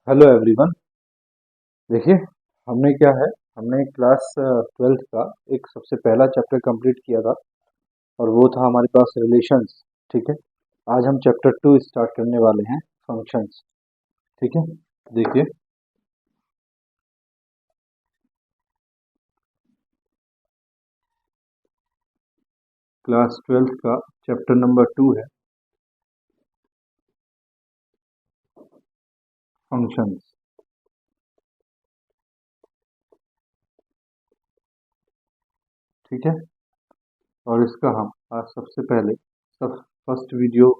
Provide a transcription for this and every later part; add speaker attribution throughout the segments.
Speaker 1: Hello everyone. देखिए, हमने क्या है, हमने क्लास 12th का एक सबसे पहला चैप्टर कंप्लीट किया था और वो था हमारे पास रिलेशंस। ठीक है, आज हम चैप्टर 2 स्टार्ट करने वाले हैं, फंक्शंस। ठीक है, देखिए, क्लास 12th का चैप्टर नंबर 2 है फंक्शंस। ठीक है, और इसका हम आज सबसे पहले सब फर्स्ट वीडियो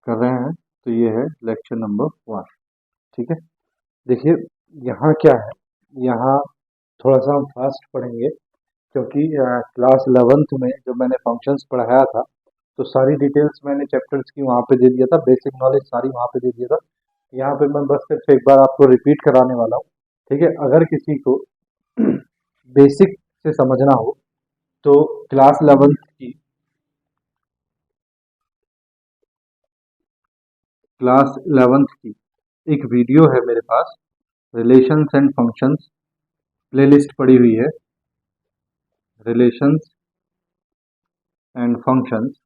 Speaker 1: कर रहे हैं, तो ये है लेक्चर नंबर 1। ठीक है, देखिए, यहाँ क्या है, यहाँ थोड़ा सा हम फास्ट पढ़ेंगे क्योंकि क्लास 11th में जब मैंने फंक्शंस पढ़ाया था तो सारी डिटेल्स मैंने चैप्टर्स की वहाँ पे दे दिया था, बेसिक नॉलेज सारी वहाँ पे दे दिया था। यहाँ पे मैं बस सिर्फ एक बार आपको रिपीट कराने वाला हूँ। ठीक है, अगर किसी को बेसिक से समझना हो तो क्लास 11th की एक वीडियो है मेरे पास, रिलेशंस एंड फंक्शंस प्लेलिस्ट पड़ी हुई है, रिलेशंस एंड फंक्शंस।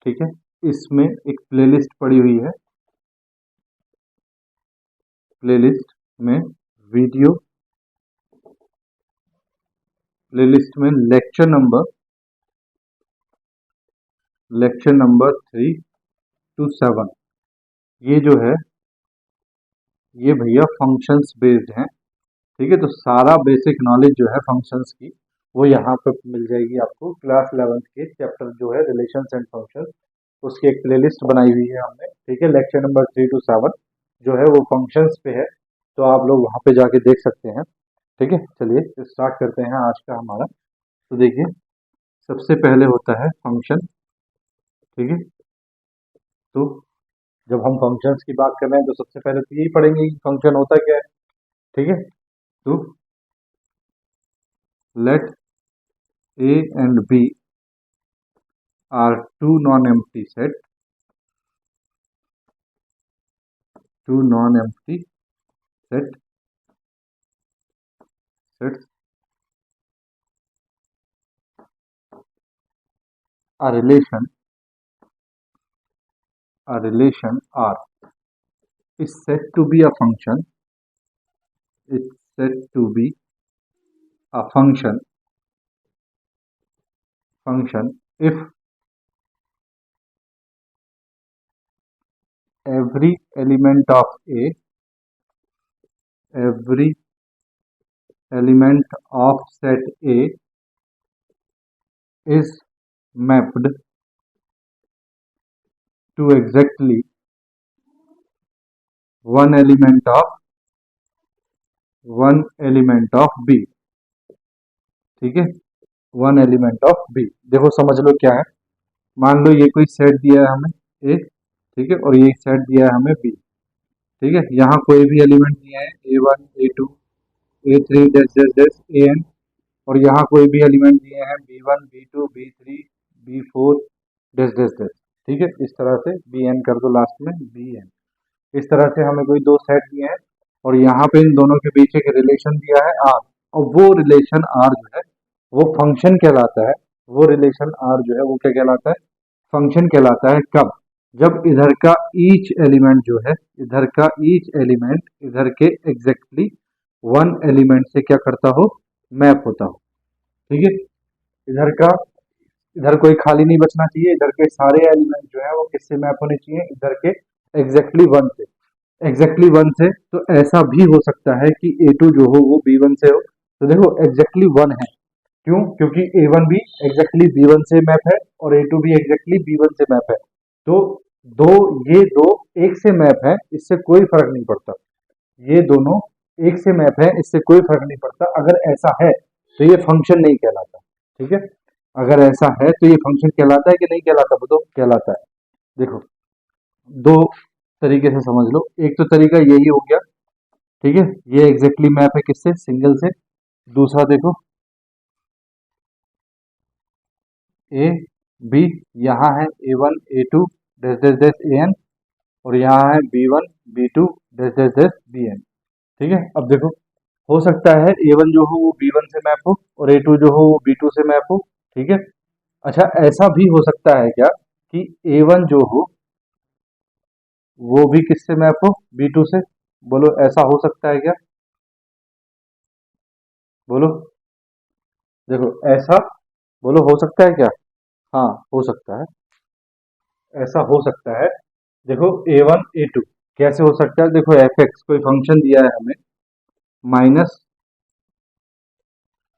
Speaker 1: ठीक है, इसमें एक प्लेलिस्ट पड़ी हुई है, प्लेलिस्ट में वीडियो, प्लेलिस्ट में लेक्चर नंबर 3 to 7, ये जो है ये भैया फंक्शंस बेस्ड हैं। ठीक है, तो सारा बेसिक नॉलेज जो है फंक्शंस की वो यहाँ पे मिल जाएगी आपको। क्लास 11th के चैप्टर जो है रिलेशंस एंड फंक्शंस, उसकी एक प्लेलिस्ट बनाई हुई है हमने। ठीक है, लेक्चर नंबर 3 to 7 जो है वो फंक्शंस पे है, तो आप लोग वहाँ पे जाके देख सकते हैं। ठीक है, चलिए स्टार्ट करते हैं आज का हमारा। तो देखिए, सबसे पहले होता है फंक्शन। ठीक है, तो जब हम फंक्शंस की बात कर रहे हैं तो सबसे पहले तो यही पढ़ेंगे कि फंक्शन होता क्या है। ठीक है, तो let A and B are two non empty set sets a relation R is said to be a function, is said to be a function if every element of A, every element of set A is mapped to exactly one element of B। ठीक है, one element of B. देखो समझ लो क्या है, मान लो ये कोई set दिया है हमें ए, ठीक है, और ये सेट दिया है हमें बी। ठीक है, यहाँ कोई भी एलिमेंट दिया है A1 A2 A3 dash dash dash AN, और यहाँ कोई भी एलिमेंट दिए हैं B1 B2 B3 B4 dash dash dash. ठीक है, इस तरह से BN कर दो लास्ट में BN। इस तरह से हमें कोई दो सेट दिए हैं और यहाँ पे इन दोनों के बीच एक रिलेशन दिया है R, और वो रिलेशन R जो है वो फंक्शन कहलाता है। वो रिलेशन R जो है वो क्या कहलाता है, फंक्शन कहलाता है। कब, जब इधर का ईच एलिमेंट जो है, इधर का ईच एलिमेंट इधर के एग्जैक्टली वन एलिमेंट से क्या करता हो, मैप होता हो। ठीक है, इधर का, इधर कोई खाली नहीं बचना चाहिए, इधर के सारे एलिमेंट जो है वो किससे मैप होने चाहिए, इधर के एग्जैक्टली वन से। एग्जैक्टली वन से, तो ऐसा भी हो सकता है कि A2 जो हो वो B1 से हो। तो देखो एग्जैक्टली वन है, क्यों, क्योंकि A1 भी एग्जैक्टली B1 से मैप है और A2 भी एग्जैक्टली B1 से मैप है। तो दो, ये दो एक से मैप है, इससे कोई फर्क नहीं पड़ता। ये दोनों एक से मैप है, इससे कोई फर्क नहीं पड़ता। अगर ऐसा है तो ये फंक्शन नहीं कहलाता। ठीक है, अगर ऐसा है तो ये फंक्शन कहलाता है कि नहीं कहलाता, बताओ, कहलाता है। देखो, दो तरीके से समझ लो। एक तो तरीका यही हो गया, ठीक है, ये एग्जैक्टली मैप है किससे, सिंगल से। दूसरा देखो ए बी, यहाँ है A1 A2 dash dash dash AN, और यहाँ है B1 B2 dash dash dash Bn। ठीक है, अब देखो हो सकता है A1 जो हो वो B1 से मैप हो और A2 जो हो वो B2 से मैप हो। ठीक है, अच्छा ऐसा भी हो सकता है क्या कि A1 जो हो वो भी किससे मैप हो, B2 से? बोलो ऐसा हो सकता है क्या? बोलो, देखो ऐसा, बोलो हो सकता है क्या? हाँ हो सकता है, ऐसा हो सकता है। देखो A1 A2 कैसे हो सकता है? देखो fx कोई फंक्शन दिया है हमें, माइनस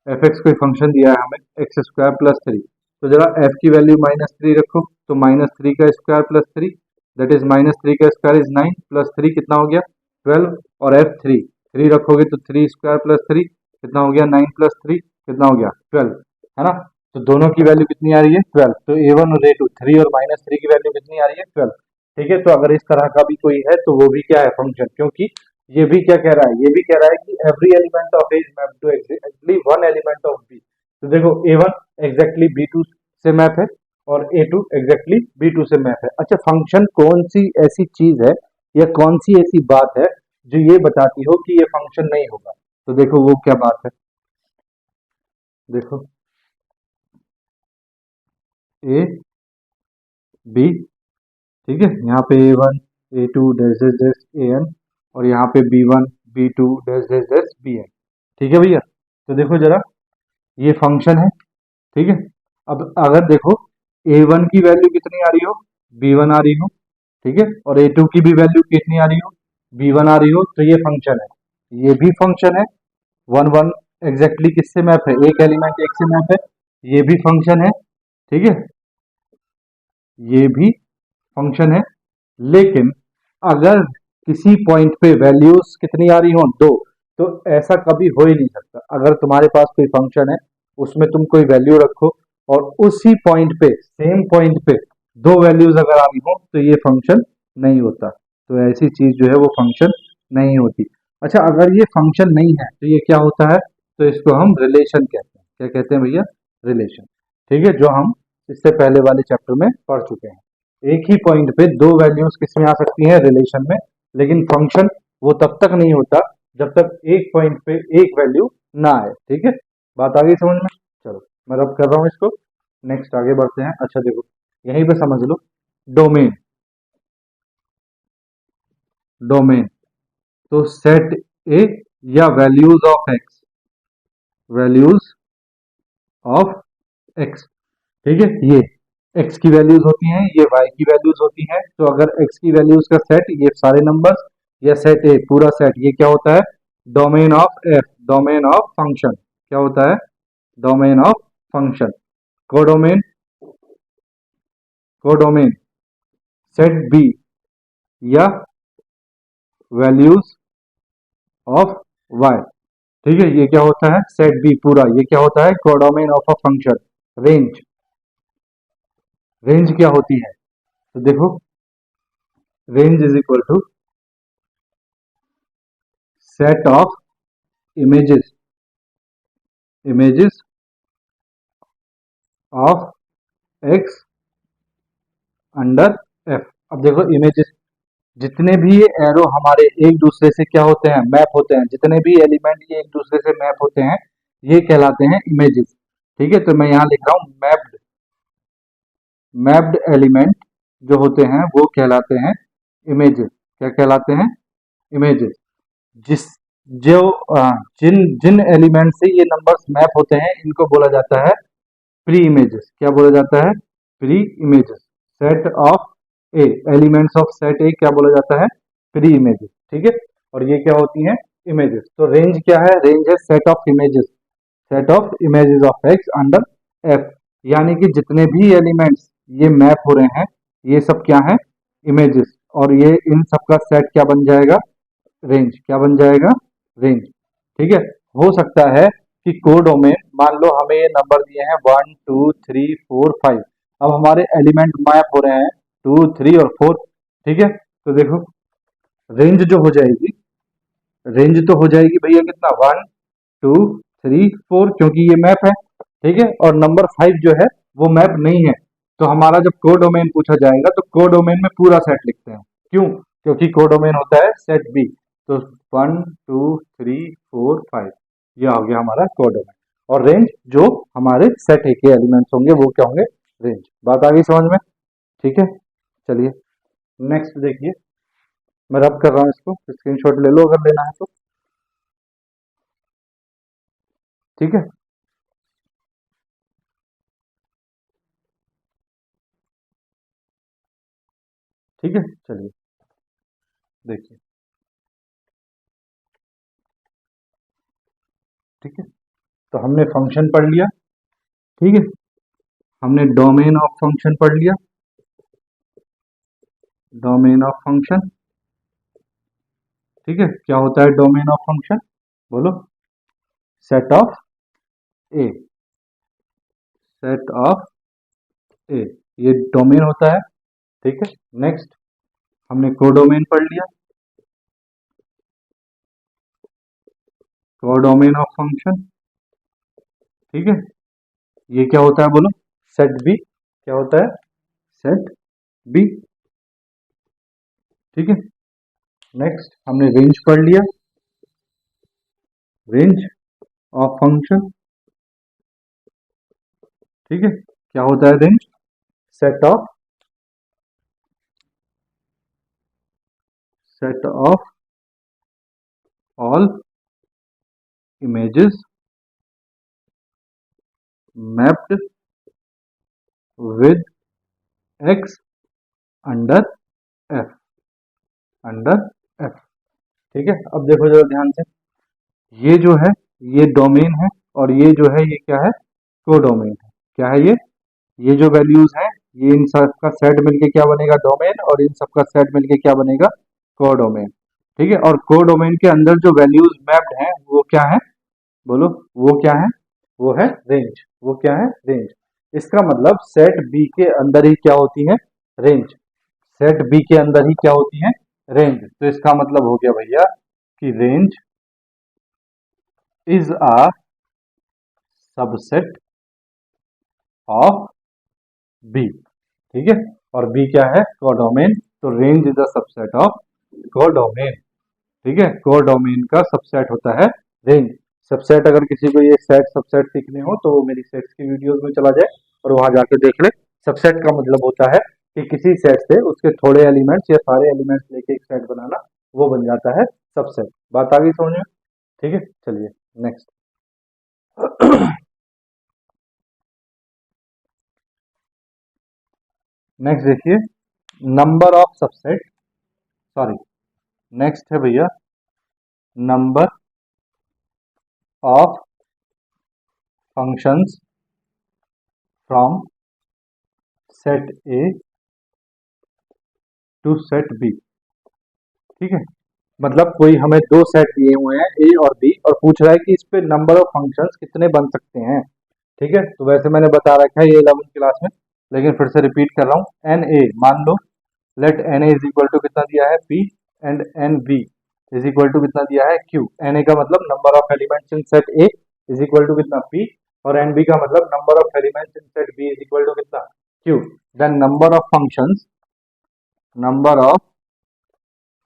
Speaker 1: fx कोई फंक्शन दिया है हमें एक्स स्क्वायर प्लस थ्री। तो जरा f की वैल्यू -3 रखो, तो -3 का square plus three, that is -3 का स्क्वायर इज 9 प्लस थ्री कितना हो गया 12। और f थ्री रखोगे तो 3 स्क्वायर प्लस थ्री कितना हो गया 9 प्लस थ्री कितना हो गया 12, है ना? तो दोनों की वैल्यू कितनी आ रही है 12। तो A1 और A2 थ्री और -3 की वैल्यू कितनी आ रही है 12। ठीक है, तो अगर इस तरह का भी कोई है तो वो भी क्या है फंक्शन, क्योंकि ये भी क्या कह रहा है, ये भी कह रहा है कि every element of A is map to exactly one element of B. तो देखो A1 एग्जैक्टली B2 से मैप है और A2 एग्जैक्टली B2 से मैप है। अच्छा फंक्शन कौन सी ऐसी चीज है या कौन सी ऐसी बात है जो ये बताती हो कि ये फंक्शन नहीं होगा? तो देखो वो क्या बात है, देखो ए बी, ठीक है, यहाँ पे A1 A2 dash dash dash AN और यहाँ पे B1 B2 dash dash dash BN। ठीक है भैया, तो देखो जरा ये फंक्शन है। ठीक है, अब अगर देखो A1 की वैल्यू कितनी आ रही हो B1 आ रही हो, ठीक है, और A2 की भी वैल्यू कितनी आ रही हो B1 आ रही हो, तो ये फंक्शन है, ये भी फंक्शन है। वन वन एग्जैक्टली किससे मैप है, एक एलिमेंट एक से मैप है, ये भी फंक्शन है। ठीक है, ये भी फंक्शन है। लेकिन अगर किसी पॉइंट पे वैल्यूज कितनी आ रही हो दो, तो ऐसा कभी हो ही नहीं सकता। अगर तुम्हारे पास कोई फंक्शन है उसमें तुम कोई वैल्यू रखो और उसी पॉइंट पे सेम पॉइंट पे दो वैल्यूज अगर आ रही हो तो ये फंक्शन नहीं होता। तो ऐसी चीज जो है वो फंक्शन नहीं होती। अच्छा अगर ये फंक्शन नहीं है तो ये क्या होता है? तो इसको हम रिलेशन कहते हैं। क्या कहते हैं भैया? रिलेशन। ठीक है, जो हम इससे पहले वाले चैप्टर में पढ़ चुके हैं। एक ही पॉइंट पे दो वैल्यूज किसमें आ सकती हैं? रिलेशन में। लेकिन फंक्शन वो तब तक नहीं होता जब तक एक पॉइंट पे एक वैल्यू ना आए। ठीक है, बात आ गई समझ में? चलो मैं रब कर रहा हूँ इसको, नेक्स्ट आगे बढ़ते हैं। अच्छा देखो यहीं पे समझ लो, डोमेन, डोमेन तो सेट ए या values of x, values of x, ठीक है, ये x की वैल्यूज होती हैं, ये y की वैल्यूज होती हैं। तो अगर x की वैल्यूज का सेट ये सारे नंबर्स या सेट ए पूरा सेट, ये क्या होता है? Domain of f, domain of function. क्या होता है? Domain of function. Codomain, codomain set b या वैल्यूज ऑफ y। ठीक है, ये क्या होता है? सेट b पूरा, ये क्या होता है? Codomain of a function. Range, range क्या होती है? तो देखो range is equal to set of images, images of x under f. अब देखो इमेजेस, जितने भी ये एरो हमारे एक दूसरे से क्या होते हैं? मैप होते हैं। जितने भी एलिमेंट ये एक दूसरे से मैप होते हैं ये कहलाते हैं इमेजेस। ठीक है, तो मैं यहाँ लिख रहा हूँ मैप्ड, मैप्ड एलिमेंट जो होते हैं वो कहलाते हैं इमेजेस। क्या कहलाते हैं? इमेजेस। जिस जो जिन जिन एलिमेंट से ये नंबर्स मैप होते हैं इनको बोला जाता है प्री इमेजेस। क्या बोला जाता है? Pre images. Set of A, elements of set ए क्या बोला जाता है? Pre images. ठीक है, और ये क्या होती हैं? इमेजेस। तो रेंज क्या है? रेंज है set of images, set of images of x under F. यानी कि जितने भी एलिमेंट्स ये मैप हो रहे हैं ये सब क्या है? इमेजेस। और ये इन सब का सेट क्या बन जाएगा? रेंज। क्या बन जाएगा? रेंज। ठीक है, हो सकता है कि कोडोमेन, मान लो हमें ये नंबर दिए हैं 1 2 3 4 5, अब हमारे एलिमेंट मैप हो रहे हैं 2 3 और 4। ठीक है, तो देखो रेंज जो हो जाएगी, रेंज तो हो जाएगी भैया कितना? 1 2 3 4, क्योंकि ये मैप है। ठीक है, और नंबर 5 जो है वो मैप नहीं है। तो हमारा जब कोडोमेन पूछा जाएगा तो कोडोमेन में पूरा सेट लिखते हैं। क्यों? क्योंकि कोडोमेन होता है सेट बी। तो 1 2 3 4 5 ये आ गया हमारा कोडोमेन। और रेंज जो हमारे सेट ए के एलिमेंट्स होंगे वो क्या होंगे? रेंज। बात आ गई समझ में? ठीक है, चलिए नेक्स्ट देखिए। मैं रब कर रहा हूँ इसको, स्क्रीनशॉट ले लो अगर लेना है तो। ठीक है, ठीक है, चलिए देखिए। ठीक है, तो हमने फंक्शन पढ़ लिया। ठीक है, हमने डोमेन ऑफ फंक्शन पढ़ लिया। डोमेन ऑफ फंक्शन, ठीक है, क्या होता है डोमेन ऑफ फंक्शन? बोलो। Set of A. Set of A, ये डोमेन होता है। ठीक है, नेक्स्ट हमने कोडोमेन पढ़ लिया। कोडोमेन ऑफ फंक्शन, ठीक है, ये क्या होता है बोलो? Set B. क्या होता है? Set B. ठीक है, नेक्स्ट हमने रेंज पढ़ लिया। रेंज ऑफ फंक्शन, ठीक है, क्या होता है range? Set of all images mapped with x under f। Under f। ठीक है, अब देखो जरा ध्यान से। ये जो है ये डोमेन है, और ये जो है ये क्या है? कोडोमेन है। क्या है ये जो वैल्यूज हैं, ये इन सब का सेट मिलके क्या बनेगा? डोमेन। और इन सब का सेट मिलके क्या बनेगा? कोडोमेन। ठीक है, और कोडोमेन के अंदर जो वैल्यूज मैप्ड हैं वो क्या है? बोलो, वो क्या है? वो है रेंज। वो क्या है? रेंज। इसका मतलब सेट बी के अंदर ही क्या होती है? रेंज। सेट बी के अंदर ही क्या होती है? रेंज। तो इसका मतलब हो गया भैया कि range is a subset of B. ठीक है, और बी क्या है? कोडोमेन। तो range is a subset of codomain. ठीक है, कोडोमेन का सबसेट होता है रेंज। सबसेट अगर किसी को ये सेट सबसेट सीखने हो तो वो मेरी सेट्स की वीडियोस में चला जाए और वहां जाके देख ले। सबसेट का मतलब होता है कि किसी सेट से उसके थोड़े एलिमेंट्स या सारे एलिमेंट्स लेके एक सेट बनाना, वो बन जाता है सबसेट। बात आ गई समझ में? ठीक है, चलिए नेक्स्ट। नेक्स्ट देखिए, number of subset, sorry, next है भैया number of functions from set A to set B. ठीक है, मतलब कोई हमें दो सेट दिए हुए हैं ए और बी, और पूछ रहा है कि इस पे नंबर ऑफ फंक्शंस कितने बन सकते हैं। ठीक है, तो वैसे मैंने बता रखा है ये 11th क्लास में, लेकिन फिर से रिपीट कर रहा हूँ। एन ए मान लो, let n A is equal to कितना दिया है? P. And n B is equal to कितना दिया है? क्यू। एन ए का मतलब number of elements in set A is equal to कितना? पी। और एन बी का मतलब number of elements in set B is equal to कितना? Q. Then number of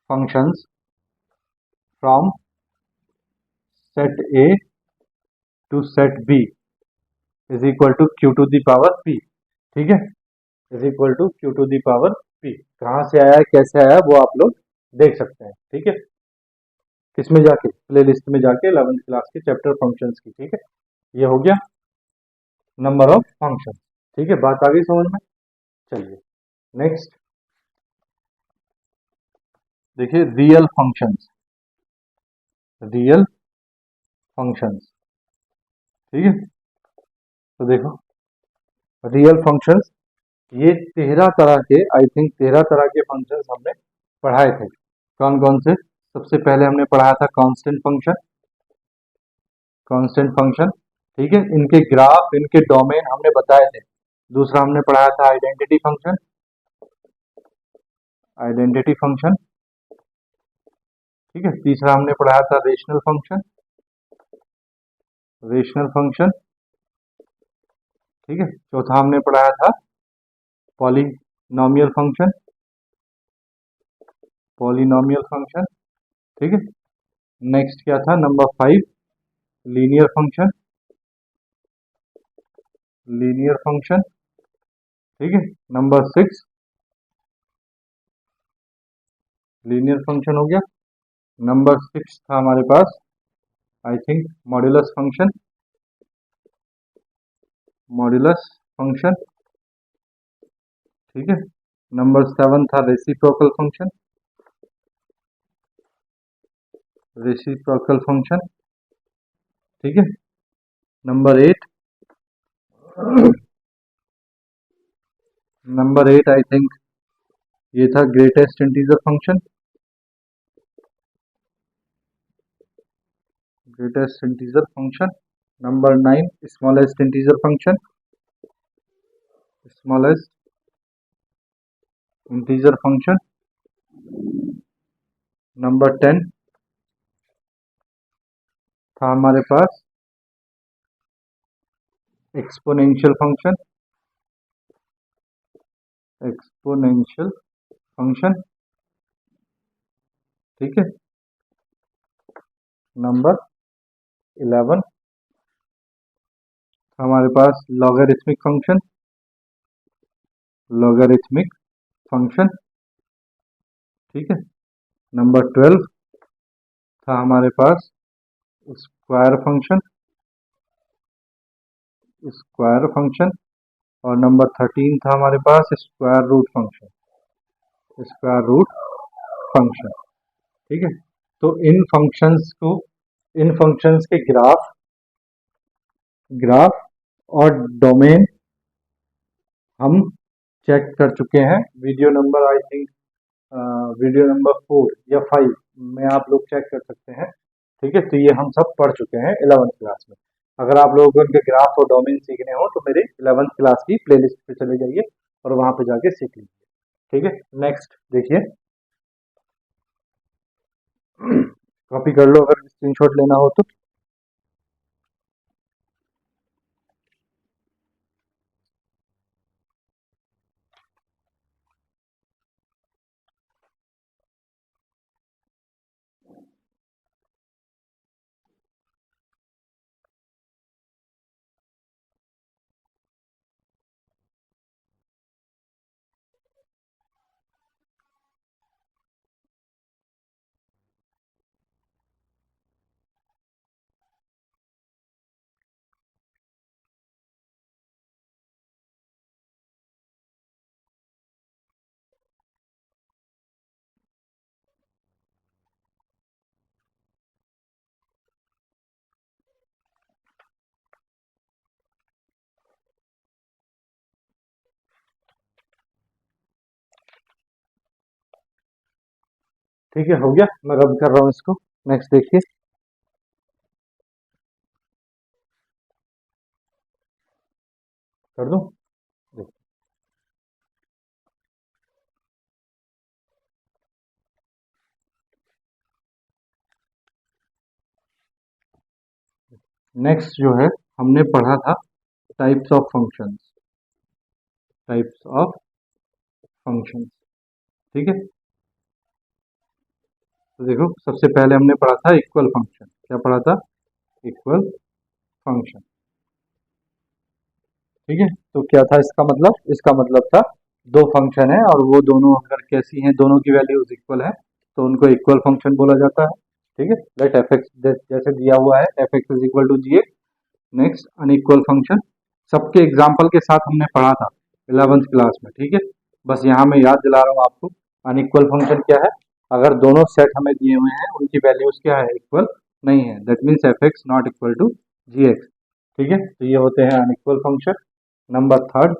Speaker 1: functions from set A to set B is equal to Q to the power P. ठीक है, is equal to Q to the power P. कहाँ से आया है, कैसे आया है, वो आप लोग देख सकते हैं। ठीक है, किसमें जाके? प्ले लिस्ट में जाके 11th क्लास के चैप्टर फंक्शंस की। ठीक है, ये हो गया नंबर ऑफ फंक्शन। ठीक है, बात आ गई समझ में? चलिए नेक्स्ट देखिए, रियल फंक्शंस। रियल फंक्शंस, ठीक है, तो देखो रियल फंक्शंस, ये 13 तरह के, आई थिंक 13 तरह के फंक्शंस हमने पढ़ाए थे। कौन कौन से? सबसे पहले हमने पढ़ाया था कांस्टेंट फंक्शन। कांस्टेंट फंक्शन, ठीक है, इनके ग्राफ, इनके डोमेन हमने बताए थे। दूसरा हमने पढ़ाया था आइडेंटिटी फंक्शन। आइडेंटिटी फंक्शन, ठीक है। तीसरा हमने पढ़ाया था रेशनल फंक्शन। रेशनल फंक्शन, ठीक है। चौथा हमने पढ़ाया था पॉलिनोमियल फंक्शन। पॉलिनोमियल फंक्शन, ठीक है। नेक्स्ट क्या था, number 5 linear function, linear function, ठीक है। नंबर 6 लीनियर फंक्शन हो गया। नंबर 6 था हमारे पास I think modulus function, modulus function, ठीक है। नंबर 7 था रेसिप्रोकल फंक्शन, रेसिप्रोकल फंक्शन, ठीक है। नंबर 8 नंबर 8 आई थिंक ये था greatest integer function, greatest integer function. Number 9 smallest integer function, smallest integer function. Number 10 था हमारे पास एक्सपोनेंशियल फंक्शन, एक्सपोनेंशियल फंक्शन, ठीक है। नंबर 11 हमारे पास लॉगरिथमिक फंक्शन, लॉगरिथमिक फंक्शन, ठीक है। नंबर 12 था हमारे पास स्क्वायर फंक्शन, स्क्वायर फंक्शन। और नंबर 13 था हमारे पास square root function, square root function, ठीक है। तो इन फंक्शंस को, इन फंक्शंस के ग्राफ, ग्राफ और डोमेन हम चेक कर चुके हैं। Video number I think video number 4 या 5 में आप लोग चेक कर सकते हैं, ठीक है। तो ये हम सब पढ़ चुके हैं 11th क्लास में। अगर आप लोगों को इनके ग्राफ और डोमेन सीखने हो तो मेरे 11th क्लास की प्लेलिस्ट पे चले जाइए और वहां पे जाके सीख लीजिए, ठीक है। नेक्स्ट देखिए, कॉपी कर लो अगर स्क्रीनशॉट लेना हो तो। ठीक है, हो गया, मैं रब कर रहा हूँ इसको। नेक्स्ट देखिए, कर दूं। नेक्स्ट जो है हमने पढ़ा था types of functions, types of functions, ठीक है। तो देखो सबसे पहले हमने पढ़ा था इक्वल फंक्शन, क्या पढ़ा था, इक्वल फंक्शन, ठीक है। तो क्या था इसका मतलब, इसका मतलब था दो फंक्शन है और वो दोनों अगर कैसी हैं, दोनों की वैल्यूज इक्वल है तो उनको इक्वल फंक्शन बोला जाता है, ठीक है। लेट एफ एक्स जैसे दिया हुआ है f x is equal to g x. Next unequal function, सबके एग्जाम्पल के साथ हमने पढ़ा था 11th क्लास में, ठीक है। बस यहाँ मैं याद दिला रहा हूँ आपको, अनइक्वल फंक्शन क्या है, अगर दोनों सेट हमें दिए हुए हैं उनकी वैल्यूज क्या है, इक्वल नहीं है, that means f x not equal to g x, ठीक है। तो ये होते हैं unequal function. Number 3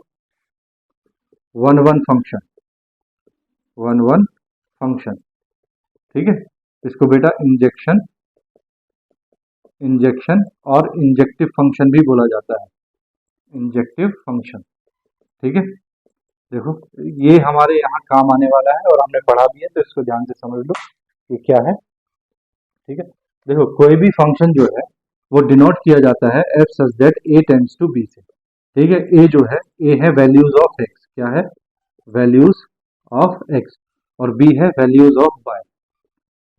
Speaker 1: one one function, one one function, ठीक है। इसको बेटा इंजेक्शन, इंजेक्शन और इंजेक्टिव फंक्शन भी बोला जाता है, इंजेक्टिव फंक्शन, ठीक है। देखो ये हमारे यहाँ काम आने वाला है और हमने पढ़ा भी है, तो इसको ध्यान से समझ लो ये क्या है, ठीक है। देखो कोई भी फंक्शन जो है वो डिनोट किया जाता है f such that A tends to B से, ठीक है। ए जो है, ए है वैल्यूज ऑफ एक्स, क्या है, वैल्यूज ऑफ एक्स। और बी है values of y,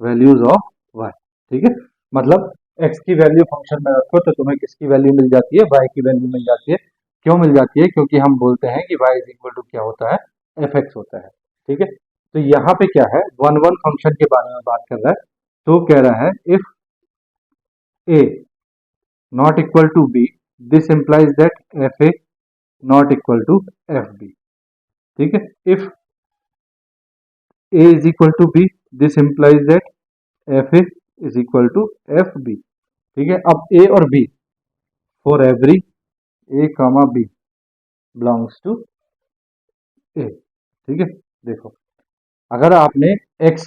Speaker 1: values of y. ठीक है, मतलब एक्स की वैल्यू फंक्शन में रखो तो तुम्हें किसकी वैल्यू मिल जाती है, वाई की वैल्यू मिल जाती है। क्यों मिल जाती है, क्योंकि हम बोलते हैं कि वाई इज इक्वल टू क्या होता है, एफ एक्स होता है। ठीक है, तो यहाँ पे क्या है, वन वन फंक्शन के बारे में बात कर रहा है, तो कह रहा है if a not equal to b, this implies that f a not equal to f b. ठीक है, if a is equal to b, this implies that f a is equal to f b. ठीक है, अब a और b, for every a comma b belongs to A. ठीक है, देखो अगर आपने एक्स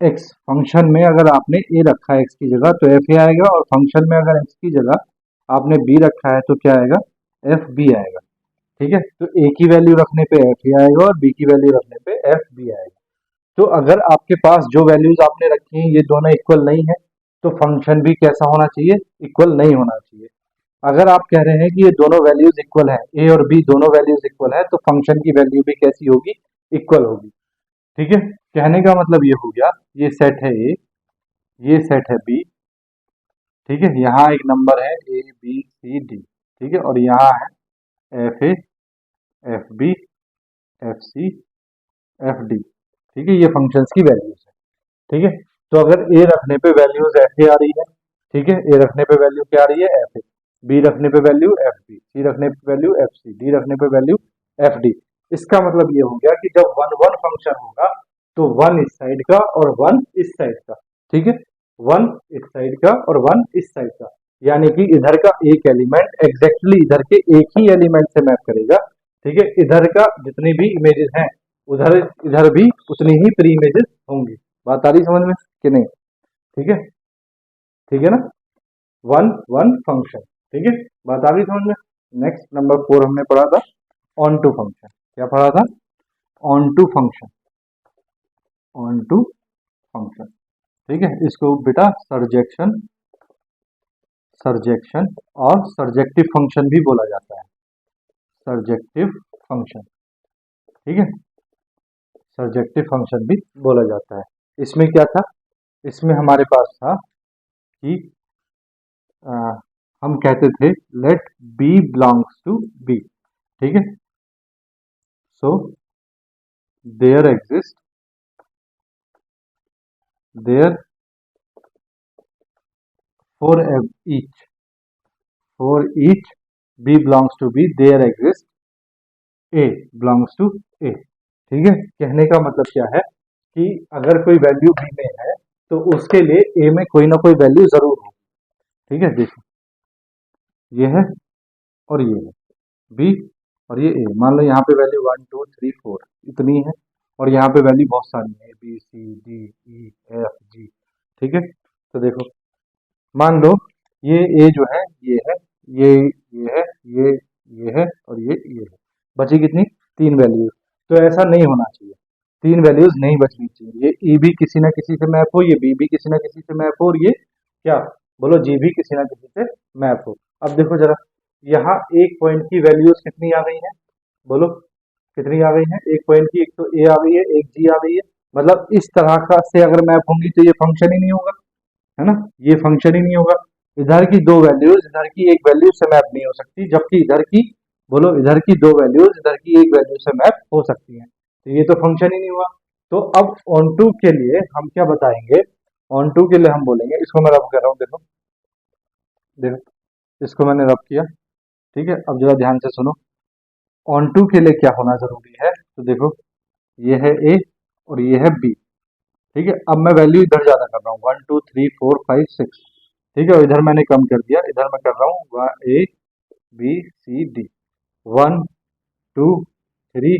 Speaker 1: एक्स फंक्शन में अगर आपने ए रखा है एक्स की जगह तो एफ ए आएगा, और फंक्शन में अगर एक्स की जगह आपने बी रखा है तो क्या आएगा, एफ बी आएगा। ठीक है, तो ए की वैल्यू रखने पे एफ ए आएगा और बी की वैल्यू रखने पे एफ बी आएगा। तो अगर आपके पास जो वैल्यूज आपने रखी हैं ये दोनों इक्वल नहीं है तो फंक्शन भी कैसा होना चाहिए, इक्वल नहीं होना चाहिए। अगर आप कह रहे हैं कि ये दोनों वैल्यूज इक्वल है, ए और बी दोनों वैल्यूज इक्वल है, तो फंक्शन की वैल्यू भी कैसी होगी, इक्वल होगी। ठीक है, कहने का मतलब ये हो गया, ये सेट है ए, ये सेट है बी। ठीक है, यहाँ एक नंबर है ए बी सी डी। ठीक है, और यहाँ है f A f B f C f D. ठीक है, ये फंक्शंस की वैल्यूज है। ठीक है, तो अगर ए रखने पे वैल्यूज एफ ए आ रही है, ठीक है, ए रखने पे वैल्यू क्या आ रही है, एफ ए, बी रखने पे वैल्यू एफ बी, सी रखने पे वैल्यू एफ सी, डी रखने पे वैल्यू एफ डी। इसका मतलब ये हो गया कि जब वन वन फंक्शन होगा तो वन इस साइड का और वन इस साइड का। ठीक है, वन इस साइड का और वन इस साइड का, यानी कि इधर का एक एलिमेंट एग्जैक्टली इधर के एक ही एलिमेंट से मैप करेगा। ठीक है, इधर का जितनी भी इमेजेस हैं उधर इधर भी उतनी ही प्री इमेजेस होंगी। बात आ रही समझ में कि नहीं? ठीक है, ठीक है ना, वन वन फंक्शन। ठीक है, बात आ रही समझ में। नेक्स्ट नंबर 4 हमने पढ़ा था ऑन टू फंक्शन। क्या पढ़ा था, onto function, onto function. ठीक है, इसको बेटा सर्जेक्शन, सर्जेक्शन और सर्जेक्टिव फंक्शन भी बोला जाता है, सर्जेक्टिव फंक्शन। ठीक है, सर्जेक्टिव फंक्शन भी बोला जाता है। इसमें क्या था, इसमें हमारे पास था कि हम कहते थे let b belongs to B. ठीक है, so there exist, there for each, for each b belongs to B there exist a belongs to A. ठीक है, कहने का मतलब क्या है कि अगर कोई वैल्यू बी में है तो उसके लिए ए में कोई ना कोई वैल्यू जरूर हो। ठीक है, देखो ये है और ये है बी और ये ए, मान लो यहाँ पे वैल्यू 1 2 3 4 इतनी है और यहाँ पे वैल्यू बहुत सारी है, B C D E F G. ठीक है, तो देखो मान लो ये ए जो है ये है, ये है, ये है और ये है, बची कितनी, 3 वैल्यूज। तो ऐसा नहीं होना चाहिए, 3 वैल्यूज नहीं बचनी चाहिए। ये ई भी किसी ना किसी से मैप हो, ये बी भी किसी ना किसी से मैप हो, और ये क्या बोलो जी भी किसी ना किसी से मैप हो। अब देखो जरा यहाँ एक पॉइंट की वैल्यूज कितनी आ गई है, बोलो कितनी आ गई है, एक पॉइंट की, एक तो ए आ गई है, एक जी आ गई है। मतलब इस तरह का से अगर मैप होंगी तो ये फंक्शन ही नहीं होगा, है ना, ये फंक्शन ही नहीं होगा। इधर की दो वैल्यूज इधर की एक वैल्यू से मैप नहीं हो सकती, जबकि इधर की, बोलो इधर की दो वैल्यूज इधर की एक वैल्यू से मैप हो सकती हैं, तो ये तो फंक्शन ही नहीं हुआ। तो अब ऑन टू के लिए हम क्या बताएंगे, ऑन टू के लिए हम बोलेंगे, इसको मैं रब कर रहा हूँ, देखो देखो इसको मैंने रब किया। ठीक है, अब जरा ध्यान से सुनो, ऑन टू के लिए क्या होना जरूरी है, तो देखो ये है ए और ये है बी। ठीक है, अब मैं वैल्यू इधर ज्यादा कर रहा हूँ, 1 2 3 4 5 6। ठीक है, और इधर मैंने कम कर दिया, इधर मैं कर रहा हूँ ए बी सी डी, 1 2 3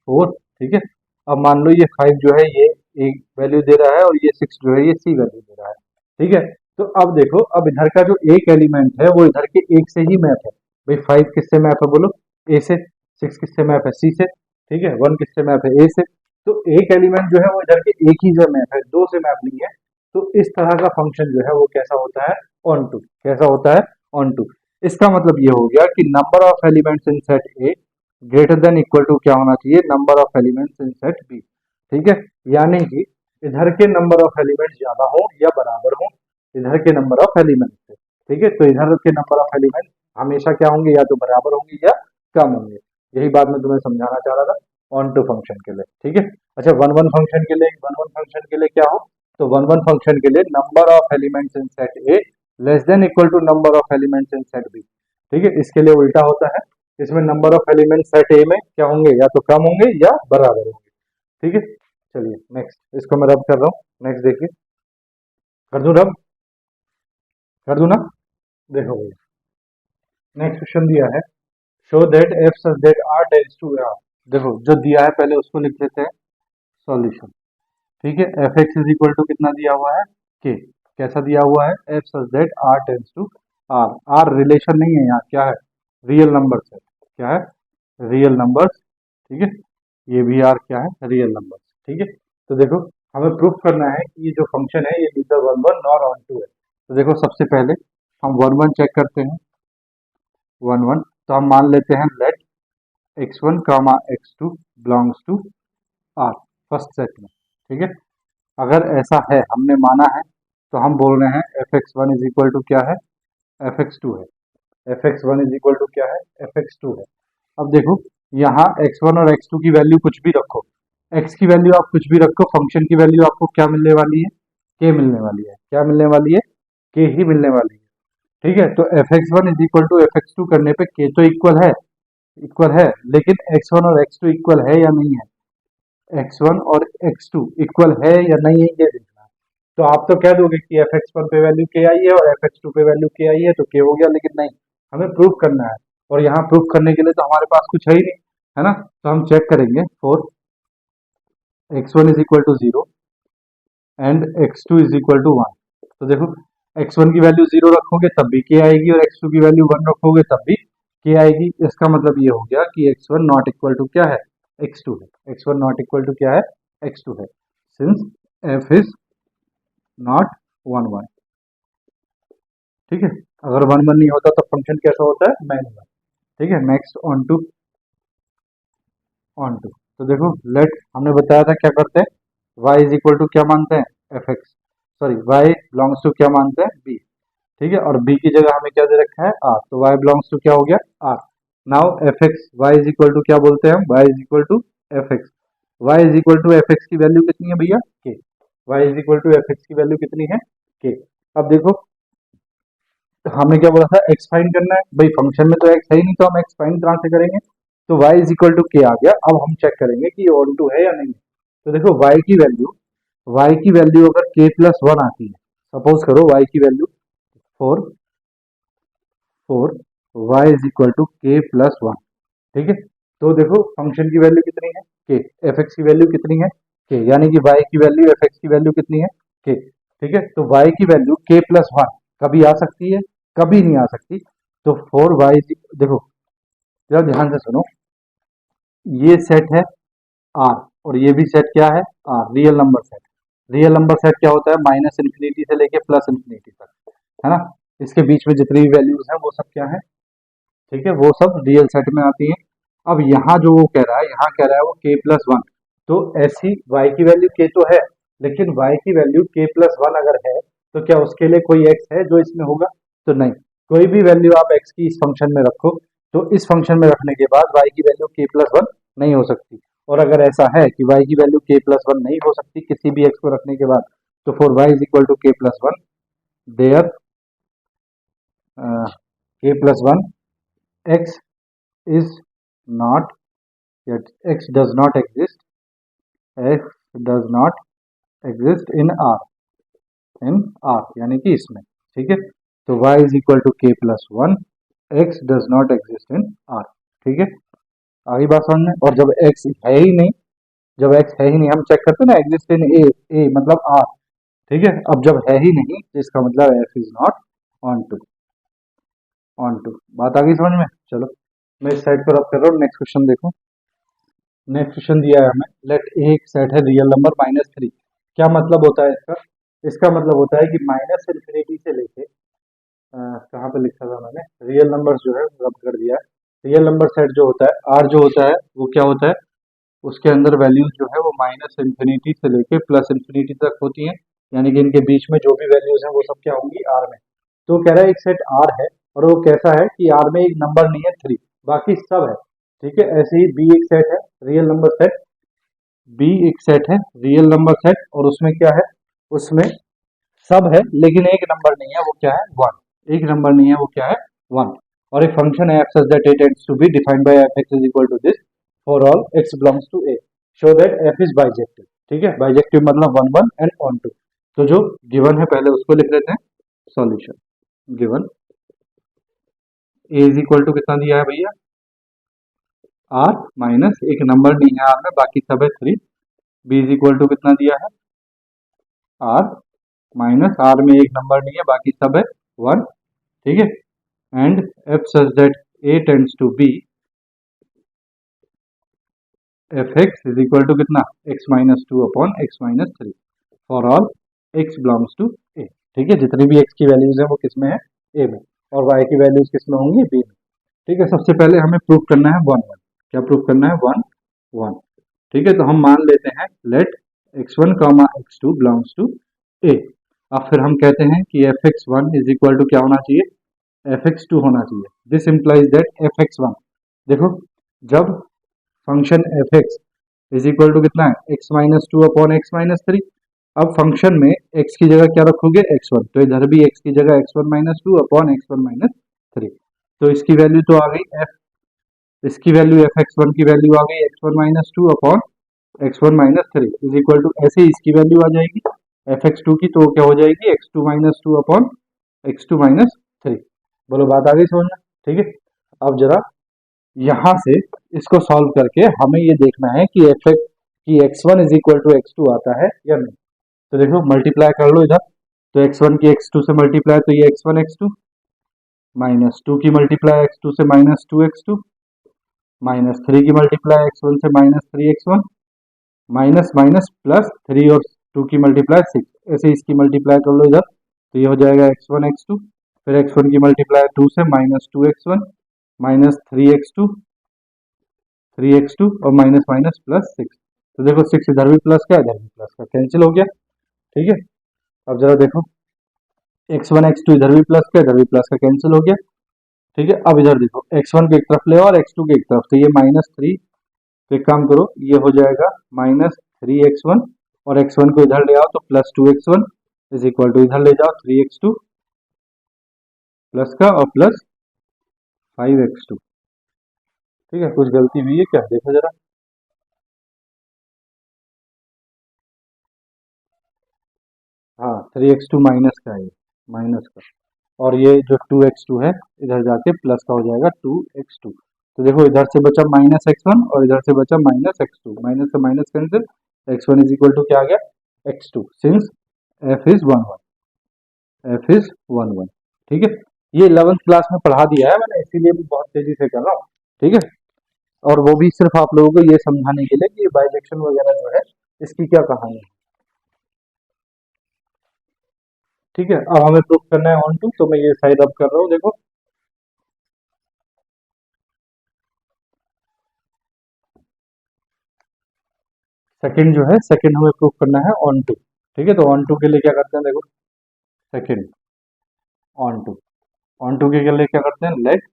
Speaker 1: 4। ठीक है, अब मान लो ये 5 जो है ये एक वैल्यू दे रहा है और ये 6 जो है ये सी वैल्यू दे रहा है। ठीक है, तो अब देखो अब इधर का जो एक एलिमेंट है वो इधर के एक से ही मैप है। भाई 5 किससे मैप है, बोलो ए से, 6 किससे मैप है, सी से, ठीक है, 1 किससे मैप है, ए से। तो एक एलिमेंट जो है वो इधर के एक ही से मैप है, दो से मैप नहीं है। तो इस तरह का फंक्शन जो है वो कैसा होता है, ऑन टू। कैसा होता है, ऑन टू। इसका मतलब ये हो गया कि number of elements in set A greater than equal to क्या होना चाहिए, number of elements in set B. ठीक है, यानी कि इधर के नंबर ऑफ एलिमेंट्स ज्यादा हो या बराबर हो इधर के नंबर ऑफ एलिमेंट्स से। ठीक है, तो इधर के नंबर ऑफ एलिमेंट हमेशा क्या होंगे, या तो बराबर होंगे या कम होंगे। यही बात मैं तुम्हें समझाना चाह रहा था ऑन टू फंक्शन के लिए। ठीक है, अच्छा वन वन फंक्शन के लिए क्या हो, तो वन वन फंक्शन के लिए number of elements in set A less than equal to number of elements in set B. ठीक है, इसके लिए उल्टा होता है, इसमें number of element set A में क्या होंगे, या तो कम होंगे या बराबर होंगे। ठीक है, चलिए नेक्स्ट, इसको मैं रब कर रहा हूँ, नेक्स्ट देखिए, कर दूं रब, कर दूं ना, देखो भाई नेक्स्ट क्वेश्चन दिया है, show that f such that are tends to R. देखो जो दिया है पहले उसको लिख लेते हैं सॉल्यूशन। ठीक है, f x is equal to कितना दिया हुआ है, के। कैसा दिया हुआ है, f such that are tends to R. R relation नहीं है, यहाँ क्या है, रियल नंबर्स है। क्या है, रियल नंबर्स। ठीक है, ये भी आर क्या है, रियल नंबर्स। ठीक है, तो देखो हमें प्रूफ करना है कि ये जो फंक्शन है ये neither one one nor onto है। तो देखो सबसे पहले हम वन वन चेक करते हैं, वन वन, तो हम मान लेते हैं let x one comma x two belongs to R first set में। ठीक है, अगर ऐसा है हमने माना है तो हम बोल रहे हैं f x one is equal to क्या है, एफ एक्स टू है। F x one is equal to क्या है, एफ एक्स टू है। अब देखो यहाँ एक्स वन और एक्स टू की वैल्यू कुछ भी रखो, एक्स की वैल्यू आप कुछ भी रखो, फंक्शन की वैल्यू आपको क्या मिलने वाली है, के मिलने वाली है। क्या मिलने वाली है, के ही मिलने वाली है। ठीक है, तो f x one is equal to f x two करने पे के तो इक्वल है, इक्वल है, लेकिन एक्स वन और एक्स टू इक्वल है या नहीं है, एक्स वन और एक्स टू इक्वल है या नहीं है ये देखना है। तो आप तो कह दोगे कि एफ एक्स वन पे वैल्यू के आई है और एफ एक्स टू पे वैल्यू के आई है तो के हो गया, लेकिन नहीं, हमें प्रूफ करना है। और यहाँ प्रूफ करने के लिए तो हमारे पास कुछ है ही नहीं, है ना। तो हम चेक करेंगे for x one is equal to zero and x two is equal to one. तो देखो एक्स वन की वैल्यू जीरो रखोगे तब भी के आएगी, और एक्स टू की वैल्यू वन रखोगे तब भी के आएगी। इसका मतलब ये हो गया कि x one not equal to क्या है, एक्स टू है। X one not equal to क्या है, एक्स टू है, since f is not one one. ठीक है, अगर वन वन नहीं होता तो फंक्शन कैसा होता है, मैनुअल। ठीक है, next onto, onto, तो देखो लेट, हमने बताया था क्या करते हैं, y इज इक्वल टू क्या मानते हैं, f x, sorry y belongs to क्या मानते हैं, b। ठीक है, और b की जगह हमें क्या दे रखा है, r, तो y बिलोंग्स टू क्या हो गया, r। Now f x y is equal to क्या बोलते हैं हम, y is equal to f x. y is equal to f x की वैल्यू कितनी है भैया, k। y is equal to f x की वैल्यू कितनी है, k। अब देखो हमने क्या बोला था, एक्स फाइंड करना है, भाई फंक्शन में तो एक्स है ही नहीं तो हम एक्स फाइंड कहाँ से करेंगे। तो y इज इक्वल टू के आ गया। अब हम चेक करेंगे कि ये ऑन टू है या नहीं। तो देखो y की वैल्यू अगर k प्लस वन आती है, सपोज करो y की value four, four, y is equal to k plus one. ठीक है, तो देखो फंक्शन की वैल्यू कितनी है, के, एफ एक्स की वैल्यू कितनी है, के, यानी कि y की वैल्यू एफ एक्स की वैल्यू कितनी है, के। ठीक है, तो y की वैल्यू के प्लस वन कभी आ सकती है, कभी नहीं आ सकती। तो फोर वाई, देखो जरा ध्यान से सुनो, ये सेट है आर और ये भी सेट क्या है, R, real number set. Real number set क्या होता है, माइनस इन्फिनिटी से लेके प्लस इन्फिनिटी तक, है ना। इसके बीच में जितनी भी वैल्यूज हैं वो सब क्या है, ठीक है, वो सब रियल सेट में आती है। अब यहाँ जो वो कह रहा है, यहाँ कह रहा है वो के प्लस वन, तो ऐसी वाई की वैल्यू के तो है, लेकिन वाई की वैल्यू के प्लस वन अगर है तो क्या उसके लिए कोई एक्स है जो इसमें होगा, तो नहीं। कोई भी वैल्यू आप एक्स की इस फंक्शन में रखो तो इस फंक्शन में रखने के बाद वाई की वैल्यू के प्लस वन नहीं हो सकती। और अगर ऐसा है कि वाई की वैल्यू के प्लस वन नहीं हो सकती किसी भी एक्स को रखने के बाद, तो for y is equal to k plus one, there k plus one, x is not, x does not exist, x does not exist in r यानी कि इसमें। ठीक है, तो y is equal to k plus one, x does not exist in r। ठीक है, आगे बात समझ में। और जब x है ही नहीं, जब x है ही नहीं, हम चेक करते हैं ना एग्जिस्ट इन ए मतलब r। ठीक है, अब जब है ही नहीं तो इसका मतलब f is not onto, onto. बात आ गई समझ में। चलो मैं इस साइड पर अब कर रहा हूँ, नेक्स्ट क्वेश्चन देखो। नेक्स्ट क्वेश्चन दिया है हमें, लेट ए एक सेट है रियल नंबर माइनस थ्री। क्या मतलब होता है इसका, इसका मतलब होता है कि माइनस इन्फिनिटी से लेके कहाँ पे लिखा था मैंने, रियल नंबर जो है रब कर दिया है। रियल नंबर सेट जो होता है आर जो होता है वो क्या होता है, उसके अंदर वैल्यूज जो है वो माइनस इन्फिनिटी से लेके प्लस इन्फिनिटी तक होती हैं, यानी कि इनके बीच में जो भी वैल्यूज हैं वो सब क्या होंगी, आर में। तो कह रहा है एक सेट आर है और वो कैसा है कि आर में एक नंबर नहीं है 3, बाकी सब है। ठीक है, ऐसे ही बी एक सेट है रियल नंबर सेट, बी एक सेट है रियल नंबर सेट और उसमें क्या है, उसमें सब है लेकिन एक नंबर नहीं है, वो क्या है, वन। एक नंबर नहीं है, वो क्या है, वन। और एक फंक्शन है f such that A tends to B defined by f x is equal to this for all x belongs to A, show that f is bijective. ठीक है, बाइजेक्टिव मतलब one one and onto. तो जो given है पहले उसको लिख लेते हैं, solution given A is equal to कितना दिया है भैया, आर माइनस एक नंबर नहीं है आर में, बाकी सब है 3। बी इज इक्वल टू कितना दिया है, आर माइनस आर में एक नंबर नहीं है, बाकी सब है 1। ठीक है, and f such that A tends to b f x is equal to कितना, x minus two upon x minus 3 for all x belongs to A. ठीक है, जितनी भी एक्स की वैल्यूज है वो किसमें है, ए में, और वाई की वैल्यूज किसमें होंगी, बी में। ठीक है, सबसे पहले हमें प्रूव करना है वन वन। क्या प्रूव करना है, वन वन। ठीक है, तो हम मान लेते हैं let x1 comma x2 belongs to A. अब फिर हम कहते हैं कि f x one is equal to क्या होना चाहिए, एफ एक्स टू होना चाहिए। This implies that f x one, देखो जब function f x is equal to कितना है, x minus two upon x minus 3। अब फंक्शन में x की जगह क्या रखोगे, x1, तो इधर भी x की जगह x1 minus two upon x1 minus 3। तो इसकी वैल्यू तो आ गई f, इसकी वैल्यू एफ एक्स वन की वैल्यू आ गई x1 minus two upon x1 minus 3 is equal to, ऐसे ही इसकी वैल्यू आ जाएगी एफ एक्स टू की, तो क्या हो जाएगी, x2 minus two upon x2 minus 3। बोलो बात आ गई समझ में। ठीक है, अब जरा यहां से इसको सॉल्व करके हमें ये देखना है कि एफ एक्स की x1 is equal to x2 आता है या नहीं। तो देखो मल्टीप्लाई कर लो इधर, तो x1 की x2 से मल्टीप्लाई, तो ये x1 x2 माइनस 2 की मल्टीप्लाई x2 से माइनस 2x2 माइनस 3 की मल्टीप्लाई x1 से minus 3x1 minus minus plus 3 और 2 की मल्टीप्लाई 6, ऐसे इसकी मल्टीप्लाई कर लो इधर, तो ये हो जाएगा x1 x2, फिर x1 की मल्टीप्लाई 2 से माइनस 2x1 माइनस 3x2 और माइनस माइनस प्लस 6। तो देखो 6 इधर भी प्लस का इधर भी प्लस का, कैंसिल हो गया। ठीक है, अब जरा देखो x1 x2 इधर भी प्लस का इधर भी प्लस का, कैंसिल हो गया। ठीक है, अब इधर देखो x1 को एक तरफ ले आओ और x2 को एक तरफ, तो ये माइनस 3, तो एक काम करो ये हो जाएगा माइनस 3x1 और x1 को इधर ले आओ तो plus 2x1 is equal to, इधर ले जाओ 3x2 प्लस का और प्लस 5x2। ठीक है, कुछ गलती हुई है क्या, देखो जरा। हाँ 3x2 माइनस का है, माइनस का, और ये जो 2x2 है इधर जाके प्लस का हो जाएगा 2x2। तो देखो इधर से बचा माइनस x1 और इधर से बचा माइनस x2, माइनस से minus cancel, x1 is equal to क्या आ गया, x2, since f is one one, f is one one. ठीक है, ये 11th क्लास में पढ़ा दिया है मैंने, इसीलिए मैं बहुत तेजी से कर रहा हूँ। ठीक है, और वो भी सिर्फ आप लोगों को ये समझाने के लिए कि बाइजेक्शन वगैरह जो है इसकी क्या कहानी है। ठीक है, अब हमें प्रूफ करना है ऑन टू, तो मैं ये साइड अप कर रहा हूँ, देखो सेकंड जो है, सेकंड हमें प्रूफ करना है ऑन टू। ठीक है, तो ऑन टू के लिए क्या करते हैं, देखो second onto, onto के लिए क्या करते हैं, let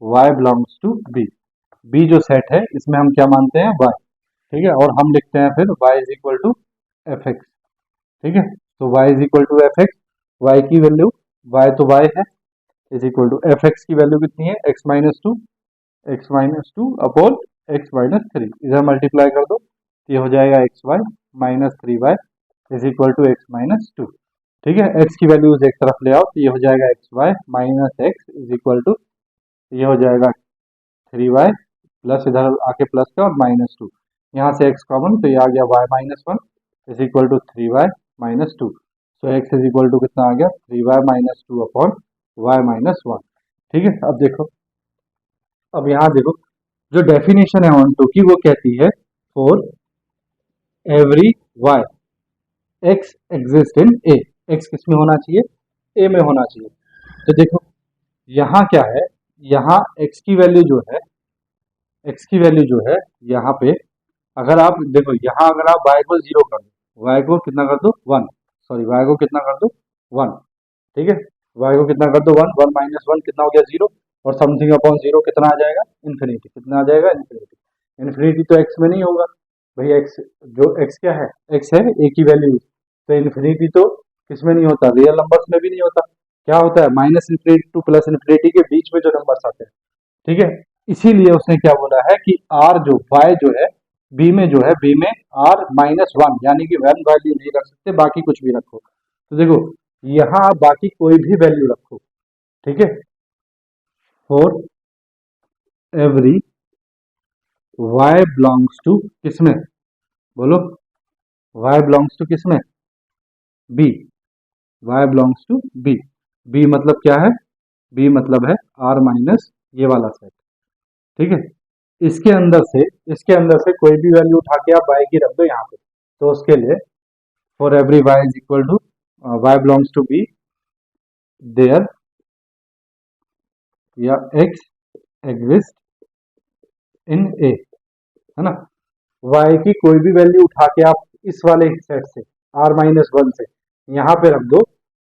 Speaker 1: y belongs to b। b जो सेट है इसमें हम क्या मानते हैं, y। ठीक है, और हम लिखते हैं फिर y is equal to f x. ठीक है, तो y is equal to f x, y की वैल्यू, y तो y है, is equal to f x की वैल्यू कितनी है, x minus two upon x minus 3, इधर मल्टीप्लाई कर दो, तो ये हो जाएगा x y minus 3y is equal to x minus 2। ठीक है, x की वैल्यूज एक तरफ ले आओ, तो ये हो जाएगा x y minus x is equal to, ये हो जाएगा 3y प्लस इधर आके प्लस का और माइनस 2, यहाँ से x कॉमन, तो ये आ गया y minus 1 is equal to 3y minus 2। So x is equal to कितना आ गया, 3y minus 2 upon y minus 1। ठीक है, अब देखो, अब यहाँ देखो जो डेफिनेशन है ऑन टू की वो कहती है for every y x exist in a, x किस में होना चाहिए, a में होना चाहिए। तो देखो यहाँ क्या है, यहाँ x की वैल्यू जो है, x की वैल्यू जो है यहाँ पे अगर आप देखो यहाँ अगर आप y को 0 कर दो, y को कितना कर दो 1, सॉरी y को कितना कर दो 1, ठीक है, y को कितना कर दो 1, 1 माइनस 1 कितना हो गया 0, और समथिंग अपॉन 0 कितना आ जाएगा इन्फिनिटी, कितना आ जाएगा इन्फिनिटी। इन्फिनिटी तो x में नहीं होगा भाई, x जो x क्या है, x है a की वैल्यू, तो इन्फिनिटी तो किसमें नहीं होता, रियल नंबर्स में भी नहीं होता, क्या होता है minus infinity to plus infinity के बीच में जो नंबर्स आते हैं, ठीक है। इसीलिए उसने क्या बोला है कि r जो y जो है b में जो है, b में r माइनस 1 यानी कि 1 वैल्यू नहीं रख सकते, बाकी कुछ भी रखो। तो देखो यहाँ आप बाकी कोई भी वैल्यू रखो, ठीक है, for every y belongs to किसमें, बोलो y बिलोंग्स टू किसमें, b, y belongs to b, b मतलब क्या है, b मतलब है r माइनस ये वाला सेट, ठीक है। इसके अंदर से कोई भी वैल्यू उठा के आप y की रख दो यहाँ पे, तो उसके लिए for every y is equal to y belongs to b there या x एग्जिस्ट इन a, है ना। y की कोई भी वैल्यू उठा के आप इस वाले सेट से r माइनस 1 से यहाँ पे रख दो,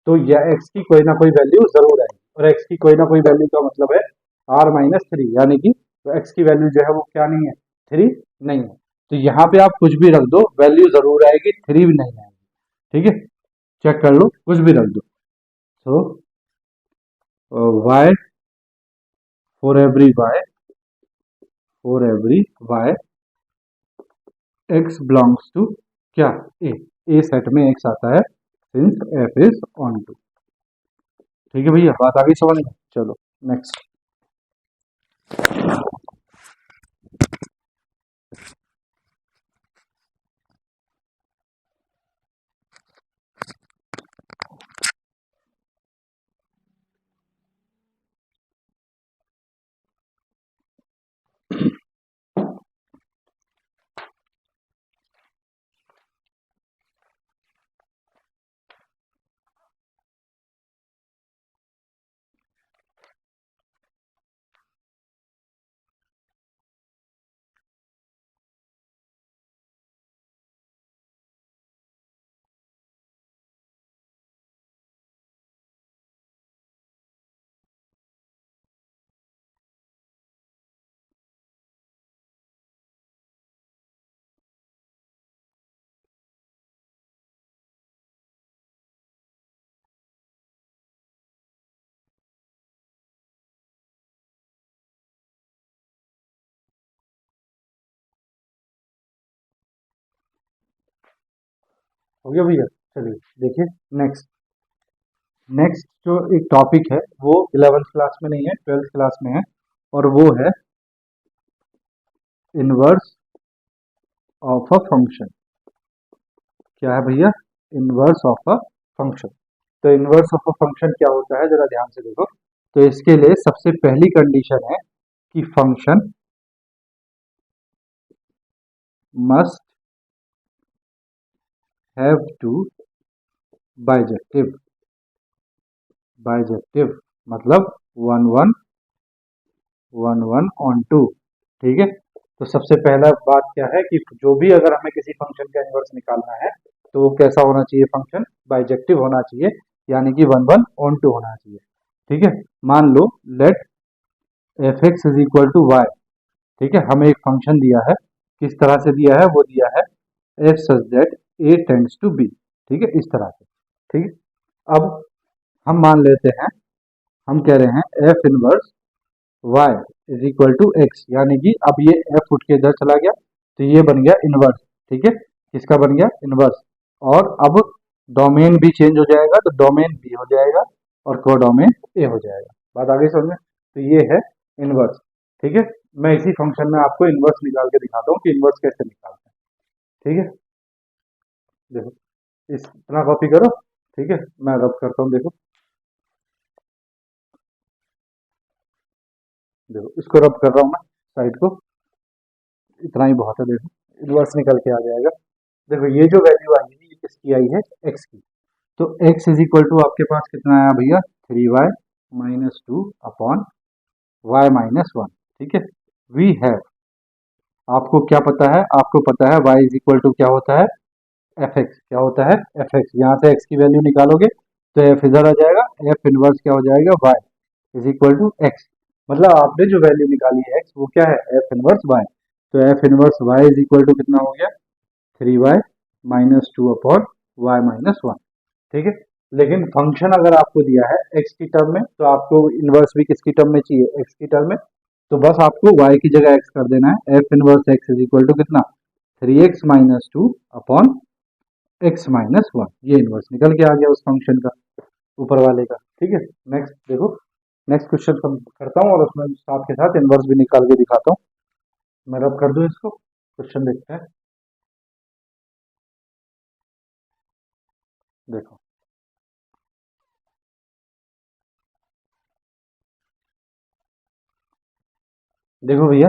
Speaker 1: तो यह x की कोई ना कोई वैल्यू जरूर आएगी, और x की कोई ना कोई वैल्यू का मतलब है r माइनस 3, यानी कि तो x की वैल्यू जो है वो क्या नहीं है 3 नहीं है, तो यहाँ पे आप कुछ भी रख दो वैल्यू जरूर आएगी, 3 भी नहीं आएगी, ठीक है, चेक कर लो कुछ भी रख दो। So y for every y x belongs to क्या a सेट में x आता है since f is onto, ठीक है भैया, बात आ गई समझ में। चलो नेक्स्ट। हो गया भैया, चलिए देखिए नेक्स्ट। नेक्स्ट जो एक टॉपिक है वो 11th क्लास में नहीं है, 12th क्लास में है, और वो है इनवर्स ऑफ अ फंक्शन। क्या है भैया, इनवर्स ऑफ अ फंक्शन। तो इनवर्स ऑफ अ फंक्शन क्या होता है जरा ध्यान से देखो। तो इसके लिए सबसे पहली कंडीशन है कि function must have to bijective, bijective मतलब 1 1 1 1 ऑन 2, ठीक है। तो सबसे पहला बात क्या है कि जो भी अगर हमें किसी फंक्शन का इनवर्स निकालना है तो वो कैसा होना चाहिए, फंक्शन बाइजेक्टिव होना चाहिए, यानी कि 1 1 ऑन 2 होना चाहिए, ठीक है। मान लो let f x is equal to y, ठीक है, हमें एक फंक्शन दिया है, किस तरह से दिया है, वो दिया है f such that A tends to B, ठीक है, इस तरह से, ठीक है। अब हम मान लेते हैं, हम कह रहे हैं f inverse y is equal to x, यानी कि अब ये f उठ के इधर चला गया तो ये बन गया इनवर्स, ठीक है, किसका बन गया इनवर्स, और अब डोमेन भी चेंज हो जाएगा, तो डोमेन b हो जाएगा और कोडोमेन a हो जाएगा। बात आ गई समझ में, तो ये है इनवर्स, ठीक है। मैं इसी फंक्शन में आपको इनवर्स निकाल के दिखाता हूँ कि इनवर्स कैसे निकालते हैं, ठीक है। देखो इस इतना कॉपी करो, ठीक है, मैं रब करता हूँ, देखो देखो इसको रब कर रहा हूँ मैं साइड को, इतना ही बहुत है, देखो इनवर्स निकल के आ जाएगा। देखो ये जो वैल्यू आई है ये किसकी आई है, x की। तो x इज इक्वल टू आपके पास कितना आया भैया 3y minus 2 upon y minus 1, ठीक है। वी हैव आपको क्या पता है, आपको पता है y इज इक्वल टू क्या होता है, एफ एक्स। क्या होता है, एफ एक्स। यहाँ से x की वैल्यू निकालोगे तो f इधर आ जाएगा, f इनवर्स क्या हो जाएगा, y is equal to x. मतलब आपने जो वैल्यू निकाली है x, वो क्या है, f इनवर्स y। तो f inverse y is equal to कितना हो गया, 3y minus two upon y minus one. ठीक है। लेकिन फंक्शन अगर आपको दिया है x की टर्म में, तो आपको इनवर्स भी किसकी टर्म में चाहिए, x की टर्म में। तो बस आपको y की जगह x कर देना है। f inverse x is equal to कितना, 3x minus two upon x minus one. ये इनवर्स निकल के आ गया उस फंक्शन का, ऊपर वाले का। ठीक है। नेक्स्ट देखो, नेक्स्ट क्वेश्चन करता हूँ और उसमें साथ के साथ इनवर्स भी निकाल के दिखाता हूँ। मैं रब कर दूं इसको, क्वेश्चन देखते हैं। देखो देखो भैया,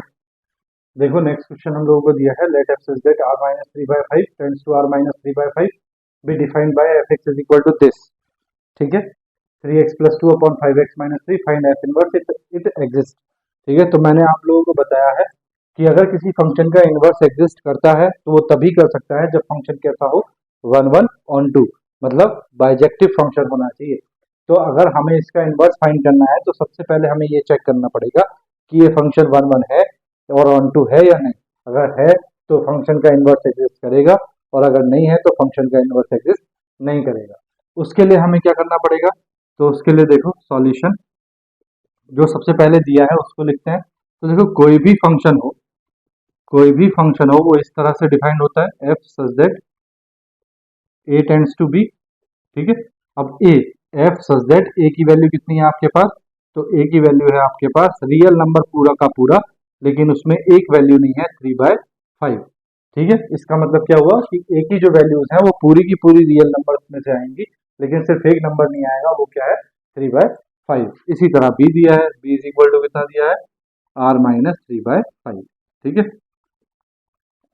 Speaker 1: देखो नेक्स्ट क्वेश्चन हम लोगों को दिया है, let f such that R minus three by five tends to R minus three by five be defined by f x is equal to this. ठीक है। Three x plus two upon five x minus three, find f inverse it exist. ठीक है। तो मैंने आप लोगों को बताया है कि अगर किसी फंक्शन का इनवर्स एग्जिस्ट करता है तो वो तभी कर सकता है जब फंक्शन कैसा हो, वन वन ऑन टू, मतलब बाइजेक्टिव फंक्शन होना चाहिए। तो अगर हमें इसका इनवर्स फाइंड करना है तो सबसे पहले हमें ये चेक करना पड़ेगा कि ये फंक्शन वन वन है और ऑन टू है या नहीं। अगर है तो फंक्शन का इनवर्स एग्जिस्ट करेगा, और अगर नहीं है तो फंक्शन का इनवर्स एग्जिस्ट नहीं करेगा। उसके लिए हमें क्या करना पड़ेगा, तो उसके लिए देखो सॉल्यूशन जो सबसे पहले दिया है उसको लिखते हैं। तो देखो कोई भी फंक्शन हो, कोई भी फंक्शन हो, वो इस तरह से डिफाइंड होता है, f such that A tends to B. ठीक है। अब ए, एफ सच दैट ए की वैल्यू कितनी है आपके पास, तो ए की वैल्यू है आपके पास रियल नंबर पूरा का पूरा, लेकिन उसमें एक वैल्यू नहीं है, थ्री बाय फाइव। ठीक है। इसका मतलब क्या हुआ कि ए की जो वैल्यूज है वो पूरी की पूरी रियल नंबर में से आएंगी, लेकिन सिर्फ एक नंबर नहीं आएगा, वो क्या है, थ्री बाय फाइव। इसी तरह बी दिया है, बी इज इक्वल टू कितना दिया है, R minus three by five. ठीक है।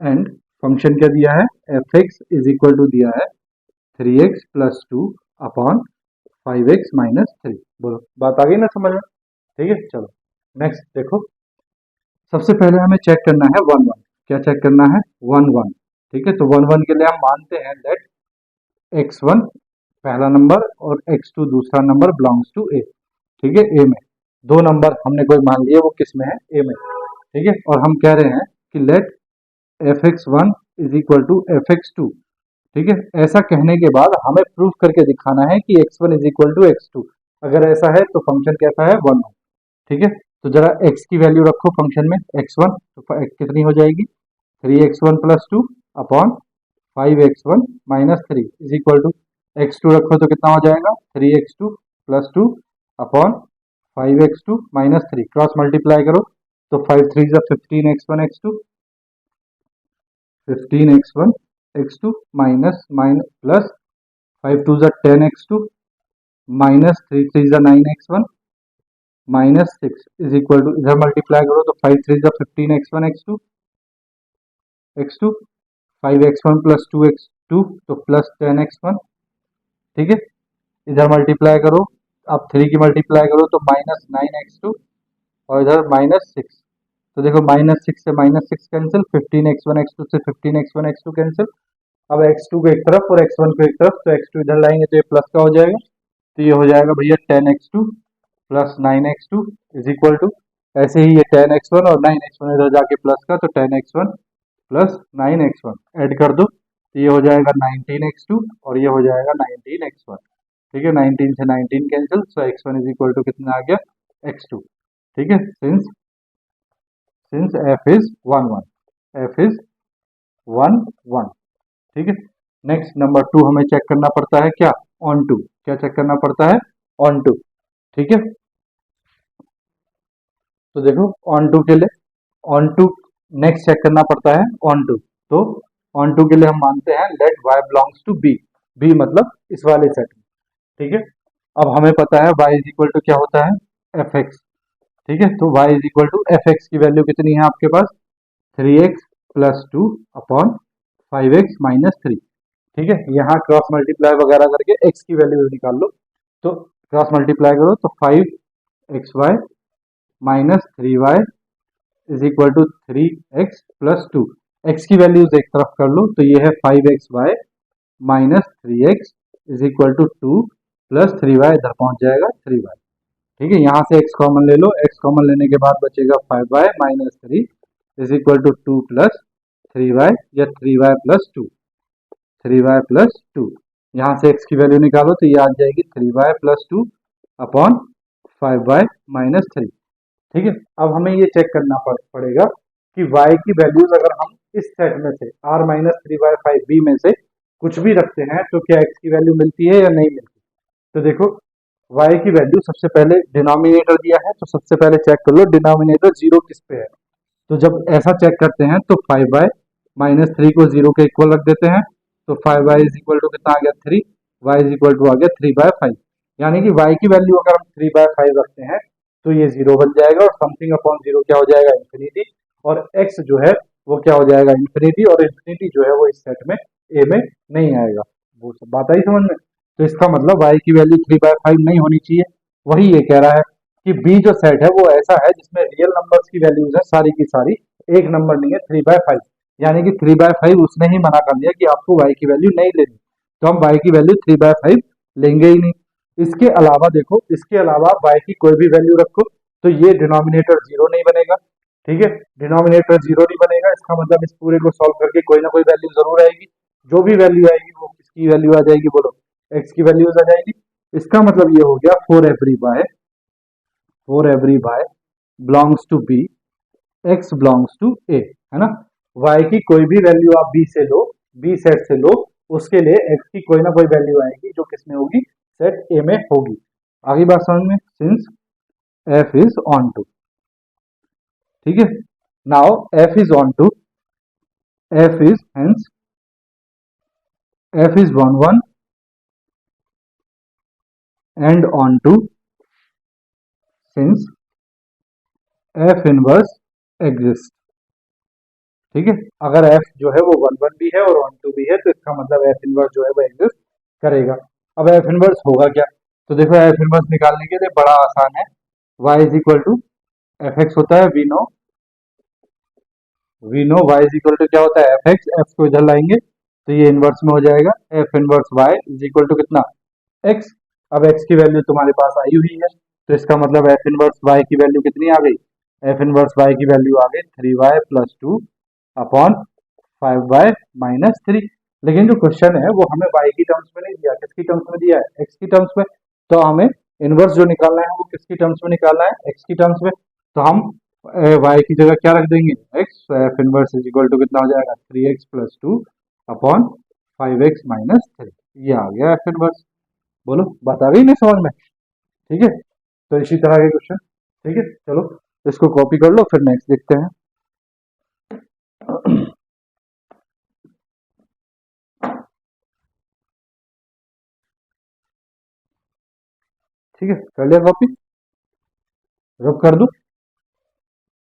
Speaker 1: एंड फंक्शन क्या दिया है, f x is equal to दिया है three x plus two upon five x minus three. बोलो बात आ गई ना समझ में। ठीक है। चलो नेक्स्ट देखो, सबसे पहले हमें चेक करना है वन वन। क्या चेक करना है, वन वन। ठीक है। तो वन वन के लिए हम मानते हैं दैट एक्स वन पहला नंबर और एक्स टू दूसरा नंबर बिलोंग्स टू ए। ठीक है। ए में दो नंबर हमने कोई मान लिए, वो किस में है, ए में। ठीक है। और हम कह रहे हैं कि let f x one is equal to f x two. ठीक है। ऐसा कहने के बाद हमें प्रूफ करके दिखाना है कि x one is equal to x two. अगर ऐसा है तो फंक्शन कैसा है, वन। ठीक है। तो जरा x की वैल्यू रखो फंक्शन में, x1 तो कितनी हो जाएगी, three x one plus two upon five x one minus three is equal to x two रखो तो कितना हो जाएगा, three x two plus two upon five x two minus three, cross multiply करो तो फाइव थ्री जा fifteen x one x two, fifteen x one x two minus minus plus five two जा ten x two minus three three जा nine x one minus six is equal to, इधर multiply करो तो five three जा fifteen x two five x one plus two x two तो plus ten x one. ठीक है। इधर multiply करो, आप थ्री की मल्टीप्लाई करो तो माइनस नाइन एक्स टू और इधर माइनस सिक्स। तो देखो माइनस सिक्स से minus six cancel, fifteen x one x two से fifteen x one x two cancel. अब एक्स टू को एक तरफ और एक्स वन को एक तरफ, तो एक्स टू इधर लाएंगे तो ये प्लस का हो जाएगा, तो ये हो जाएगा भैया ten x two plus nine x two is equal to, ऐसे ही ये टेन एक्स वन और नाइन एक्स वन इधर जाके प्लस का, तो ten x one plus nine x one add कर दो तो ये हो जाएगा नाइनटीन एक्स टू और ये हो जाएगा नाइनटीन एक्स वन। ठीक है। नाइनटीन से nineteen cancel, so x one is equal to कितना आ गया, एक्स टू। ठीक है। Since since f is one one, f is one one. ठीक है। नेक्स्ट नंबर टू हमें चेक करना पड़ता है क्या, ऑन टू। क्या चेक करना पड़ता है, ऑन टू। ठीक है। तो देखो ऑन टू के लिए, ऑन टू नेक्स्ट चेक करना पड़ता है ऑन टू। तो ऑन टू के लिए हम मानते हैं let y belongs to B, B मतलब इस वाले सेट में। ठीक है। अब हमें पता है y इज इक्वल टू क्या होता है, एफ एक्स। ठीक है। तो y is equal to f x की वैल्यू कितनी है आपके पास, three x plus two upon five x minus three. ठीक है। यहाँ क्रॉस मल्टीप्लाई वगैरह करके x की वैल्यू निकाल लो, तो क्रॉस मल्टीप्लाई करो तो five x y minus three y is equal to 3x+2। x की वैल्यूज एक तरफ कर लो तो ये है 5xy minus 3x is equal to 2 plus 3y, इधर पहुंच जाएगा 3y। ठीक है, यहाँ से x कॉमन ले लो, x कॉमन लेने के बाद बचेगा 5y minus 3 is equal to 2 plus 3y या 3y प्लस 2, 3y प्लस 2। यहाँ से x की वैल्यू निकालो तो ये आ जाएगी 3y plus 2 upon 5y minus 3। ठीक है, अब हमें ये चेक करना पड़ेगा कि y की वैल्यूज अगर हम इस सेट में से r माइनस 3/5 b में से कुछ भी रखते हैं तो क्या x की वैल्यू मिलती है या नहीं मिलती। तो देखो y की वैल्यू सबसे पहले डिनोमिनेटर दिया है तो सबसे पहले चेक कर लो डिनोमिनेटर जीरो किस पे है। तो जब ऐसा चेक करते हैं तो 5y माइनस 3 को जीरो के इक्वल रख देते हैं तो 5y इज इक्वल टू कितना आ गया 3, y इज इक्वल टू आ गया 3/5। यानी कि y की वैल्यू अगर हम 3/5 रखते हैं तो ये जीरो बन जाएगा और समथिंग अपॉन जीरो क्या हो जाएगा इन्फिनिटी, और x जो है वो क्या हो जाएगा इन्फिनिटी, और इन्फिनिटी जो है वो इस सेट में a में नहीं आएगा। वो सब बात आई समझ में। तो इसका मतलब y की वैल्यू 3/5 नहीं होनी चाहिए। वही ये कह रहा है कि b जो सेट है वो ऐसा है जिसमें रियल नंबर्स की वैल्यूज है सारी की सारी, एक नंबर नहीं है 3/5। यानी कि 3/5 उसने ही मना कर दिया कि आपको y की वैल्यू नहीं लेनी, तो हम y की वैल्यू 3/5 लेंगे ही नहीं। इसके अलावा देखो, इसके अलावा y की कोई भी वैल्यू रखो तो ये डिनोमिनेटर जीरो नहीं बनेगा। ठीक है, डिनोमिनेटर जीरो नहीं बनेगा, इसका मतलब इस पूरे को सॉल्व करके कोई ना कोई वैल्यू जरूर आएगी। जो भी वैल्यू आएगी वो किसकी वैल्यू आ जाएगी, बोलो x की वैल्यूज आ जाएगी। इसका मतलब ये हो गया for every y belongs to b x belongs to a, है ना। y की कोई भी वैल्यू आप b से लो, b सेट से लो, उसके लिए x की कोई ना कोई वैल्यू आएगी जो किसमें होगी, सेट a में होगी। आगे बात समझ में, since f is onto. ठीक है, now f is onto, f is hence f is 1 1 and onto since f inverse exist. ठीक है, अगर f जो है वो 1 1 भी है और ऑन टू भी है तो इसका मतलब f इनवर्स जो है वो एग्जिस्ट करेगा। अब f इनवर्स होगा क्या, तो देखो f इनवर्स निकालने के लिए बड़ा आसान है, y is equal to f x होता है we know y is equal to क्या होता है एफ एक्स, एफ को इधर लाएंगे तो ये इनवर्स में हो जाएगा f inverse y is equal to कितना x। अब x की वैल्यू तुम्हारे पास आई हुई है तो इसका मतलब f इनवर्स y की वैल्यू कितनी आ गई, f इनवर्स y की वैल्यू आ गई 3y plus 2 upon 5y minus 3। लेकिन जो क्वेश्चन है वो हमें y की टर्म्स में नहीं दिया, किसकी टर्म्स में दिया है, x की टर्म्स में। तो हमें इनवर्स जो निकालना है वो किसकी टर्म्स में निकालना है, x की टर्म्स में। तो हम y की जगह क्या रख देंगे x, तो f inverse is equal to कितना हो जाएगा 3x plus 2 upon 5x minus 3। ये आ गया एफ इनवर्स। बोलो बात आ गई नहीं समझ में। ठीक है, तो इसी तरह के क्वेश्चन। ठीक है, चलो इसको कॉपी कर लो फिर नेक्स्ट देखते हैं। ठीक है, कर लिया कॉपी, रब कर दूं।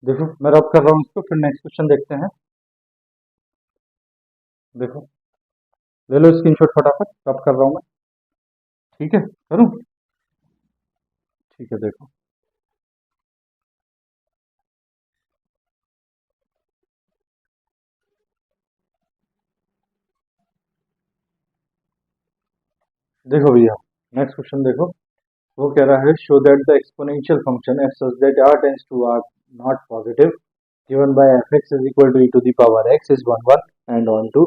Speaker 1: देखो मैं रब कर रहा हूँ इसको, फिर नेक्स्ट क्वेश्चन देखते हैं। देखो ले लो स्क्रीनशॉट फटाफट, रब कर रहा हूँ मैं। ठीक है, करूँ, ठीक है। देखो देखो भैया नेक्स्ट क्वेश्चन देखो, वो कह रहा है show that the exponential function f such that r tends to r not positive given by fx is equal to e to the power x is 1 1 and onto.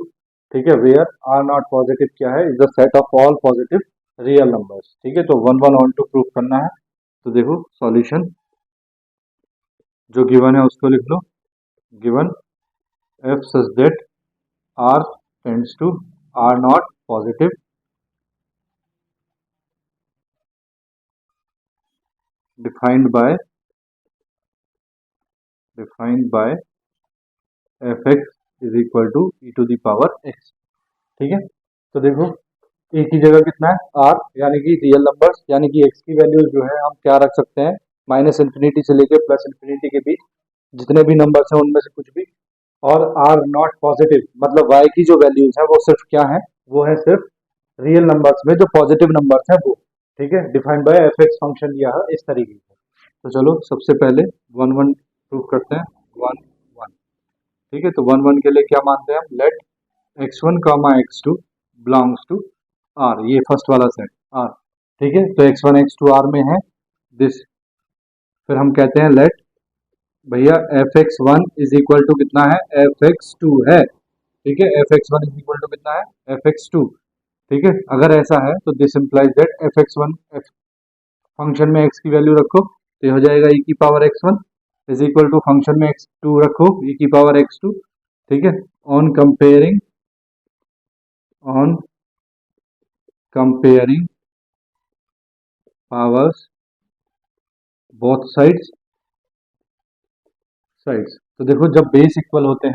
Speaker 1: ठीक है, where r not positive क्या है, is the set of all positive real numbers. ठीक है, तो 1 1 on to proof करना है। तो देखो सॉल्यूशन जो गिवन है उसको लिख लो, given f such that r tends to r not positive defined by fx is equal to e to the power x। ठीक है, तो देखो a की जगह कितना है r, यानी कि रियल नंबर्स, यानी कि x की वैल्यू जो है हम क्या रख सकते हैं, माइनस इन्फिनिटी से लेकर प्लस इन्फिनिटी के बीच जितने भी नंबर्स हैं उनमें से कुछ भी। और r नॉट पॉजिटिव मतलब y की जो वैल्यूज है वो सिर्फ क्या है, वो है सिर्फ रियल नंबर्स में जो पॉजिटिव नंबर्स हैं वो। ठीक है, defined by f x function दिया है इस तरीके से। तो चलो सबसे पहले 1 1 प्रूव करते हैं। 1 1। ठीक है, तो 1 1 के लिए क्या मानते हैं हम, let x1 comma x2 belongs to R, ये फर्स्ट वाला सेट R। ठीक है, तो x1 x2 R में है दिस। फिर हम कहते हैं लेट भैया fx1 इज इक्वल टू कितना है, fx2 है। ठीक है, fx1 इज इक्वल टू कितना है, fx2। ठीक है, अगर ऐसा है तो this implies that fx1 function में x की वैल्यू रखो तो ये हो जाएगा e की power x1 is equal to function में x2 रखो e की पावर x2। ठीक है, on comparing powers both sides. तो देखो जब बेस इक्वल होते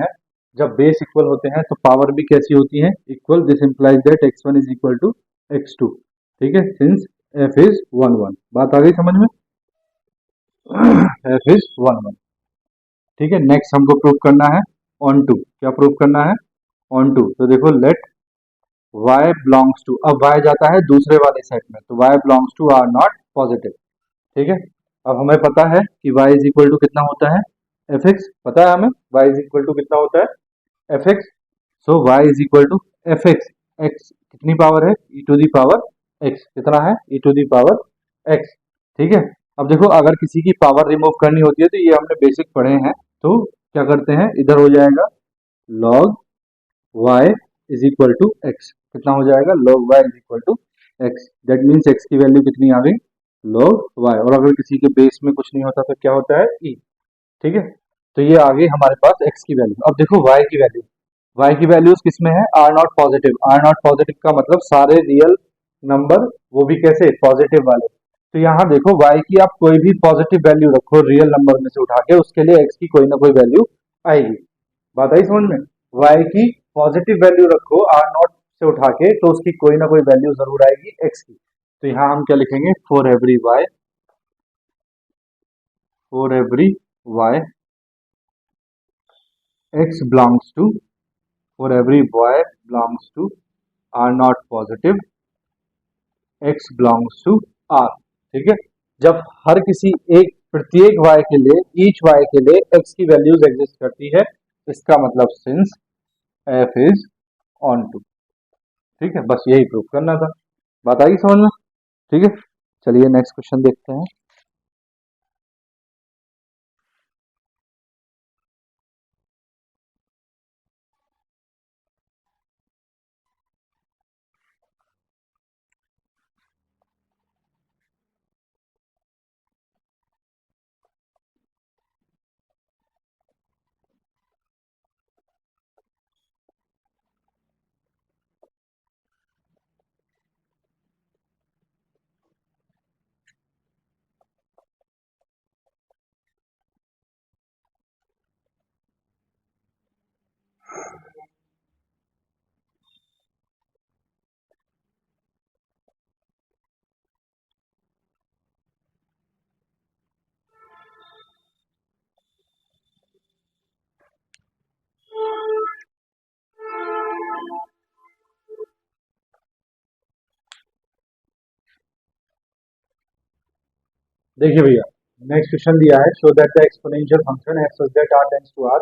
Speaker 1: हैं तो पावर भी कैसी होती है, equal. This implies that x1 is equal to x2। ठीक है, सिंस f इज 1 1। बात आ गई समझ में, f इज 1 1। ठीक है, नेक्स्ट हमको प्रूव करना है ऑन टू। क्या प्रूव करना है, ऑन टू। तो देखो लेट y बिलोंग्स टू, अब y जाता है दूसरे वाले सेट में, तो y belongs to R not positive. ठीक है, अब हमें पता है कि y इज इक्वल टू कितना होता है, fx पता है हमें y इज इक्वल टू कितना होता है, fx। So y is equal to fx, x कितनी पावर है, e to the power x, कितना है, e to the power x। ठीक है, अब देखो अगर किसी की पावर रिमूव करनी होती है तो ये हमने बेसिक पढ़े हैं, तो क्या करते हैं, इधर हो जाएगा log y is equal to x, कितना हो जाएगा, log y is equal to x। That means x की वैल्यू कितनी आ गई, log y। और अगर किसी के बेस में कुछ नहीं होता तो क्या होता है, e। ठीक है, तो ये आ गई हमारे पास x की वैल्यू। अब देखो y की वैल्यूज किस में है, R not positive. R not positive का मतलब सारे रियल नंबर, वो भी कैसे, पॉजिटिव वाले। तो यहाँ देखो y की आप कोई भी पॉजिटिव वैल्यू रखो रियल नंबर में से उठा के, उसके लिए x की कोई ना कोई वैल्यू आएगी। बात आई समझ में, y की पॉजिटिव वैल्यू रखो आर नॉट से उठा के, तो उसकी कोई ना कोई वैल्यू जरूर आएगी x की। तो यहाँ हम क्या लिखेंगे, for every y x belongs to, for every y belongs to r not positive, x belongs to r। ठीक है, जब हर किसी एक प्रत्येक y के लिए, ईच y के लिए x की वैल्यूज एग्जिस्ट करती है, इसका मतलब since f is onto. ठीक है, बस यही प्रूव करना था। बात आई समझ में, ठीक है। चलिए नेक्स्ट क्वेश्चन देखते हैं। देखिए भैया, नेक्स्ट क्वेश्चन दिया है, show that the exponential function f such that r tends to r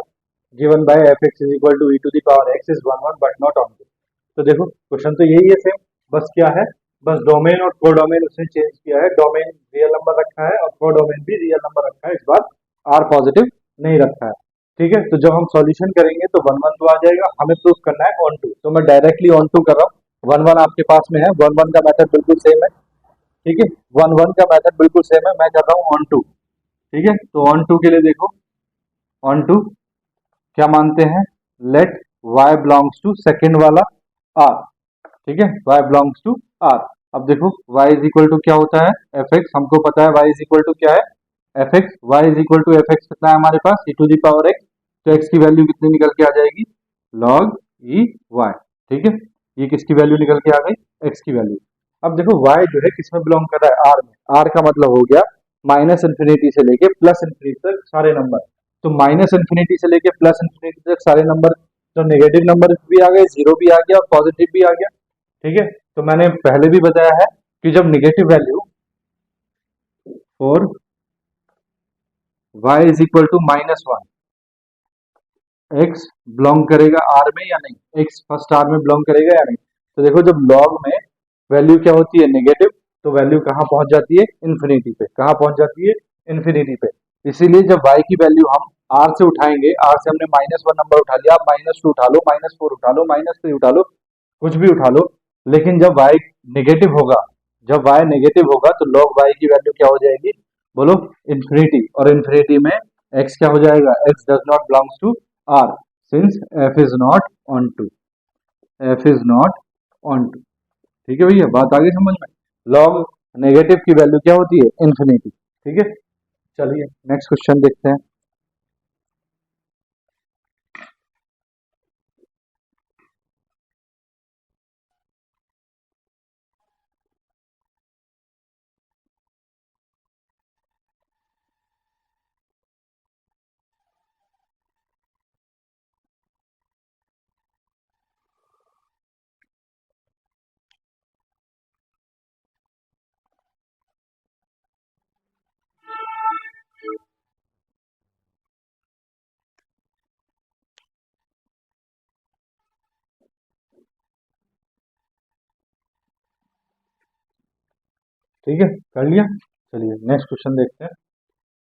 Speaker 1: given by fx is equal to e to the power x is 1 1 but not on 2। तो देखो question तो यही है सेम, बस क्या है, बस डोमेन और कोडोमेन उसने चेंज किया है। डोमेन रियल नंबर रखा है और कोडोमेन भी रियल नंबर रखा है, इस बार आर पॉजिटिव नहीं रखा है। ठीक है, तो जब हम सॉल्यूशन करेंगे तो 1 1 तो आ जाएगा, हमें प्रूफ करना है ऑन टू, तो मैं डायरेक्टली ऑन टू कर रहा हूँ। 1 1 आपके पास में है, 1 1 का मेथड बिल्कुल सेम है। ठीक है, 1 1 का मेथड बिल्कुल सेम है, मैं कर रहा हूँ ऑन टू। ठीक है, तो ऑन टू के लिए देखो, ऑन टू क्या मानते हैं, let y belongs to second वाला r। ठीक है, y बिलोंग्स टू r। अब देखो y इज इक्वल टू क्या होता है, fx। हमको पता है y इज इक्वल टू क्या है, fx। y is equal to fx कितना है हमारे पास, e to the power x। तो x की वैल्यू कितनी निकल के आ जाएगी, log e y। ठीक है, ये किसकी वैल्यू निकल के आ गई, x की वैल्यू। अब देखो y जो है किसमें बिलोंग कर रहा है, r में। r का मतलब हो गया माइनस इन्फिनिटी से लेके प्लस इन्फिनिटी तक सारे नंबर। तो माइनस इन्फिनिटी से लेके प्लस इन्फिनिटी तक सारे नंबर, तो नेगेटिव नंबर भी आ गए, जीरो भी आ गया और पॉजिटिव भी आ गया। ठीक है, तो मैंने पहले भी बताया है कि जब negative value for y is equal to -1, x belong करेगा आर में या नहीं, एक्स फर्स्ट आर में बिलोंग करेगा या नहीं। तो देखो जब लॉग में वैल्यू क्या होती है नेगेटिव, तो वैल्यू कहाँ पहुंच जाती है इन्फिनिटी पे, कहाँ पहुंच जाती है इन्फिनिटी पे। इसीलिए जब y की वैल्यू हम r से उठाएंगे, r से हमने -1 नंबर उठा लिया, आप -2 उठा लो, -4 उठा लो, -3 उठा लो, कुछ भी उठा लो, लेकिन जब y नेगेटिव होगा, जब y नेगेटिव होगा तो log y की वैल्यू क्या हो जाएगी, बोलो इन्फिनिटी। और इन्फिनिटी में x क्या हो जाएगा, x does not belongs to r since f is not onto, f is not onto. ठीक है भैया, बात आगे समझ में। लॉग नेगेटिव की वैल्यू क्या होती है इन्फिनिटी। ठीक है, चलिए नेक्स्ट क्वेश्चन देखते हैं। ठीक है, कर लिया। चलिए नेक्स्ट क्वेश्चन देखते हैं।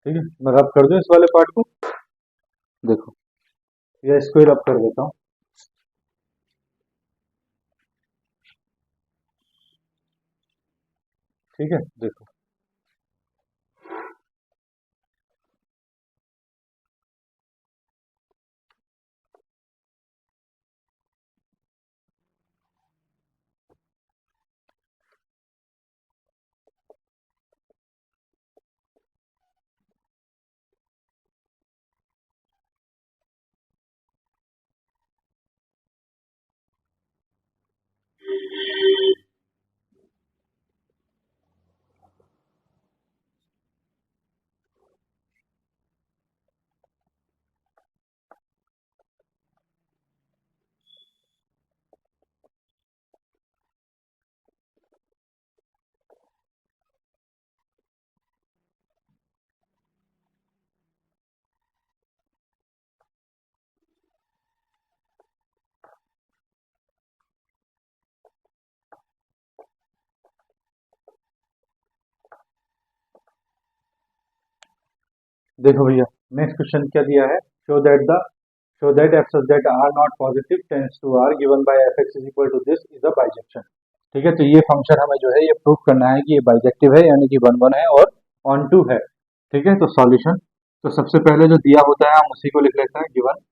Speaker 1: ठीक है, मैं रब कर दूं इस वाले पार्ट को, देखो या इसको ही रब कर देता हूँ। ठीक है, देखो देखो भैया, नेक्स्ट क्वेश्चन क्या दिया है, show that f such that R not positive tends to R given by f x is equal to this is a bijection. ठीक है, तो ये फंक्शन हमें जो है ये प्रूव करना है कि ये बाइजेक्टिव है, यानी कि 1 1 है और ऑन टू है। ठीक है, तो सॉल्यूशन, तो सबसे पहले जो दिया होता है हम उसी को लिख लेते हैं। गिवन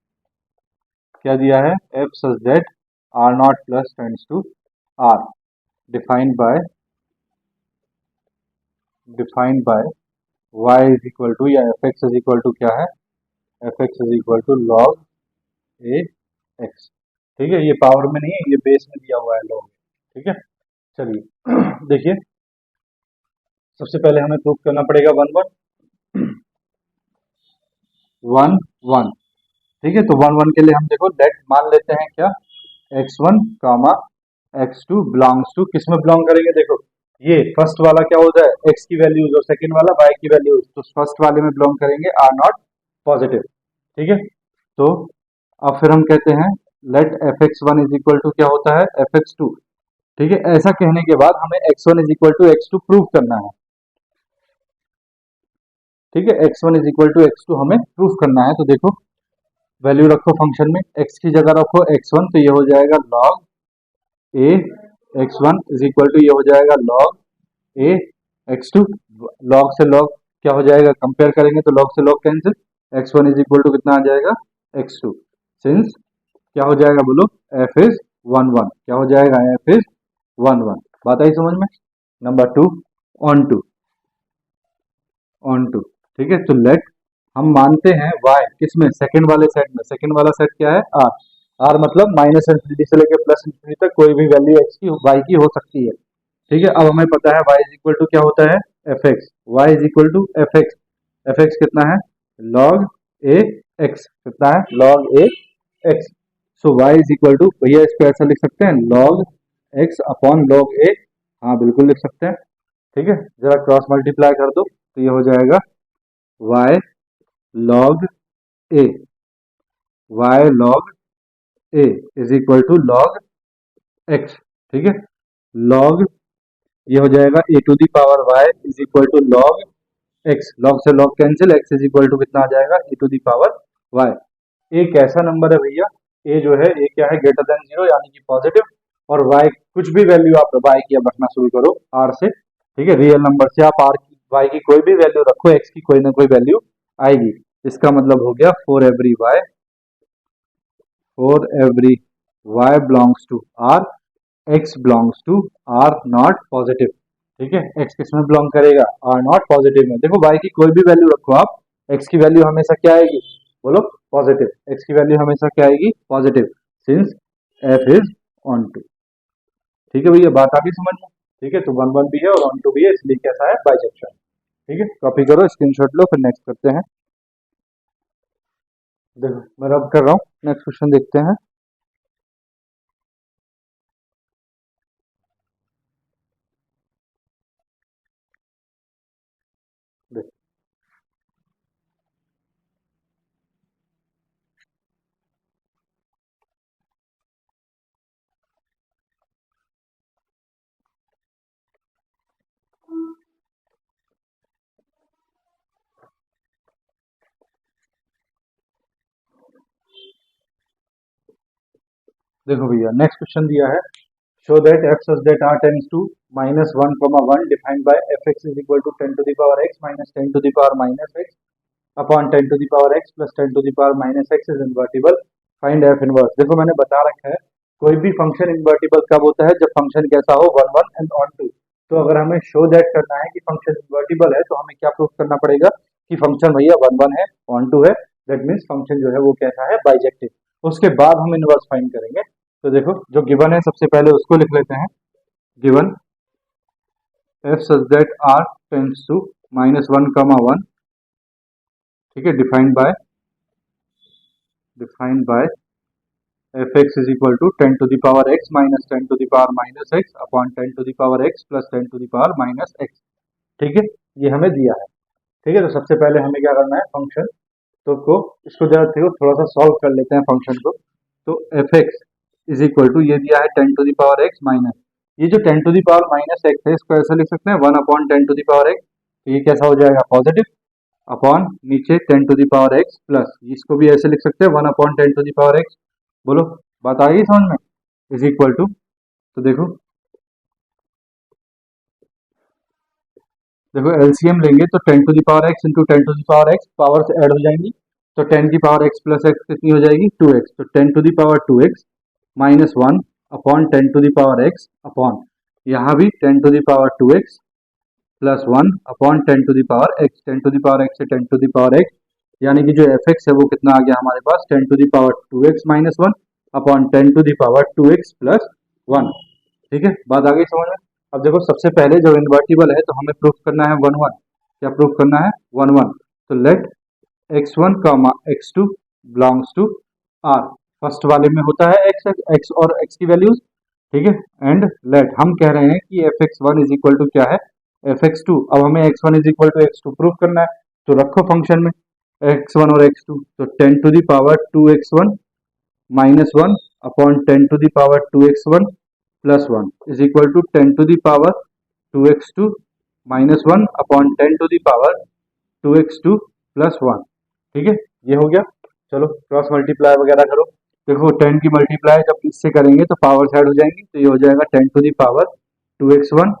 Speaker 1: क्या दिया है, f such that R not plus tends to R, defined by y is equal to, या f x is equal to क्या है, f x is equal to log a x. ठीक है, ये पावर में नहीं है, ये बेस में दिया हुआ है लॉग। ठीक है, चलिए देखिए, सबसे पहले हमें प्रूफ करना पड़ेगा 1 1 1 1। ठीक है, तो 1 1 के लिए हम देखो लेट मान लेते हैं क्या, x1 comma x2 belongs to, किस में बिलोंग करेंगे, देखो ये फर्स्ट वाला क्या होता है x की वैल्यूज और सेकंड वाला y की वैल्यूज, तो फर्स्ट वाले में बिलोंग करेंगे आर नॉट पॉजिटिव। ठीक है, तो अब फिर हम कहते हैं let f x one is equal to क्या होता है एफ एक्स टू। ठीक है, ऐसा कहने के बाद हमें x one is equal to x two prove करना है। ठीक है, x one is equal to x two हमें प्रूव करना है। तो देखो वैल्यू रखो फंक्शन में, x की जगह रखो x1, तो ये हो जाएगा log a x1 is equal to, ये हो जाएगा log a x2। log से log क्या हो जाएगा, कंपेयर करेंगे तो log से log cancel, x1 is equal to कितना आ जाएगा x2। सिंस क्या हो जाएगा बोलो, f इज 1 1, क्या हो जाएगा f इज 1 1। बात आई समझ में। Number 2, onto, onto. ठीक है, तो लेट हम मानते हैं y किसमें, सेकंड वाले सेट में, सेकंड वाला सेट क्या है r, r मतलब माइनस इंफिनिटी से लेकर प्लस इंफिनिटी तक कोई भी वैल्यू x की y की हो सकती है। ठीक है, अब हमें पता है y इज इक्वल टू क्या होता है f x, y is equal to f x, f x कितना है log a x, कितना है log a x। So y is equal to, भैया इसको ऐसा लिख सकते हैं log x upon log a, हाँ बिल्कुल लिख सकते हैं। ठीक है, जरा क्रॉस मल्टीप्लाई कर दो तो ये हो जाएगा y log a। Y log a is equal to log x. ठीक है, लॉग ये हो जाएगा a to the power y is equal to log x. Log से log cancel, x is equal to कितना आ जाएगा, a to the power y. A कैसा नंबर है भैया, ए जो है ए क्या है, ग्रेटर देन जीरो यानी कि पॉजिटिव, और वाई कुछ भी वैल्यू आप वाई की अब रखना शुरू करो आर से। ठीक है, रियल नंबर से आप आर की वाई की कोई भी वैल्यू रखो, एक्स की कोई ना कोई वैल्यू आएगी। इसका मतलब हो गया for every y, for every y belongs to R, x belongs to R not positive. ठीक है, एक्स किस में बिलोंग करेगा, आर नॉट पॉजिटिव में। देखो वाई की कोई भी वैल्यू रखो आप, एक्स की वैल्यू हमेशा क्या आएगी, बोलो पॉजिटिव। एक्स की वैल्यू हमेशा क्या आएगी, positive, since f is onto. ठीक है भैया, बात आ गई समझ में। ठीक है, तो 1 1 भी है और ऑन टू भी है, इसलिए कैसा है, बाइजेक्शन। ठीक है, कॉपी करो, स्क्रीनशॉट लो, फिर नेक्स्ट करते हैं। देखो मैं रब कर रहा हूँ, नेक्स्ट क्वेश्चन देखते हैं। देखो देखो भैया, नेक्स्ट क्वेश्चन दिया है, show that f such that r tends to -1, 1 defined by fx is equal to 10 to the power x minus 10 to the power minus x upon 10 to the power x plus 10 to the power minus x is invertible, find f inverse। देखो मैंने बता रखा है, कोई भी function invertible कब होता है, जब फंक्शन कैसा हो, 1 1 एंड ऑन टू। तो अगर हमें शो दैट करना है कि फंक्शन इन्वर्टिबल है, तो हमें क्या प्रूफ करना पड़ेगा कि फंक्शन भैया 1 1 है, ऑन टू है, दैट मीन्स फंक्शन जो है वो कैसा है, बाइजेक्टिव। उसके बाद हम इनवर्स फाइंड करेंगे। तो देखो जो गिवन है सबसे पहले उसको लिख लेते हैं। Given f such that r tends to -1, 1, ठीक है, defined by fx is equal to 10 to the power x minus 10 to the power minus x upon 10 to the power x plus 10 to the power minus x। ठीक है, ये हमें दिया है। ठीक है, तो सबसे पहले हमें क्या करना है, फंक्शन तो को इसको जरा देखो थोड़ा सा सॉल्व कर लेते हैं फंक्शन को। तो fx इज इक्वल टू ये दिया है 10 to the power x minus, ये जो 10 to the power minus x है, इसको ऐसा लिख सकते हैं 1 upon 10 to the power x। तो ये कैसा हो जाएगा, पॉजिटिव, अपॉन नीचे 10 to the power x plus, इसको भी ऐसे लिख सकते हैं 1 upon 10 to the power x। बोलो बात आ गई समझ में, इज इक्वल टू, तो देखो देखो एलसीएम लेंगे तो 10 टू द पावर x इंटू 10 to the power x power से ऐड हो जाएंगी, तो 10 की पावर x प्लस x कितनी हो जाएगी, 2x। तो 10 to the power 2x minus 1 upon 10 to the power x upon यहाँ भी 10 to the power 2x plus 1 upon 10 to the power x। 10 to the power x से 10 टू द पावर x, यानी कि जो fx है वो कितना आ गया हमारे पास, 10 to the power 2x minus 1 upon 10 to the power 2x plus 1। ठीक है, बात आ गई समझ में। अब देखो सबसे पहले जब इन्वर्टिबल है तो हमें प्रूफ करना है 1 1। क्या प्रूफ करना है, 1 1। तो let x1 x2 belongs to r। First वाले में होता है x और x की वैल्यूज। ठीक है, एंड लेट हम कह रहे हैं कि fx1 इज इक्वल टू क्या है, fx2। अब हमें x1 is equal to x2 proof करना है, तो रखो फंक्शन में x1 और x2। तो 10 to the power 2x1 minus 1 upon 10 to the power 2x1 plus 1 is equal to 10 to the power 2x2 minus 1 upon 10 to the power 2x2 plus 1। ठीक है, ये हो गया। चलो क्रॉस मल्टीप्लाई वगैरह करो। देखो 10 की मल्टीप्लाई जब इससे करेंगे तो पावर साइड हो जाएंगी, तो ये हो जाएगा 10 to the power 2x1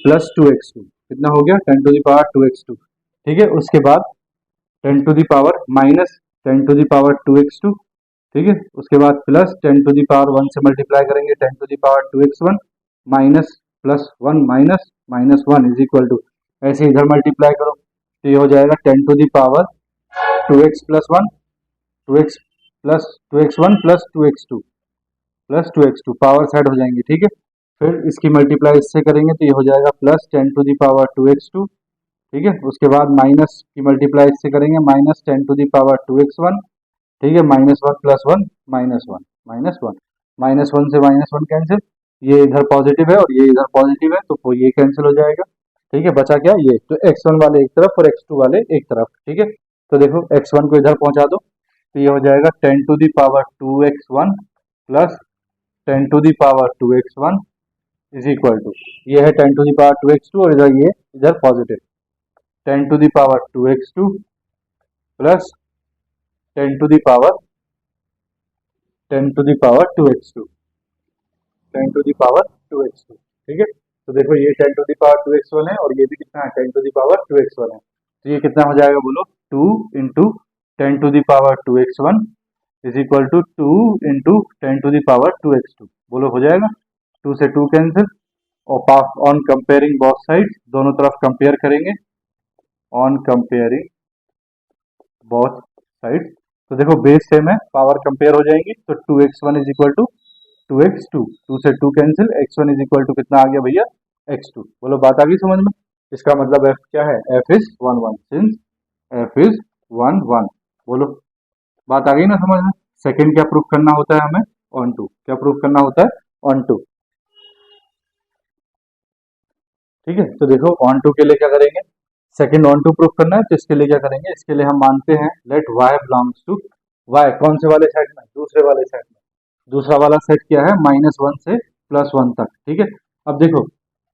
Speaker 1: plus 2x2। कितना हो गया, 10 टू द पावर 2x2। ठीक है, उसके बाद 10 to the power minus 10 to the power 2x2। ठीक है, उसके बाद प्लस 10 टू द पावर 1 से मल्टीप्लाई करेंगे 10 to the power 2x1 minus plus 1 minus minus 1 is equal to, ऐसे इधर मल्टीप्लाई करो तो ये हो जाएगा 10 to the power 2x plus 1, 2x plus 2x1 plus 2x2 plus 2x2, power side हो जाएंगे। ठीक है, फिर इसकी मल्टीप्लाई इससे करेंगे तो ये हो जाएगा plus 10 to the power 2x2। ठीक है, उसके बाद माइनस की मल्टीप्लाई इससे करेंगे minus 10 to the power 2x1। ठीक है, minus 1 plus 1 minus 1 minus 1, minus 1 से माइनस 1 कैंसिल, ये इधर पॉजिटिव है और ये इधर पॉजिटिव है, तो ये कैंसिल हो जाएगा। ठीक है, बचा क्या, ये तो x1 वाले एक तरफ और x2 वाले एक तरफ। ठीक है, तो देखो x1 को इधर पहुंचा दो, तो ये हो जाएगा 10⁻²x1 plus 10⁻²x1 is equal to, ये है 10⁻²x2 और इधर positive 10⁻²x2 plus 10⁻²x2 10⁻²x2, ठीक है। तो देखो ये 10⁻²x1 है और ये भी कितना है 10⁻²x1 है, तो ये कितना हो जाएगा बोलो 2 into 10⁻²x1 is equal to 2 into 10⁻²x2, बोलो हो जाएगा, 2 से 2 कैंसिल और पास ऑन कंपेयरिंग बोथ साइड, दोनों तरफ कंपेयर करेंगे, ऑन कंपेयरिंग बोथ साइड, तो देखो बेस सेम है, पावर कंपेयर हो जाएंगी, तो 2x1 is equal to 2x2, 2 से 2 cancel, x1 is equal to कितना आ गया भैया x2, बोलो बात आ गई समझ में। इसका मतलब f क्या है, f is 1 1, since f is 1 1, बोलो बात आ गई ना समझ में। सेकंड क्या प्रूफ करना होता है हमें, ऑन टू, क्या प्रूफ करना होता है ऑन टू, ठीक है। तो देखो ऑन टू के लिए क्या करेंगे, सेकंड ऑन टू प्रूफ करना है, तो इसके लिए क्या करेंगे, इसके लिए हम मानते हैं let y belongs to y, कौन से वाले सेट में, दूसरे वाले सेट में, दूसरा वाला सेट क्या है -1 से +1 तक, ठीक है। अब देखो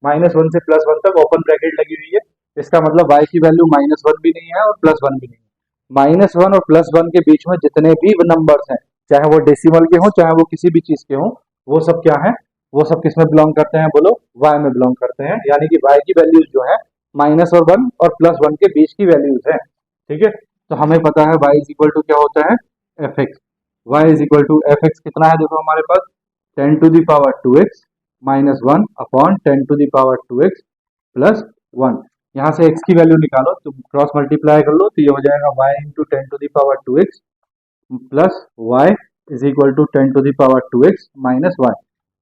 Speaker 1: -1 से +1 तक ओपन ब्रैकेट लगी हुई है, इसका मतलब y की वैल्यू -1 भी नहीं है और +1 भी नहीं है, -1 और +1 के बीच में जितने भी नंबर्स हैं, चाहे वो डेसिमल के हों चाहे वो किसी भी चीज के हों, वो सब क्या है, वो सब किस में बिलोंग करते हैं बोलो, y में बिलोंग करते हैं, यानी कि y की वैल्यूज जो है -1 और +1 के बीच की वैल्यूज है, ठीक है। तो हमें पता है y इज इक्वल टू क्या होता है fx, y is equal to fx कितना है, देखो हमारे पास 10⁻²x -1 अपॉन 10⁻²x प्लस 1, यहाँ से x की वैल्यू निकालो तो क्रॉस मल्टीप्लाई कर लो, तो ये हो जाएगा y into 10⁻²x plus y is equal to 10⁻²x minus y,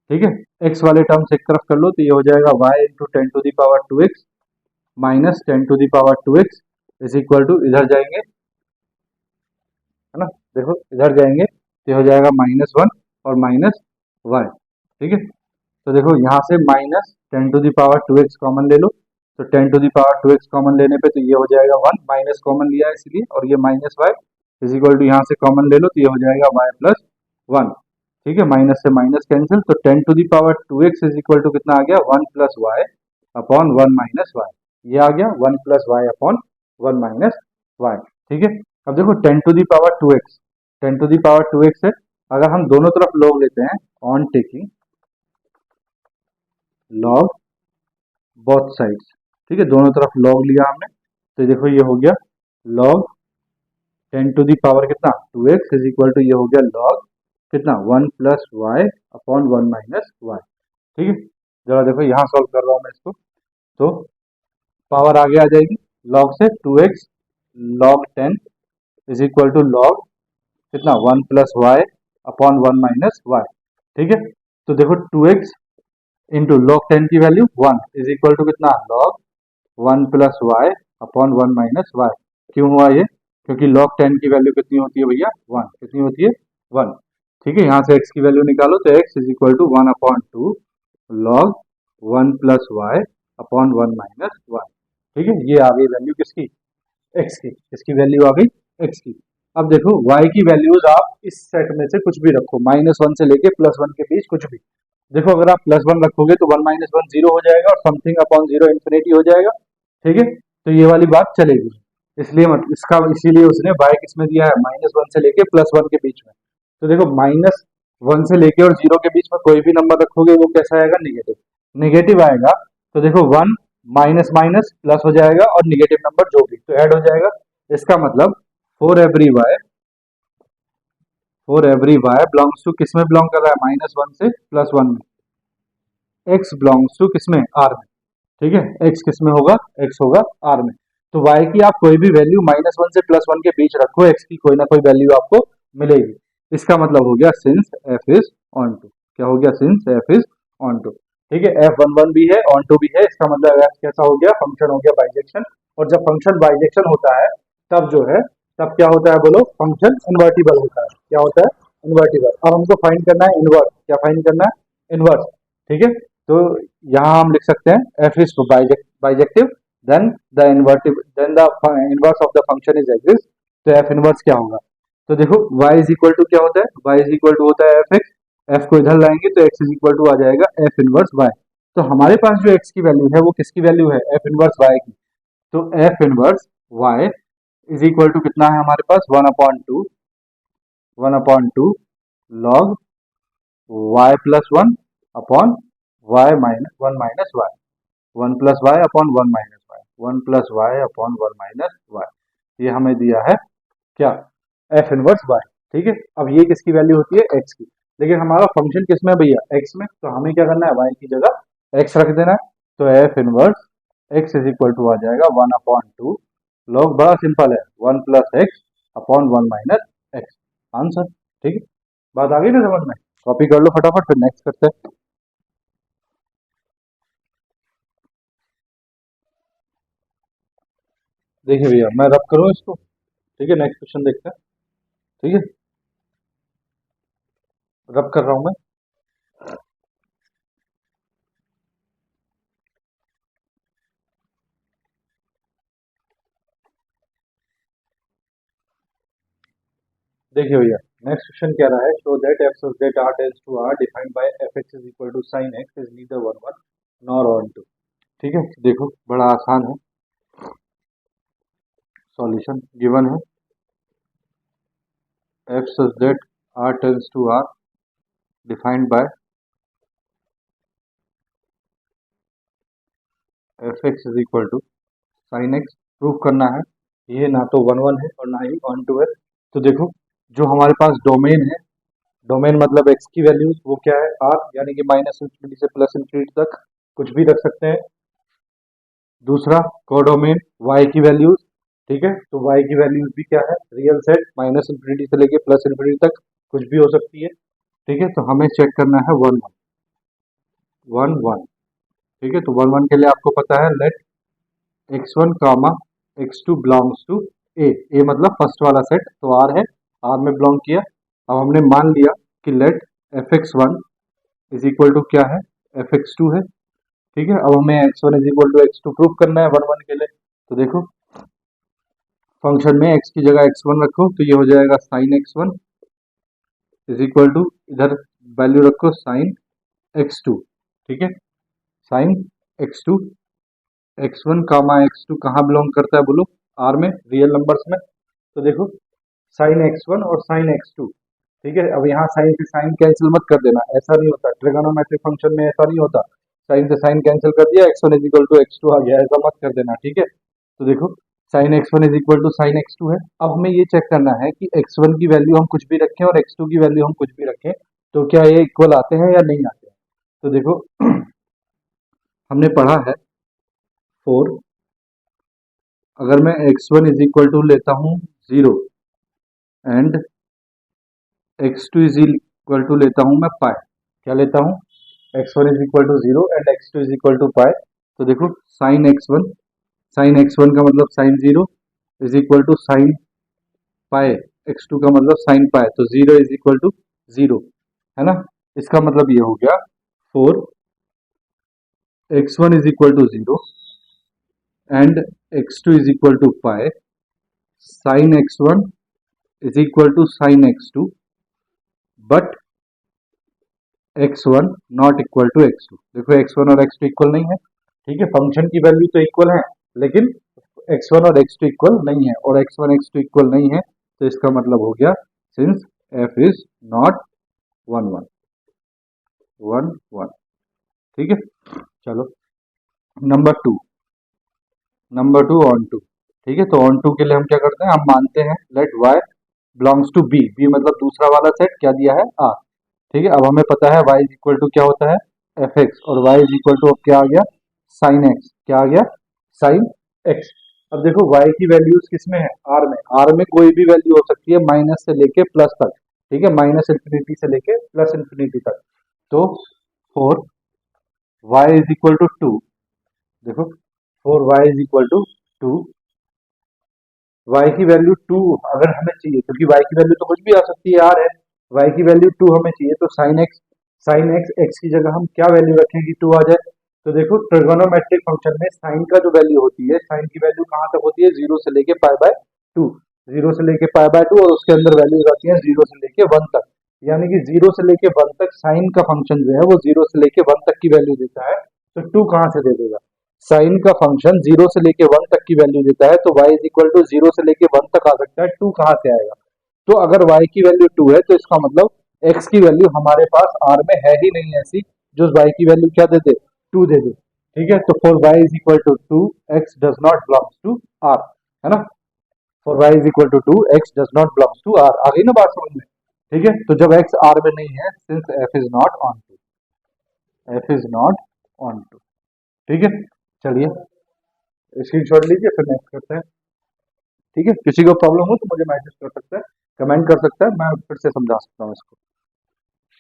Speaker 1: ठीक है। x वाले टर्म्स एक तरफ कर लो, तो ये हो जाएगा y into 10⁻²x minus 10⁻²x is equal to, इधर जाएंगे है ना, देखो इधर जाएंगे तो हो जाएगा -1 और माइनस y, ठीक है। तो देखो यहाँ से -10⁻²x कॉमन ले लो, तो 10⁻²x कॉमन लेने पे तो ये हो जाएगा 1, माइनस कॉमन लिया है इसलिए, और ये -y इज इक्वल टू यहाँ से कॉमन ले लो तो ये हो जाएगा y प्लस 1, ठीक है, माइनस से माइनस कैंसिल, तो 10⁻²x इज इक्वल टू कितना आ गया 1 plus y upon 1 minus y, ये आ गया 1 plus y upon 1 minus y, ठीक है। अब देखो 10⁻²x 10⁻²x है, अगर हम दोनों तरफ लॉग लेते हैं, on taking log both sides, ठीक है, दोनों तरफ लॉग लिया हमने, तो देखो ये हो गया लॉग 10 टू दी पावर कितना 2x इज इक्वल टू, ये हो गया लॉग कितना 1 plus y upon 1 minus y, ठीक है। जरा देखो यहाँ सॉल्व कर रहा हूँ मैं इसको, तो पावर आगे आ जाएगी लॉग से 2x log 10 is equal to log कितना 1 plus y upon 1 minus y, ठीक है। तो देखो 2x इंटू लॉग 10 की वैल्यू 1 इज इक्वल टू कितना log 1 plus y upon 1 minus y, क्यों हुआ ये, क्योंकि log 10 की वैल्यू कितनी होती है भैया 1, कितनी होती है 1, ठीक है। यहाँ से x की वैल्यू निकालो तो x is equal to 1 upon 2 log 1 plus y upon 1 minus y, ठीक है। ये आ गई वैल्यू किसकी, x की, इसकी वैल्यू आ गई x की। अब देखो y की वैल्यूज आप इस सेट में से कुछ भी रखो, -1 से लेके +1 के बीच कुछ भी, देखो अगर आप +1 रखोगे तो 1 - 1 0 हो जाएगा और समथिंग अपॉन 0 इन्फिनिटी हो जाएगा, ठीक है। तो ये वाली बात चलेगी, इसलिए इसका इसीलिए उसने y किसमें दिया है -1 से लेके +1 के बीच में, तो देखो -1 से लेके और 0 के बीच में कोई भी नंबर रखोगे वो कैसा आएगा नेगेटिव, नेगेटिव आएगा, तो देखो 1 माइनस माइनस प्लस हो जाएगा और नेगेटिव नंबर जो भी तो ऐड हो जाएगा, इसका मतलब for every y belongs to किसमें बिलोंग कर रहा है -1 से +1 में, x बिलोंग्स टू किसमें r में, ठीक है, x किसमें होगा x होगा r में। तो y की आप कोई भी वैल्यू -1 से +1 के बीच रखो, x की कोई ना कोई वैल्यू आपको मिलेगी, इसका मतलब हो गया since f is onto, क्या हो गया since f is onto, ठीक है। f11 भी है ऑन टू भी है, इसका मतलब f कैसा हो गया फंक्शन हो गया बाइजेक्शन, और जब फंक्शन बाइजेक्शन होता है तब जो है तब क्या होता है बोलो फंक्शन इन्वर्टिबल होता है, क्या होता है इन्वर्टिबल। अब हमको फाइंड करना है इनवर्स, क्या फाइंड करना है इनवर्स, ठीक है। तो यहाँ हम लिख सकते हैं f is bijective then the inverse of the function is exist, तो f इनवर्स क्या होगा, तो देखो y इज इक्वल टू क्या होता है, y इज इक्वल टू होता है एफ एक्स, एफ को इधर लाएंगे तो x इज इक्वल टू आ जाएगा एफ इनवर्स y। तो हमारे पास जो x की वैल्यू है वो किसकी वैल्यू है, एफ इनवर्स y की। तो f inverse y is equal to कितना है हमारे पास, 1/2 log y plus 1 upon y minus 1 minus y, 1 plus y upon 1 minus y, 1 plus y upon 1 minus y. ये हमें दिया है क्या, एफ इनवर्स वाई। ठीक है, अब ये किसकी वैल्यू होती है, एक्स की। लेकिन हमारा फंक्शन किस में भैया, एक्स में, तो हमें क्या करना है, वाई की जगह एक्स रख देना है। तो f inverse x is equal to आ जाएगा 1/2 लॉग, बड़ा सिंपल है, 1 plus x upon 1 minus x, answer. ठीक है, बात आ गई ना समझ में, कॉपी कर लो फटाफट, फिर नेक्स्ट करते हैं। देखिए भैया मैं रब करूँ इसको, ठीक है, नेक्स्ट क्वेश्चन देखते हैं। ठीक है, रब कर रहा हूं मैं। देखिए भैया नेक्स्ट क्वेश्चन कह रहा है, show that f such that are tends to R defined by f x is equal to sine x is neither 1/1 nor 1/2। ठीक है, देखो बड़ा आसान है, सॉल्यूशन गिवन है, f such that are tends to R defined by f x is equal to sine x. Prove करना है, ये ना तो 1/1 है और ना ही 1/2 है। तो देखो जो हमारे पास डोमेन है, डोमेन मतलब एक्स की वैल्यूज वो क्या है, आर, यानी कि माइनस इंफिनिटी से प्लस इंफिनिटी तक कुछ भी रख सकते हैं। दूसरा कोडोमेन y की वैल्यूज, ठीक है, तो y की वैल्यूज भी क्या है, रियल सेट माइनस इंफिनिटी से लेके प्लस इंफिनिटी तक कुछ भी हो सकती है। ठीक है, तो हमें चेक करना है 1/1, ठीक है, तो 1/1 के लिए आपको पता है, let x1 comma x2 belongs to a मतलब फर्स्ट वाला सेट, तो r है, r में बिलोंग किया। अब हमने मान लिया कि late fx1 is equal to क्या है, fx2 है। ठीक है, अब हमें x1 is equal to x2 prove करना है 1/1 के लिए। तो देखो फंक्शन में x की जगह x1 रखो, तो ये हो जाएगा sine x1 is equal to, इधर वैल्यू रखो साइन x2। ठीक है, sign x2, x1 comma x2 कहाँ बिलोंग करता है बोलो, r में, रियल नंबर्स में। तो देखो साइन x1 और साइन x2, ठीक है, अब यहाँ साइन से साइन कैंसिल मत कर देना, ऐसा नहीं होता, ट्रिगोनोमेट्रिक फंक्शन में ऐसा नहीं होता, साइन से साइन कैंसिल कर दिया, x1 is equal to x2 आ गया, ऐसा मत कर देना। ठीक है, तो देखो sine x1 is equal to sine x2 है। अब हमें ये चेक करना है कि x1 की वैल्यू हम कुछ भी रखें और x2 की वैल्यू हम कुछ भी रखें, तो क्या ये इक्वल आते हैं या नहीं आते हैं। तो देखो हमने पढ़ा है 4, अगर मैं x1 इज इक्वल टू लेता हूँ 0 and x2 is equal to लेता हूँ मैं पाई, क्या लेता हूँ, x1 is equal to 0 and x2 is equal to pi. तो देखो साइन x1 का मतलब sine 0 is equal to sine pi, x2 का मतलब साइन पाई, तो 0 इज इक्वल टू 0 है ना। इसका मतलब ये हो गया 4 x1 is equal to 0 and x2 is equal to pi, sine x1 is equal to sine x2 but x1 not equal to x2। देखो x1 और x2 इक्वल नहीं है, ठीक है, फंक्शन की वैल्यू तो इक्वल है लेकिन x1 और x2 इक्वल नहीं है, और x1 x2 इक्वल नहीं है, तो इसका मतलब हो गया सिंस f इज नॉट 1/1। ठीक है, चलो नंबर टू ऑन टू। ठीक है, तो ऑन टू के लिए हम क्या करते हैं, हम मानते हैं let y belongs to B मतलब दूसरा वाला सेट क्या दिया है, r। ठीक है, अब हमें पता है y इज इक्वल टू क्या होता है, एफ एक्स, और y इज इक्वल टू क्या आ गया, साइन एक्स, क्या आ गया, साइन एक्स। अब देखो y की वैल्यूज किस में है, r में, r में कोई भी वैल्यू हो सकती है माइनस से लेके प्लस तक। ठीक है, माइनस इंफिनिटी से लेके प्लस इंफिनिटी तक। तो 4 y इज इक्वल टू 2, देखो 4 y is equal to 2, y की वैल्यू 2 अगर हमें चाहिए, क्योंकि y की वैल्यू तो कुछ भी आ सकती है, r है, y की वैल्यू 2 हमें चाहिए, तो साइन एक्स, एक्स की जगह हम क्या वैल्यू रखें कि 2 आ जाए। तो देखो ट्रिगोनोमेट्रिक फंक्शन में साइन का जो वैल्यू होती है, साइन की वैल्यू कहाँ तक होती है, 0 से लेके पाई बाय 2। 0 से लेके π/2 और उसके अंदर वैल्यूज आती हैं 0 से लेके 1 तक। यानी कि 0 से लेके 1 तक साइन का फंक्शन जो है वो 0 से लेके 1 तक की वैल्यू देता है, तो 2 कहाँ से दे देगा? साइन का फंक्शन 0 से लेके 1 तक की वैल्यू देता है, तो y इज इक्वल टू 0 से लेके 1 तक आ सकता है, 2 कहाँ से आएगा? तो अगर y की वैल्यू 2 है तो इसका मतलब x की वैल्यू हमारे पास R में है ही नहीं ऐसी जो y की वैल्यू क्या दे दे? 2 दे दे। ठीक है, तो for y is equal to 2 x does not belongs to R, है ना? For y is equal to 2 x does not belongs to R। आ गई ना बात समझ में? ठीक है, तो जब x R में नहीं है, since f is not onto, f is not onto. ठीक है, चलिए स्क्रीनशॉट लीजिए फिर नेक्स्ट करते हैं। ठीक है, किसी को प्रॉब्लम हो तो मुझे मैसेज कर सकता है, कमेंट कर सकता है, मैं फिर से समझा सकता हूँ इसको।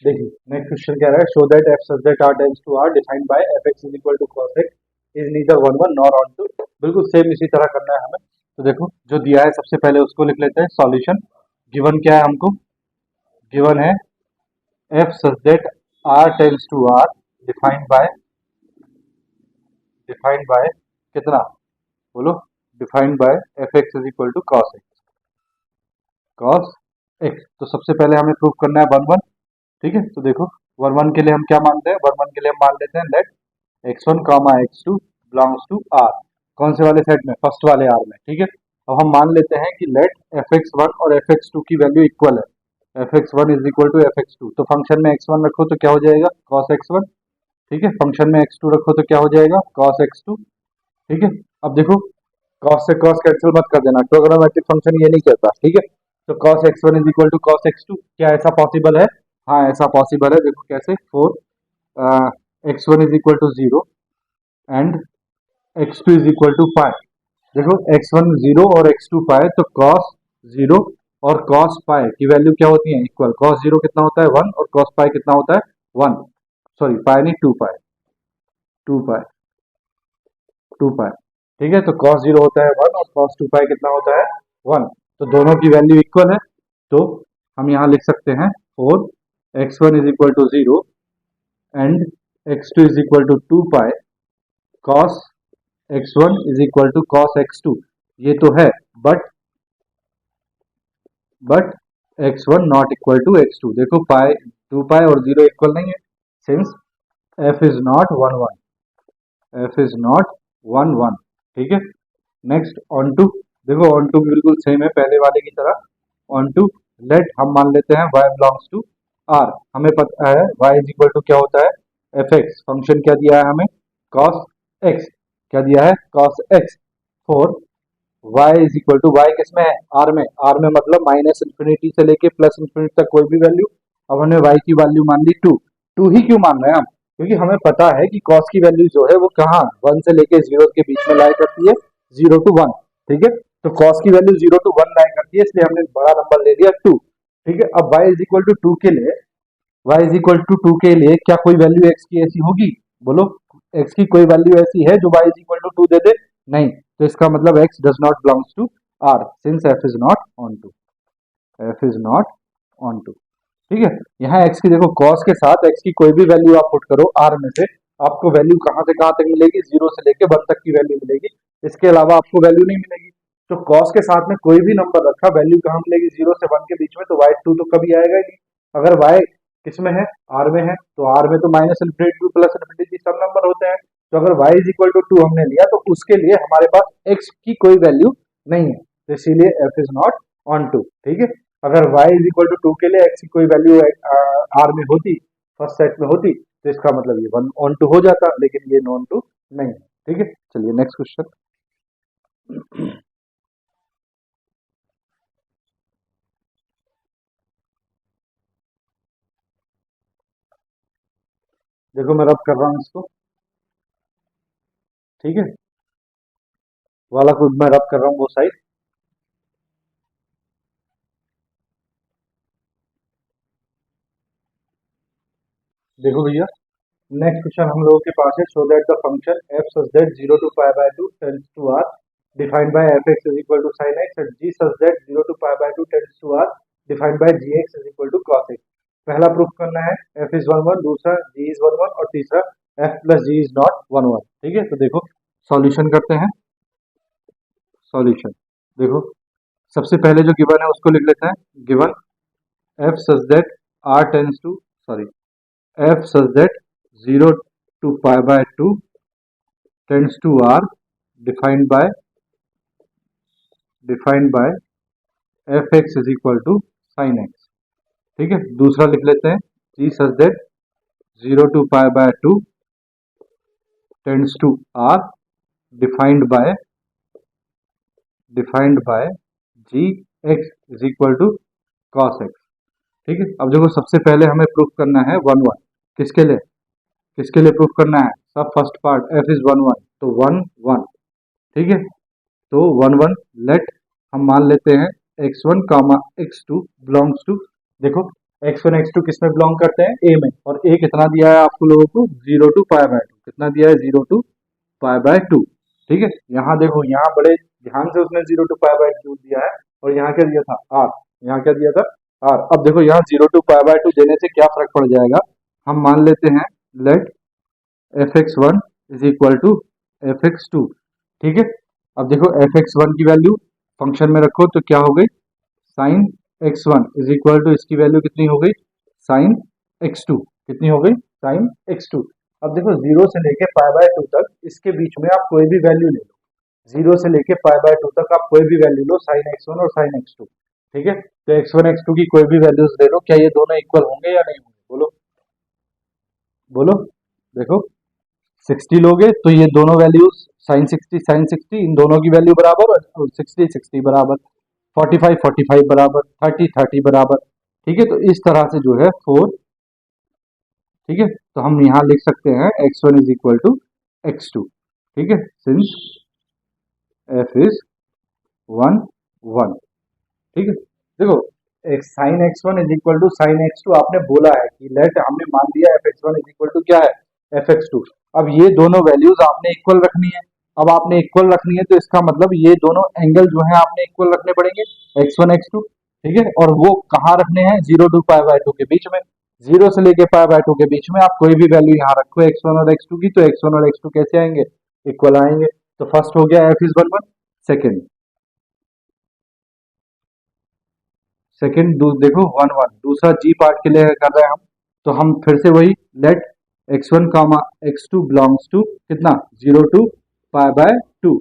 Speaker 1: देखिए नेक्स्ट क्वेश्चन क्या रहा है, show that f such that r tends to r defined by fx is equal to cos x is neither 1 1 nor onto. बिल्कुल सेम इसी तरह करना है हमें। तो देखो जो दिया है सबसे पहले उसको लिख लेते हैं सॉल्यूशन। गिवन क्या है हमको? गिवन है f such that r tends to r defined by कितना बोलो? Defined by fx is equal to cos x। तो सबसे पहले हमें प्रूव करना है 1 1। ठीक है, तो देखो 1 1 के लिए हम क्या मानते हैं? 1 1 के लिए हम मान लेते हैं let x1 x2 belongs to r। कौन से वाले सेट में? फर्स्ट वाले r में। ठीक है, अब हम मान लेते हैं कि लेट fx1 और fx2 की वैल्यू इक्वल है, fx1 is equal to fx2। तो फंक्शन में x1 रखो तो क्या हो जाएगा? cos x1। ठीक है, फंक्शन में x2 रखो तो क्या हो जाएगा? cos x2। ठीक है, अब देखो cos से cos कैंसिल मत कर देना, ट्रिगोनोमेट्रिक फंक्शन ये नहीं कहता। ठीक है, तो cos x1 is equal to cos x2, क्या ऐसा पॉसिबल है? हाँ ऐसा पॉसिबल है। देखो कैसे? For x1 is equal to 0 and x2 is equal to 5। देखो x1 0 और x2 5, तो cos 0 और cos पाई की वैल्यू क्या होती है? इक्वल। cos 0 कितना होता है? 1 और cos पाई कितना होता है? 1। सॉरी पाई नहीं, 2 पाई, 2 पाई, 2 पाई। ठीक है, तो cos 0 होता है 1 और cos 2 पाई कितना होता है? 1। तो दोनों की वैल्यू इक्वल है, तो हम यहाँ लिख सकते हैं 4 x1 is equal to 0 and x2 is equal to 2 pi cos x1 is equal to cos x2। ये तो है, but x1 not equal to x2। देखो पाई 2 पाई और 0 इक्वल नहीं है, since f is not 1 1, f is not 1 1। ठीक है, next onto. देखो ऑन टू बिल्कुल सेम है पहले वाले की तरह। ऑन टू लेट हम मान लेते हैं y बिलोंग्स टू r। हमें पता है y इज इक्वल टू क्या होता है? fx। फंक्शन क्या दिया है हमें? cos x। क्या दिया है? cos x। For y is equal to, y किस में है? r में। r में मतलब माइनस इन्फिनिटी से लेके प्लस इन्फिनिटी तक कोई भी वैल्यू। अब हमने y की वैल्यू मान ली 2। 2 ही क्यों मान रहे हैं हम? क्योंकि हमें पता है कि cos की वैल्यू जो है वो कहाँ 1 से लेके 0 के बीच में लाई करती है, 0 टू 1। ठीक है, तो cos की वैल्यू 0 टू 1 लाई करती है, इसलिए हमने बड़ा नंबर ले लिया 2। ठीक है, अब y इज इक्वल टू 2 के लिए, y इज इक्वल टू 2 के लिए क्या कोई वैल्यू x की ऐसी होगी? बोलो x की कोई वैल्यू ऐसी है जो y इज इक्वल टू 2 दे दे? नहीं। तो इसका मतलब x does not belongs to r since f is not onto, f is not onto. ठीक है, यहाँ x की देखो cos के साथ x की कोई भी वैल्यू आप पुट करो r में से, आपको वैल्यू कहाँ से कहाँ तक मिलेगी? 0 से लेके 1 तक की वैल्यू मिलेगी, इसके अलावा आपको वैल्यू नहीं मिलेगी। तो cos के साथ में कोई भी नंबर रखा, वैल्यू कहाँ मिलेगी? 0 से 1 के बीच में, तो y2 तो कभी आएगा ही नहीं। अगर y किस में है? r में है, तो r में तो minus infinity to plus infinity सब नंबर होते हैं। तो अगर y इज इक्वल टू 2 हमने लिया, तो उसके लिए हमारे पास x की कोई वैल्यू नहीं है, तो इसीलिए f is not onto. ठीक है, अगर y इज इक्वल टू 2 के लिए x की कोई वैल्यू r में होती, फर्स्ट सेट में होती, तो इसका मतलब ये 1 ऑन टू हो जाता, लेकिन ये नॉन टू नहीं है। ठीक है, चलिए नेक्स्ट क्वेश्चन। देखो मैं रब कर रहा हूँ इसको। ठीक है, वाला को मैं रब कर रहा हूँ वो साइड। देखो भैया नेक्स्ट क्वेश्चन हम लोगों के पास है, show that the function f such that 0 to pi by 2 tends to r defined by fx is equal to sin x and g such that 0 to pi by 2 tends to r defined by gx is equal to cos x। पहला proof करना है f is 1 1, दूसरा g is 1 1 और तीसरा f plus g is not 1 1। ठीक है, तो देखो सॉल्यूशन करते हैं। सॉल्यूशन देखो सबसे पहले जो गिवन है उसको लिख लेते हैं। Given f such that r tends to sorry f such that 0 to pi by 2 tends to r defined by fx is equal to sin x। ठीक है, दूसरा लिख लेते हैं g such that 0 to pi by 2 tends to r defined by gx is equal to cos x। ठीक है, अब देखो सबसे पहले हमें प्रूफ करना है 1 1। किसके लिए प्रूफ करना है? सब फर्स्ट पार्ट f इज 1 1 तो 1 1। ठीक है, तो 1 1 लेट हम मान लेते हैं x1 comma x2 belongs to, देखो x1 x2 किस में बिलोंग करते हैं? a में। और a कितना दिया है आपको लोगों को? 0 टू पाई बाय 2। कितना दिया है? 0 टू पाई बाय 2। ठीक है, यहाँ देखो, यहाँ बड़े ध्यान से उसने 0 टू पाई बाय 2 दिया है, और यहाँ क्या दिया था? r। यहाँ क्या दिया था? r। अब देखो यहाँ 0 टू पाई बाय 2 देने से क्या फर्क पड़ जाएगा? हम मान लेते हैं late fx1 is equal to fx2। ठीक है, अब देखो fx1 की वैल्यू फंक्शन में रखो तो क्या हो गई? Sine x1 is equal to, इसकी वैल्यू कितनी हो गई? Sign x2। कितनी हो गई? Sign x2। अब देखो 0 से लेके पाई बाय 2 तक, इसके बीच में आप कोई भी वैल्यू ले लो। 0 से लेके पाई बाय 2 तक आप कोई भी वैल्यू लो, साइन x1 और साइन x2। ठीक है, तो x1 x2 की कोई भी वैल्यूज ले लो, क्या ये दोनों इक्वल होंगे या नहीं होंगे? बोलो बोलो। देखो 60 लोगे तो ये दोनों वैल्यूज साइन 60 इन दोनों की वैल्यू बराबर, और 60 बराबर, 45 बराबर, 30 बराबर। ठीक है, तो इस तरह से जो है 4। ठीक है, तो हम यहाँ लिख सकते हैं x1 is equal to x2। ठीक है, सिंस f इज 1 1। ठीक है, देखो sine x1 is equal to sine x2 आपने बोला है कि लेट हमने मान लिया fx1 इज इक्वल टू क्या है? fx2। अब ये दोनों वैल्यूज आपने इक्वल रखनी है। अब आपने इक्वल रखनी है तो इसका मतलब ये दोनों एंगल जो है आपने इक्वल रखने पड़ेंगे, x1 x2। ठीक है, और वो कहाँ रखने हैं? 0 टू पाई बाय 2 के बीच में। 0 से लेके पाई बाय 2 के बीच में आप कोई भी वैल्यू यहाँ रखो x1 और x2 की, तो x1 और x2 कैसे आएंगे? इक्वल आएंगे। तो फर्स्ट हो गया f इज 1 1। सेकेंड देखो 1 1। दूसरा जी पार्ट के लिए कर रहे हैं हम, तो हम फिर से वही late x1 comma x2 belongs to कितना? 0 टू पाई बाय 2।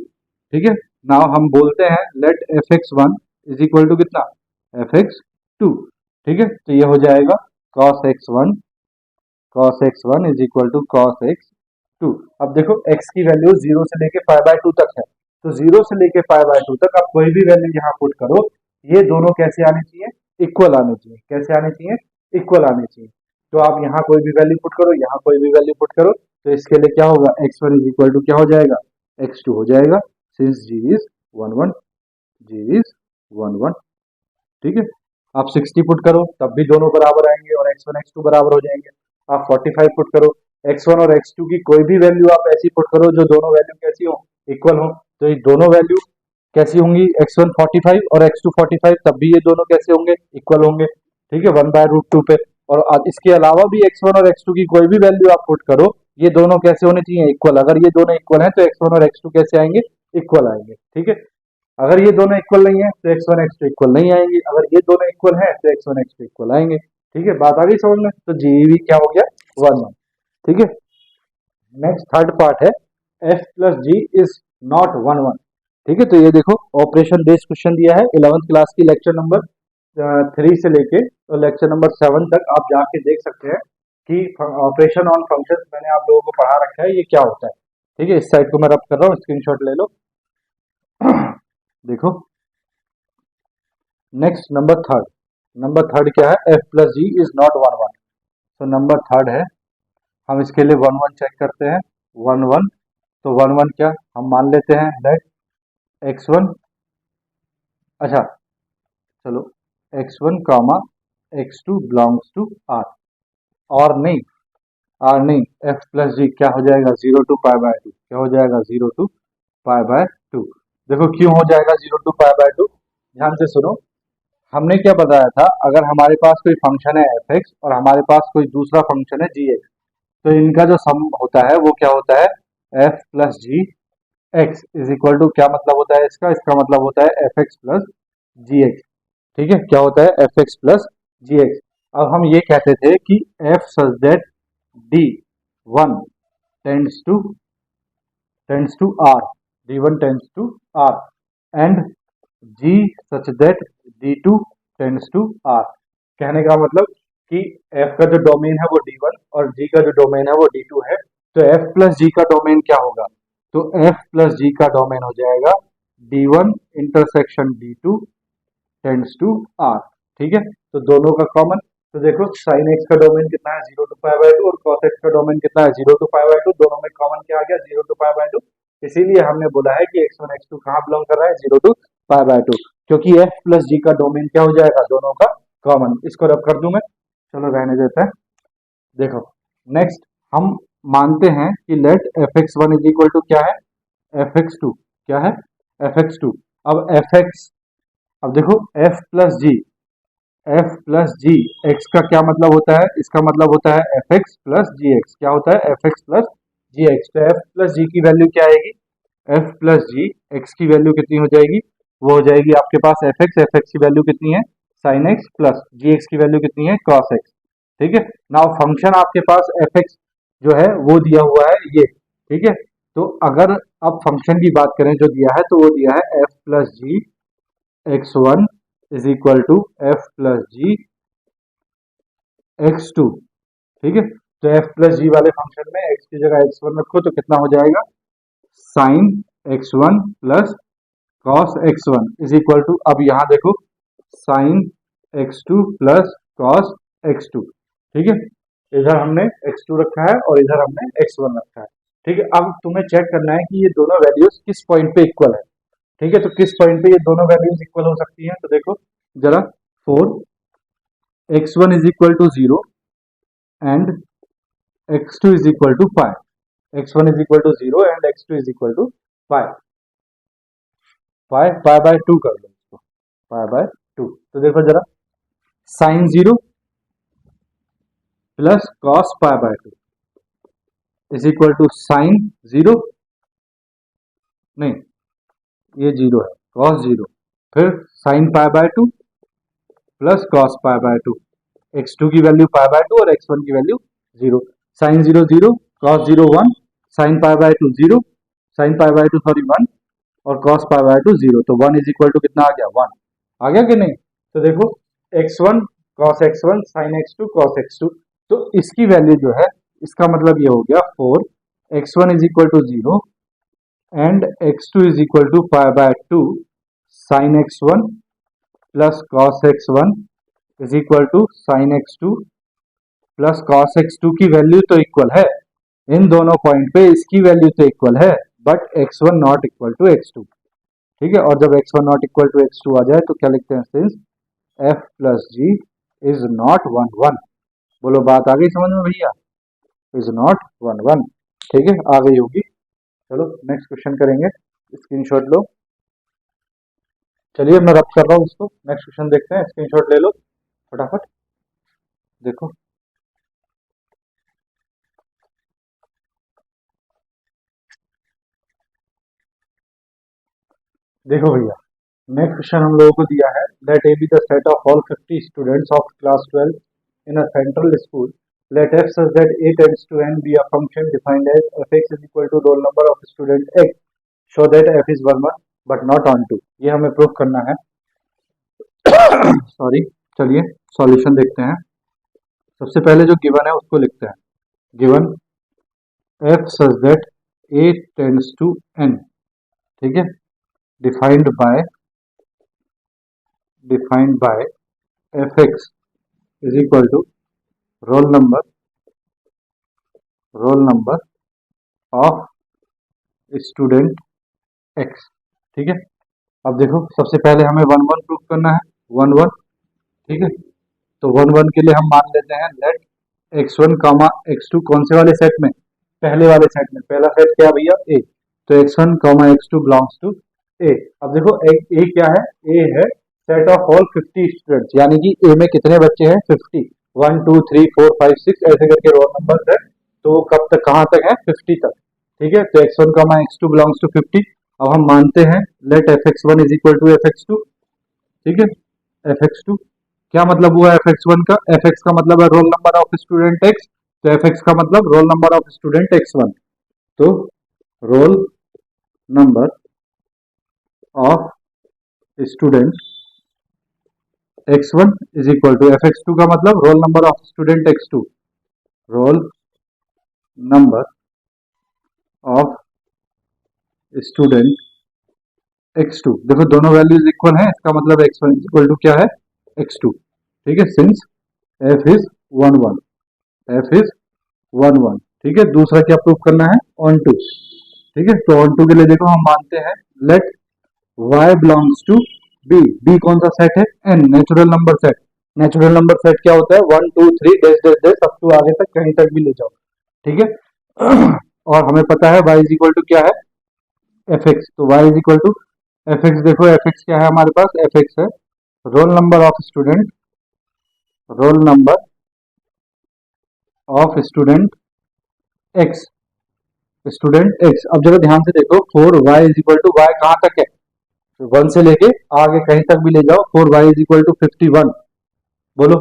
Speaker 1: ठीक है, नाउ हम बोलते हैं late fx1 is equal to कितना? fx2। ठीक है, तो ये हो जाएगा cos x1 is equal to cos x2। अब देखो x की वैल्यू 0 से लेके पाई बाय 2 तक है, तो 0 से लेके पाई बाय 2 तक आप कोई भी वैल्यू यहाँ पुट करो, ये दोनों कैसे आने चाहिए? इक्वल आने चाहिए। कैसे आने चाहिए? इक्वल आने चाहिए। तो आप यहाँ कोई भी वैल्यू पुट करो, यहाँ कोई भी वैल्यू पुट करो, तो इसके लिए क्या होगा? x1 इज इक्वल टू क्या हो जाएगा? x2 हो जाएगा, since g is 1 1। g is 1 1। ठीक है, आप 60 पुट करो तब भी दोनों बराबर आएंगे और x1 x2 बराबर हो जाएंगे। आप 45 पुट करो, x1 और x2 की कोई भी वैल्यू आप ऐसी पुट करो जो दोनों वैल्यू कैसी हो? इक्वल हो। तो ये दोनों वैल्यू कैसी होंगी? x1 45 और x2 45, तब भी ये दोनों कैसे होंगे? इक्वल होंगे। ठीक है, 1/√2 पे। और इसके अलावा भी x1 और x2 की कोई भी वैल्यू आप पुट करो, ये दोनों कैसे होने चाहिए? इक्वल। अगर ये दोनों इक्वल हैं तो x1 और x2 कैसे आएंगे? इक्वल आएंगे। ठीक है, अगर ये दोनों इक्वल नहीं है तो x1 x2 इक्वल नहीं आएंगे, अगर ये दोनों इक्वल है तो x1 x2 इक्वल आएंगे। ठीक है, बात आ गई समझ में? तो जी भी क्या हो गया? 1 1। ठीक है, नेक्स्ट थर्ड पार्ट है f plus g is not 1 1। ठीक है, तो ये देखो ऑपरेशन बेस्ड क्वेश्चन दिया है 11th क्लास की, लेक्चर नंबर 3 से लेके तो लेक्चर नंबर 7 तक आप जाके देख सकते हैं कि ऑपरेशन ऑन फंक्शंस मैंने आप लोगों को पढ़ा रखा है, ये क्या होता है। ठीक है, इस साइड को मैं रब कर रहा हूँ, स्क्रीनशॉट ले लो। देखो नेक्स्ट नंबर थर्ड क्या है? f plus g is not 1 1। तो नंबर थर्ड है, हम इसके लिए 1 1 चेक करते हैं। 1 1, तो 1 1 क्या हम मान लेते हैं? लेट x1, अच्छा चलो x1 comma x2 belongs to r। और नहीं f प्लस जी क्या हो जाएगा? 0 टू पाई बाय 2। क्या हो जाएगा? 0 टू पाई बाय 2। देखो क्यों हो जाएगा 0 टू पाई बाय 2? ध्यान से सुनो, हमने क्या बताया था? अगर हमारे पास कोई फंक्शन है fx और हमारे पास कोई दूसरा फंक्शन है gx, तो इनका जो सम होता है वो क्या होता है? f plus g x is equal to, क्या मतलब होता है इसका? इसका मतलब होता है f x plus g x. ठीक है, क्या होता है f x plus g x. अब हम ये कहते थे कि f such that d one tends to r, d one tends to r, and g such that d two tends to r. कहने का मतलब कि एफ का जो डोमेन है वो डी वन और जी का जो डोमेन है वो डी टू है, तो एफ प्लस जी का डोमेन क्या होगा, तो एफ प्लस जी का डोमेन हो जाएगा d one intersection d two tends to r. ठीक है, तो दोनों का कॉमन, तो देखो साइन एक्स का डोमेन कितना है 0 to π/2 और कॉस एक्स का डोमेन कितना है 0 to π/2, दोनों में कॉमन क्या आ गया 0 to π/2। इसीलिए हमने बोला है कि x1 x2 कहाँ बिलोंग कर रहा है 0 to π/2, क्योंकि f प्लस g का डोमेन क्या हो जाएगा दोनों का कॉमन। इसको रब कर दूं मैं, चलो रहने देता है। देखो नेक्स्ट हम मानते हैं कि late fx1 is equal to क्या है fx2, क्या है fx2। अब fx, अब देखो एफ प्लस जी एक्स का क्या मतलब होता है, इसका मतलब होता है f x plus g x. क्या होता है f x plus g x. तो एफ प्लस जी की वैल्यू क्या आएगी, एफ प्लस जी एक्स की वैल्यू कितनी हो जाएगी, वो हो जाएगी आपके पास एफ एक्स की वैल्यू कितनी है sine x plus g x की वैल्यू कितनी है कॉस एक्स। ठीक है, नाउ फंक्शन आपके पास एफ एक्स जो है वो दिया हुआ है ये। ठीक है, तो अगर अब फंक्शन की बात करें जो दिया है, तो वो दिया है f plus g x one is equal to f plus g x two. ठीक है, तो एफ प्लस जी वाले फंक्शन में एक्स की जगह एक्स वन रखो तो कितना हो जाएगा sine x one plus cos x one is equal to, अब यहाँ देखो sine x two plus cos x two. ठीक है, इधर हमने एक्स टू रखा है और इधर हमने एक्स वन रखा है। ठीक है, अब तुम्हें चेक करना है कि ये दोनों वैल्यूज किस पॉइंट पे इक्वल है। ठीक है, तो किस पॉइंट पे ये दोनों वैल्यूज इक्वल हो सकती हैं, तो देखो जरा for x one is equal to zero and x2 is equal to 5, x1 is equal to 0 and x2 is equal to 5, pi by 2 कर लो इसको, pi by 2। तो देखो जरा sine 0 plus cos pi by 2 is equal to sine 0, नहीं ये 0 है cos 0, फिर sine pi by 2 plus cos pi by 2, x2 की वैल्यू pi by 2 और x1 की value 0, sine 0 0 cos 0 1 sine pi by 2 0 sine pi by 2 सॉरी 1 और cos pi by 2 0, तो 1 इज इक्वल टू कितना आ गया 1, आ गया कि नहीं। तो देखो x1 cos x1 sin x2 cos x2, तो इसकी वैल्यू जो है इसका मतलब ये हो गया 4 x1 is equal to 0 and x2 is equal to pi by 2 sin x1 plus cos x1 is equal to sin x2 plus cos x2 की वैल्यू तो इक्वल है इन दोनों पॉइंट पे, इसकी वैल्यू तो इक्वल है but x1 not equal to x2। ठीक है, और जब x1 not equal to x2 आ जाए तो क्या लिखते हैं since f plus g is not 1 1। बोलो बात आ गई समझ में भैया, इज नॉट 1 1। ठीक है, आ गई होगी। चलो नेक्स्ट क्वेश्चन करेंगे, स्क्रीनशॉट लो। चलिए मैं रब कर रहा हूँ इसको, नेक्स्ट क्वेश्चन देखते हैं, स्क्रीनशॉट ले लो फटाफट। देखो देखो भैया नेक्स्ट क्वेश्चन हम लोगों को दिया है let a be the set of all 50 students of class 12 in a central school, let f such that a tends to n be a function defined as fx is equal to roll number of student x, show that f is 1 1 but not on 2। ये हमें prove करना है। Sorry, चलिए solution देखते हैं। सबसे पहले जो गिवन है उसको लिखते हैं, given f such that a tends to n, ठीक है, defined by fx is equal to roll number of student x। ठीक है, अब देखो सबसे पहले हमें 1 1 प्रूफ करना है, 1 1। ठीक है, तो 1 1 के लिए हम मान लेते हैं लेट x1 कामा x2 कौन से वाले सेट में, पहले वाले सेट में। पहला सेट क्या भैया a, तो x1 comma x2 belongs to a। अब देखो a क्या है, a है सेट ऑफ ऑल 50 स्टूडेंट्स, यानी कि a में कितने बच्चे हैं 50, 1 2 3 4 5 6 ऐसे करके रोल नंबर है, तो वो कब तक कहाँ तक है 50 तक। ठीक है, तो x1 comma x2 belongs to 50। अब हम मानते हैं late fx1 is equal to fx2, ठीक है, fx2 क्या मतलब हुआ fx1 का, fx का मतलब है roll number of student x, तो fx का मतलब roll number of student x1, तो roll number of student x1 is equal to fx2 का मतलब roll number of student x2, roll number of student x2, देखो दोनों वैल्यूज इक्वल हैं, इसका मतलब x1 इज इक्वल टू क्या है x2, ठीक है, since f is 1 1, f is 1 1, ठीक है। दूसरा क्या प्रूव करना है, ऑन टू, ठीक है, तो ऑन टू के लिए देखो हम मानते हैं let y belongs to b, b कौन सा सेट है, n, natural number set, natural number set क्या होता है 1 2 3 dash dash dash up to आगे तक कहीं तक भी ले जाओ, ठीक है। और हमें पता है y इज इक्वल टू क्या है fx, तो y is equal to fx, देखो fx क्या है हमारे पास, fx है roll number of student, roll number of student x, student x। अब जरा ध्यान से देखो 4y is equal to y कहाँ तक है, 1 से लेके आगे कहीं तक भी ले जाओ, 4y इज इक्वल टू 51, बोलो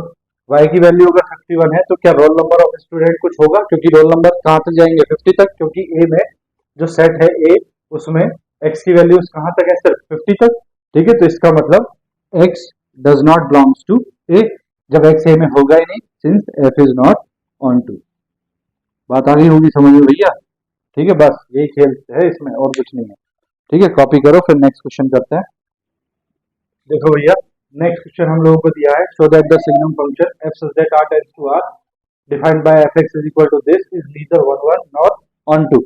Speaker 1: y की वैल्यू अगर 51 है तो क्या रोल नंबर ऑफ स्टूडेंट कुछ होगा, क्योंकि रोल नंबर कहाँ तक जाएंगे 50 तक, क्योंकि a में जो सेट है a उसमें x की वैल्यू कहाँ तक है, सिर्फ 50 तक, ठीक है, तो इसका मतलब x does not belongs to a, जब x a में होगा ही नहीं, since f is not onto. बात आ गई होगी समझ में भैया, ठीक है, बस यही खेल है इसमें और कुछ नहीं है, ठीक है। कॉपी करो, फिर नेक्स्ट क्वेश्चन करते हैं। देखो भैया नेक्स्ट क्वेश्चन हम लोगों को दिया है, show that the signum function f such that r tends to r defined by fx is equal to this is neither 1 1 nor onto,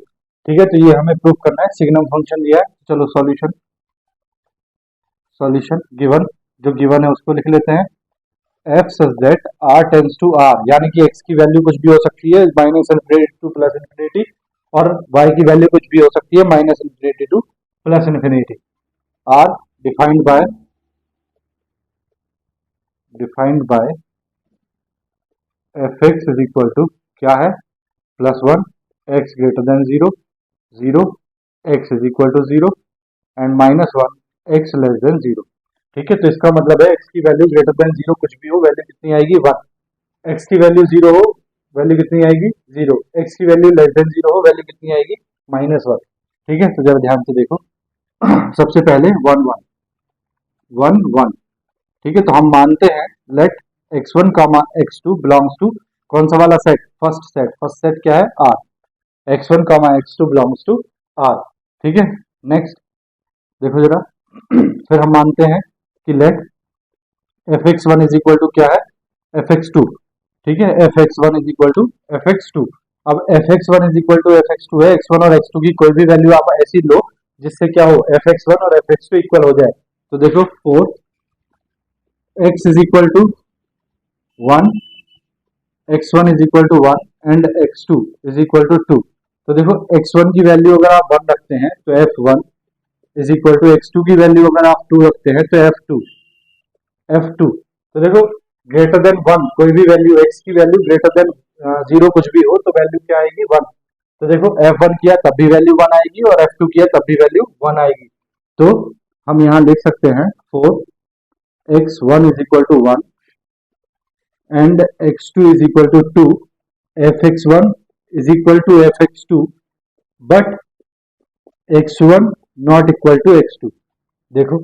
Speaker 1: ठीक है, तो ये हमें प्रूव करना है, सिग्नम फंक्शन दिया है, चलो सॉल्यूशन, सॉल्यूशन गिवन, जो गिवन है उसको लिख लेते हैं, f such that r tends to r, यानी कि x की वैल्यू कुछ भी हो सकती है minus infinity to plus infinity, और y की वैल्यू कुछ भी हो सकती है minus infinity to plus infinity, r defined by fx is equal to क्या है +1 x greater than 0 0 x is equal to 0 and -1 x less than 0, ठीक है, तो इसका मतलब है x की वैल्यू ग्रेटर देन 0 कुछ भी हो वैल्यू कितनी आएगी 1, x की वैल्यू 0 हो वैल्यू कितनी आएगी 0, x की वैल्यू लेस देन 0 हो वैल्यू कितनी आएगी -1, ठीक है, तो जब ध्यान से देखो सबसे पहले 1 1 1 1, ठीक है, तो हम मानते हैं let x1 comma x2 belongs to कौन सा वाला सेट, फर्स्ट सेट क्या है r, x1 comma x2 belongs to r, ठीक है। नेक्स्ट देखो जरा फिर हम मानते हैं कि late fx1 is equal to क्या है fx2, ठीक है, fx1 is equal to fx2, अब fx1 is equal to fx2 है, x1 और x2 की कोई भी वैल्यू आप ऐसी लो जिससे क्या हो fx1 और fx2 इक्वल हो जाए, तो देखो 4 x is equal to 1, x1 is equal to 1 and x2 is equal to 2, तो देखो x1 की वैल्यू अगर आप 1 रखते हैं तो f1 is equal to x2 की वैल्यू अगर आप 2 रखते हैं तो f2, तो देखो ग्रेटर देन 1 कोई भी वैल्यू x की वैल्यू ग्रेटर देन 0 कुछ भी हो तो वैल्यू क्या आएगी 1, तो देखो f1 किया तब भी वैल्यू 1 आएगी और f2 किया तब भी वैल्यू 1 आएगी, तो हम यहाँ लिख सकते हैं 4x1 is equal to 1 and x2 is equal to 2, fx1 is equal to fx2 but x1 not equal to x2, देखो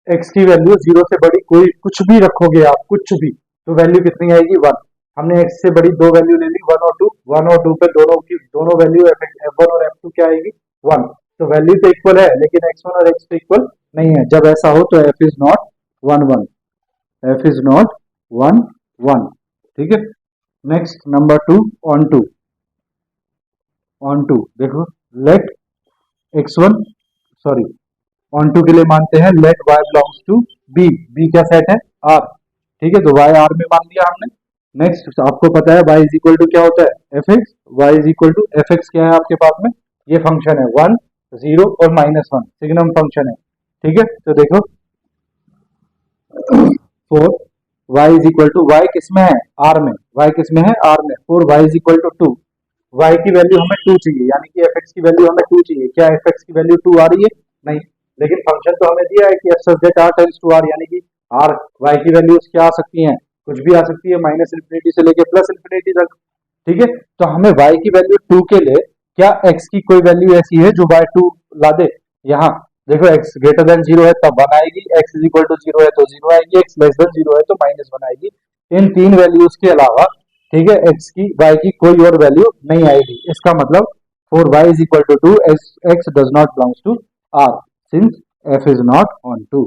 Speaker 1: x की वैल्यू 0 से बड़ी कोई कुछ भी रखोगे आप कुछ भी तो वैल्यू कितनी आएगी 1, हमने x से बड़ी दो वैल्यू ले ली 1 और 2 पे दोनों वैल्यू f1 और f2 क्या आएगी 1, तो वैल्यू तो इक्वल है लेकिन x1 और x2 इक्वल नहीं है, जब ऐसा हो तो f is not 1 1, f is not 1 1, ठीक है। नेक्स्ट नंबर 2 ऑन टू देखो let x1 sorry onto के लिए मानते हैं let y belongs to b क्या सेट है r, ठीक है, तो y r में मान दिया हमने। नेक्स्ट आपको पता है y इज इक्वल टू क्या होता है fx, y is equal to fx क्या है आपके पास में, ये फंक्शन है 1 0 और -1 सिग्नम फंक्शन है, ठीक है, तो देखो 4 y is equal to y किस में है r में, y किस में है r में, 4 y is equal to 2, y की वैल्यू हमें 2 चाहिए यानी कि fx की वैल्यू हमें 2 चाहिए, क्या fx की वैल्यू 2 आ रही है नहीं, लेकिन फंक्शन तो हमें दिया है कि f such that are tends to r, यानी कि आर वाई की वैल्यूज क्या आ सकती हैं, कुछ भी आ सकती है, माइनस इन्फिनिटी से लेके प्लस इन्फिनिटी तक। ठीक है, तो हमें y की वैल्यू 2 के लिए क्या x की कोई वैल्यू ऐसी है जो बाय 2 ला दे। यहाँ देखो x ग्रेटर देन 0 है तब 1 आएगी, x इज इक्वल टू 0 है तो 0 आएगी, x लेस देन 0 है तो -1 आएगी। इन तीन वैल्यूज के अलावा, ठीक है, x की y की कोई और वैल्यू नहीं आएगी। इसका मतलब for y is equal to 2 x does not belongs to r since f is not on 2,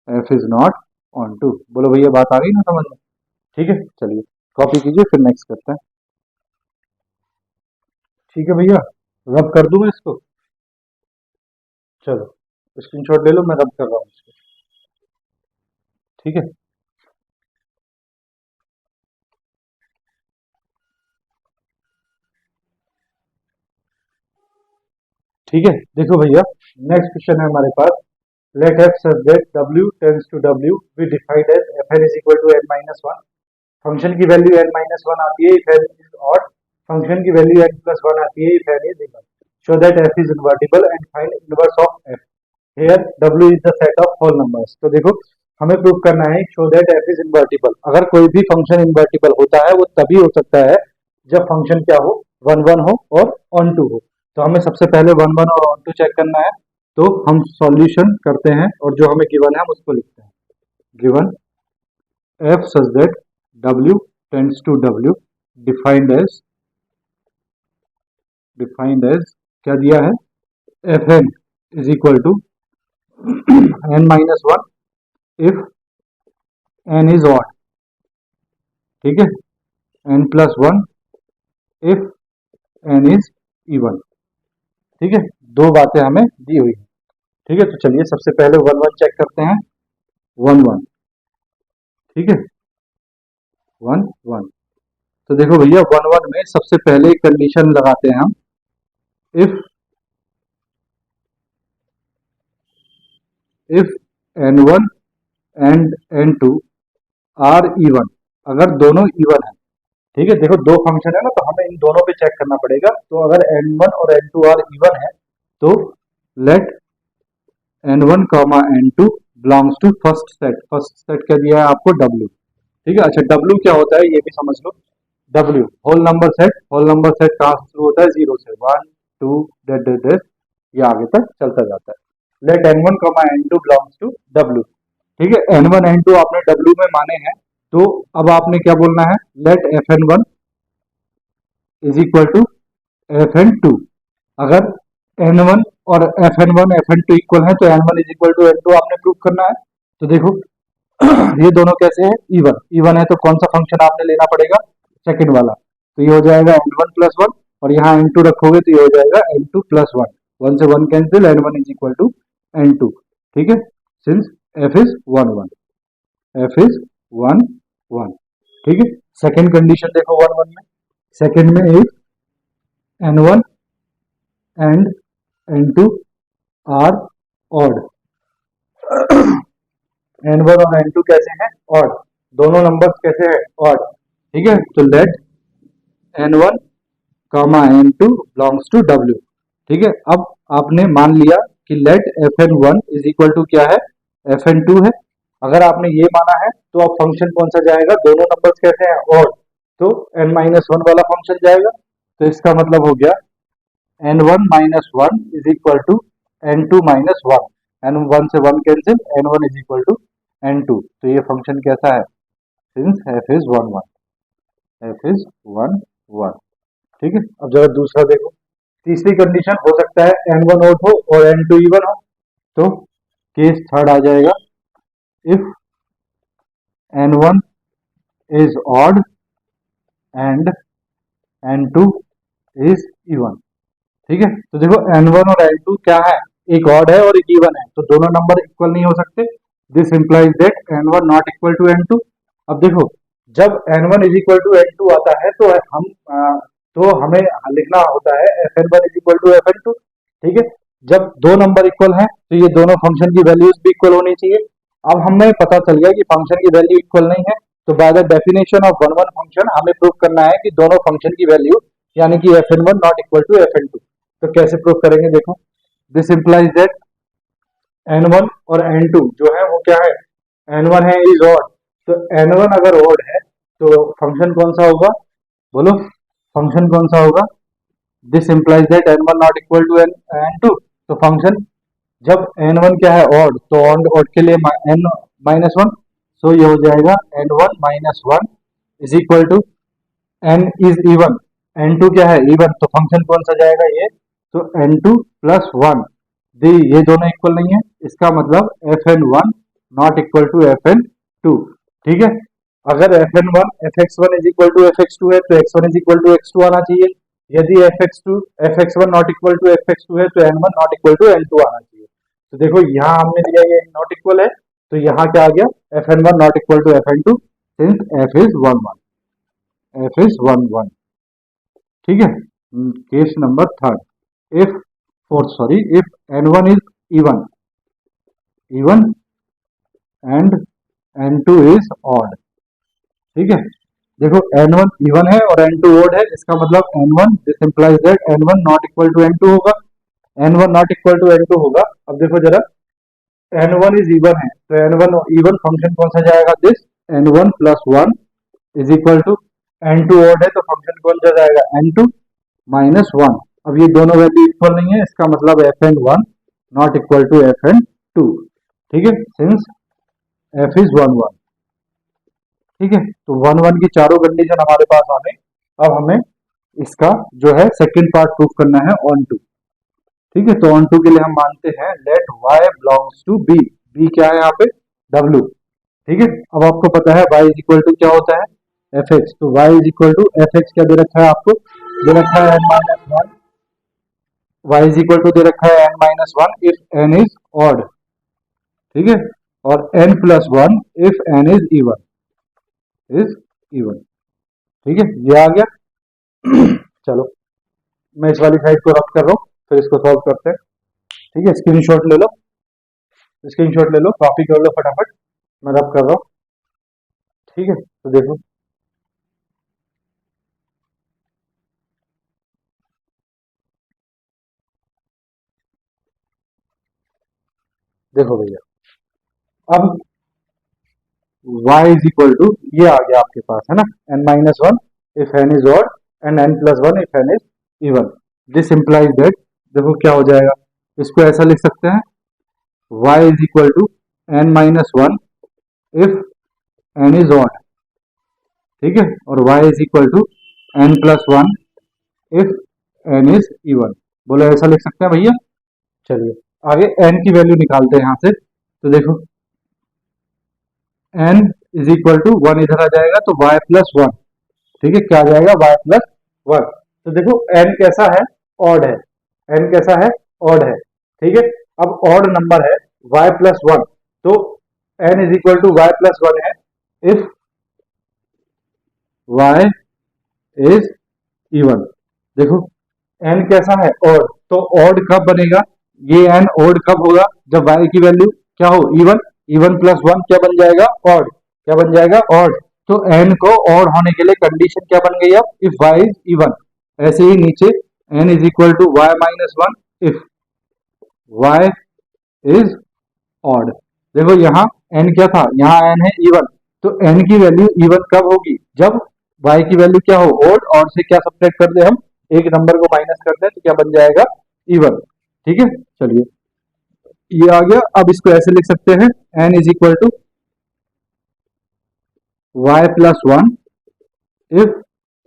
Speaker 1: f is not on 2। बोलो भैया बात आ गई ना समझ में। ठीक है, चलिए कॉपी कीजिए फिर नेक्स्ट करते हैं। ठीक है भैया, रब कर दूं मैं इसको, चलो स्क्रीनशॉट ले लो, मैं रब कर रहा हूँ इसको। ठीक है, ठीक है, देखो भैया नेक्स्ट क्वेश्चन है हमारे पास। Let f such that w tends to w be defined as fn is equal to n-1। Function की वैल्यू n-1 आती है if n is odd, function की वैल्यू n+1 आती है if n is even. Show that f is invertible and find inverse of f। Here w is the set of whole numbers. तो देखो हमें prove करना है show that f is invertible. अगर कोई भी फंक्शन इनवर्टिबल होता है वो तभी हो सकता है जब फंक्शन क्या हो, 1 1 हो और ऑन टू हो। तो हमें सबसे पहले 1 1 और ऑन टू चेक करना है, तो हम सॉल्यूशन करते हैं और जो हमें गिवन है हम उसको लिखते हैं। Given f such that w tends to w defined as क्या दिया है, fn is equal to n-1 if n is odd। ठीक है, n+1 if n is even। ठीक है, दो बातें हमें दी हुई है। ठीक है, तो चलिए सबसे पहले 1 1 चेक करते हैं। 1 1, ठीक है, 1 1। तो देखो भैया 1 1 में सबसे पहले कंडीशन लगाते हैं हम, if n1 and n2 are even, अगर दोनों इवन है। ठीक है, देखो दो फंक्शन है ना, तो हमें इन दोनों पे चेक करना पड़ेगा। तो अगर n1 और n2 आर इवन है तो let n1 comma n2 belongs to first set. First set क्या दिया है आपको, w। ठीक है, अच्छा w क्या होता है ये भी समझ लो। w whole number set, whole number set कहाँ से शुरू होता है, 0 से, 1 2 डेट डेट डेट, ये आगे तक चलता जाता है। Let n1 comma n2 belongs to w। ठीक है, n1 n2 आपने w में माने हैं, तो अब आपने क्या बोलना है, late fn1 is equal to fn2। अगर n1 और fn1 fn2 इक्वल है तो n1 is equal to n2 आपने प्रूव करना है। तो देखो ये दोनों कैसे हैं, इवन। इवन है तो कौन सा फंक्शन आपने लेना पड़ेगा, सेकंड वाला। तो ये हो जाएगा n1+1 और यहाँ n2 रखोगे तो ये हो जाएगा n2+1। 1 से 1 cancel, n1 is equal to n2। ठीक है, since f is 1 1, f is 1 1। ठीक है, सेकंड कंडीशन देखो 1 1 में, सेकंड में if n1 and n2 are odd. n1 और n2 कैसे हैं, ऑड, दोनों नंबर्स कैसे हैं, ऑड। ठीक है, तो let n1 comma n2 belongs to w। ठीक है, अब आपने मान लिया कि late fn1 is equal to क्या है, fn2 है। अगर आपने ये माना है तो अब फंक्शन कौन सा जाएगा, दोनों नंबर्स कैसे हैं, ऑड, तो n-1 वाला फंक्शन जाएगा। तो इसका मतलब हो गया n1-1 is equal to n2-1, n1 से 1 cancel, n1 is equal to n2। तो ये फंक्शन कैसा है, since f is 1 1, f is 1 1। ठीक है, अब जरा दूसरा देखो, तीसरी कंडीशन हो सकता है n1 ऑड हो और n2 इवन हो। तो केस थर्ड आ जाएगा, if n1 is odd and n2 is even. ठीक है, तो देखो n1 और n2 क्या है, एक ऑड है और एक इवन है, तो दोनों नंबर इक्वल नहीं हो सकते। This implies that n1 not equal to n2। अब देखो जब n1 is equal to n2 आता है तो हमें लिखना होता है fn1 is equal to fn2। ठीक है, जब दो नंबर इक्वल हैं तो ये दोनों फंक्शन की वैल्यूज भी इक्वल होनी चाहिए। अब हमें पता चल गया कि फंक्शन की वैल्यू इक्वल नहीं है, तो by the definition of 1 1 function हमें प्रूव करना है कि दोनों फंक्शन की वैल्यू यानी कि fn1 not equal to fn2। तो कैसे प्रूव करेंगे देखो, दिस इंप्लाइज दैट N1 और N2 जो है वो क्या है, N1 है इज ऑड, तो N1 अगर ऑड है तो फंक्शन कौन सा होगा, बोलो फंक्शन कौन सा होगा, this implies that N1 not equal to N2, तो फंक्शन जब N1 क्या है ऑड, तो ऑड ऑड के लिए N माइनस वन, सो ये हो जाएगा N1 minus one is equal to N is even, N2 क्या है इवन, तो फंक्शन कौन सा जाएगा ये, तो N2 प्लस वन, दी ये दोनों इक्वल नहीं है, इसका मतलब Fn1 not equal to Fn2, ठीक है। अगर Fn1 Fx1 is equal to Fx2 है तो x1 is equal to x2 आना चाहिए, यदि Fx1 not equal to Fx2 है तो N1 not equal to N2 आना चाहिए। तो देखो यहाँ हमने दिया ये नॉट इक्वल है, तो यहाँ क्या आ गया Fn1 not equal to Fn2 since f is 1 1, f is 1 1, ठीक है। Case number third, if fourth sorry, if N1 is even even and N2 is odd, ठीक है। देखो N1 इवन है और N2 ऑड है, इसका मतलब N1 this implies that N1 not equal to N2 होगा, N1 not equal to N2 होगा। अब देखो जरा N1 इज इवन है तो N1 इवन फंक्शन कौन सा जाएगा, this N1 plus one is equal to N2 odd है तो फंक्शन कौन सा जाएगा N2 माइनस वन। अब ये दोनों वैल्यू इक्वल नहीं है, इसका मतलब Fn1 not equal to Fn2, ठीक है, सिंस f इज 1 1, ठीक है। तो 1 1 की चारों कंडीशन हमारे पास आ गई। अब हमें इसका जो है सेकंड पार्ट प्रूफ करना है ऑन टू, ठीक है। तो ऑन टू के लिए हम मानते हैं let y belongs to b, b क्या है यहाँ पे w, ठीक है। अब आपको पता है y इज इक्वल टू क्या होता है fx, तो y is equal to fx क्या दे रखा है आपको, दे रखा है n minus one, y is equal to दे रखा है n minus one if n is odd, ठीक है, और n plus one if n is even, ठीक है, ये आ गया। चलो मैं इस वाली साइड को रब कर रहा हूँ, फिर इसको सॉल्व करते हैं, ठीक है। स्क्रीनशॉट ले लो, स्क्रीनशॉट ले लो, कॉपी कर लो फटाफट, मैं रब कर रहा हूँ, ठीक है। तो देखो देखो भैया, अब y इज इक्वल टू ये आ गया आपके पास है ना, n minus one if n is odd and n plus one if n is even, this implies that, देखो क्या हो जाएगा, इसको ऐसा लिख सकते हैं y is equal to n minus one if n is odd, ठीक है, और y is equal to n plus one if n is even, बोलो ऐसा लिख सकते हैं भैया। चलिए आगे n की वैल्यू निकालते हैं यहाँ से, तो देखो n is equal to one इधर आ जाएगा तो y प्लस वन, ठीक है, क्या आ जाएगा y प्लस वन। तो देखो n कैसा है ऑड है, n कैसा है ऑड है, ठीक है। अब ऑड नंबर है y प्लस वन, तो n is equal to y plus one है इफ y इज इवन। देखो n कैसा है ऑड, तो ऑड कब बनेगा, ये n ऑड कब होगा, जब y की वैल्यू क्या हो इवन, इवन प्लस वन क्या बन जाएगा ऑड, क्या बन जाएगा ऑड। तो n को ऑड होने के लिए कंडीशन क्या बन गई अब, इफ y इज इवन, ऐसे ही नीचे n is equal to y minus one if y is odd. देखो यहाँ n क्या था, यहाँ n है इवन, तो n की वैल्यू इवन कब होगी, जब y की वैल्यू क्या हो ऑड, और से क्या सब्ट्रैक्ट कर दे हम, एक नंबर को माइनस कर दे तो क्या बन जाएगा इवन, ठीक है। चलिए ये आ गया, अब इसको ऐसे लिख सकते हैं n is equal to y plus one if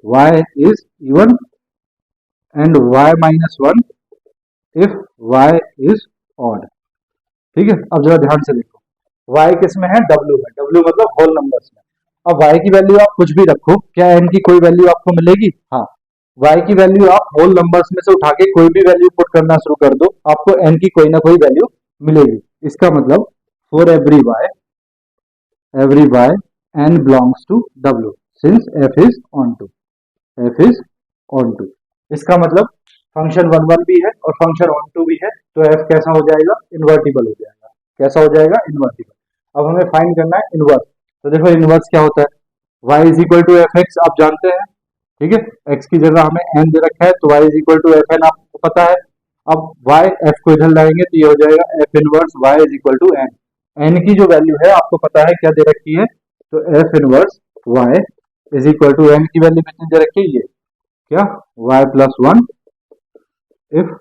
Speaker 1: y is even and y minus one if y is odd, ठीक है। अब जरा ध्यान से देखो y किस में है, w में, w मतलब होल नंबर्स में। अब y की वैल्यू आप कुछ भी रखो, क्या n की कोई वैल्यू आपको मिलेगी, हाँ, y की वैल्यू आप होल नंबर्स में से उठा के कोई भी वैल्यू पुट करना शुरू कर दो, आपको n की कोई ना कोई वैल्यू मिलेगी। इसका मतलब for every y n belongs to w since f is onto, f is onto, इसका मतलब फंक्शन वन वन भी है और फंक्शन ऑन टू भी है, तो f कैसा हो जाएगा इन्वर्टिबल हो जाएगा, कैसा हो जाएगा इन्वर्टिबल। अब हमें फाइंड करना है इनवर्स, तो देखो इनवर्स क्या होता है, y is equal to f x आप जानते हैं, ठीक है, x की जगह हमें n दे रखा है तो y is equal to f n आपको पता है, अब y f को इधर लाएंगे तो ये हो जाएगा f inverse y is equal to n। n की जो वैल्यू है आपको पता है क्या दे रखी है, तो f inverse y is equal to n की वैल्यू कितनी दे रखी है, ये क्या y plus 1 if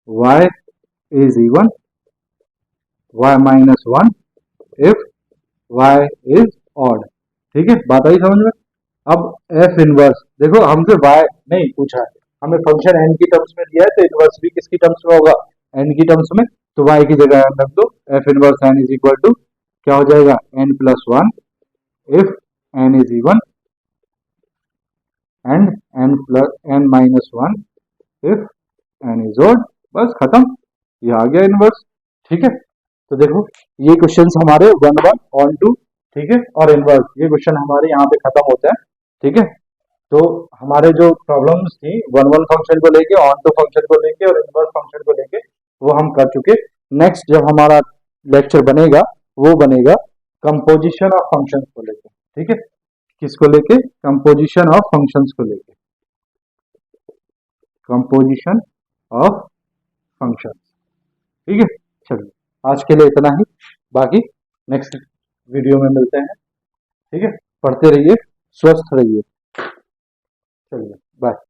Speaker 1: y is even, y minus 1 if y is odd. ठीक है, बात आई समझ में। अब f इनवर्स देखो हमसे y नहीं पूछा है, हमें फंक्शन n की टर्म्स में दिया है, तो इनवर्स भी किसकी टर्म्स में होगा, n की टर्म्स में। तो y की जगह n रख दो, f inverse n is equal to क्या हो जाएगा n plus 1 if n is even and n plus n minus 1 if n is odd. बस खत्म, ये आ गया इनवर्स। ठीक है, तो देखो ये क्वेश्चंस हमारे 1 ऑन 2, ठीक है, और इनवर्स, ये क्वेश्चन हमारे यहाँ पे खत्म होता है। ठीक है, तो हमारे जो प्रॉब्लम्स थी 1 फंक्शन को लेके, ऑन टू फंक्शन को लेके और इनवर्स फंक्शन को लेके, वो हम कर चुके। नेक्स्ट जब हमारा लेक्चर बनेगा वो बनेगा कंपोजिशन ऑफ फंक्शंस को लेके। ठीक है, किसको लेके, कंपोजिशन ऑफ फंक्शंस को लेके, कंपोजिशन ऑफ फंक्शंस। ठीक है, चलिए आज के लिए इतना ही, बाकी नेक्स्ट वीडियो में मिलते हैं। ठीक है, पढ़ते रहिए, स्वस्थ रहिए, चलिए बाय।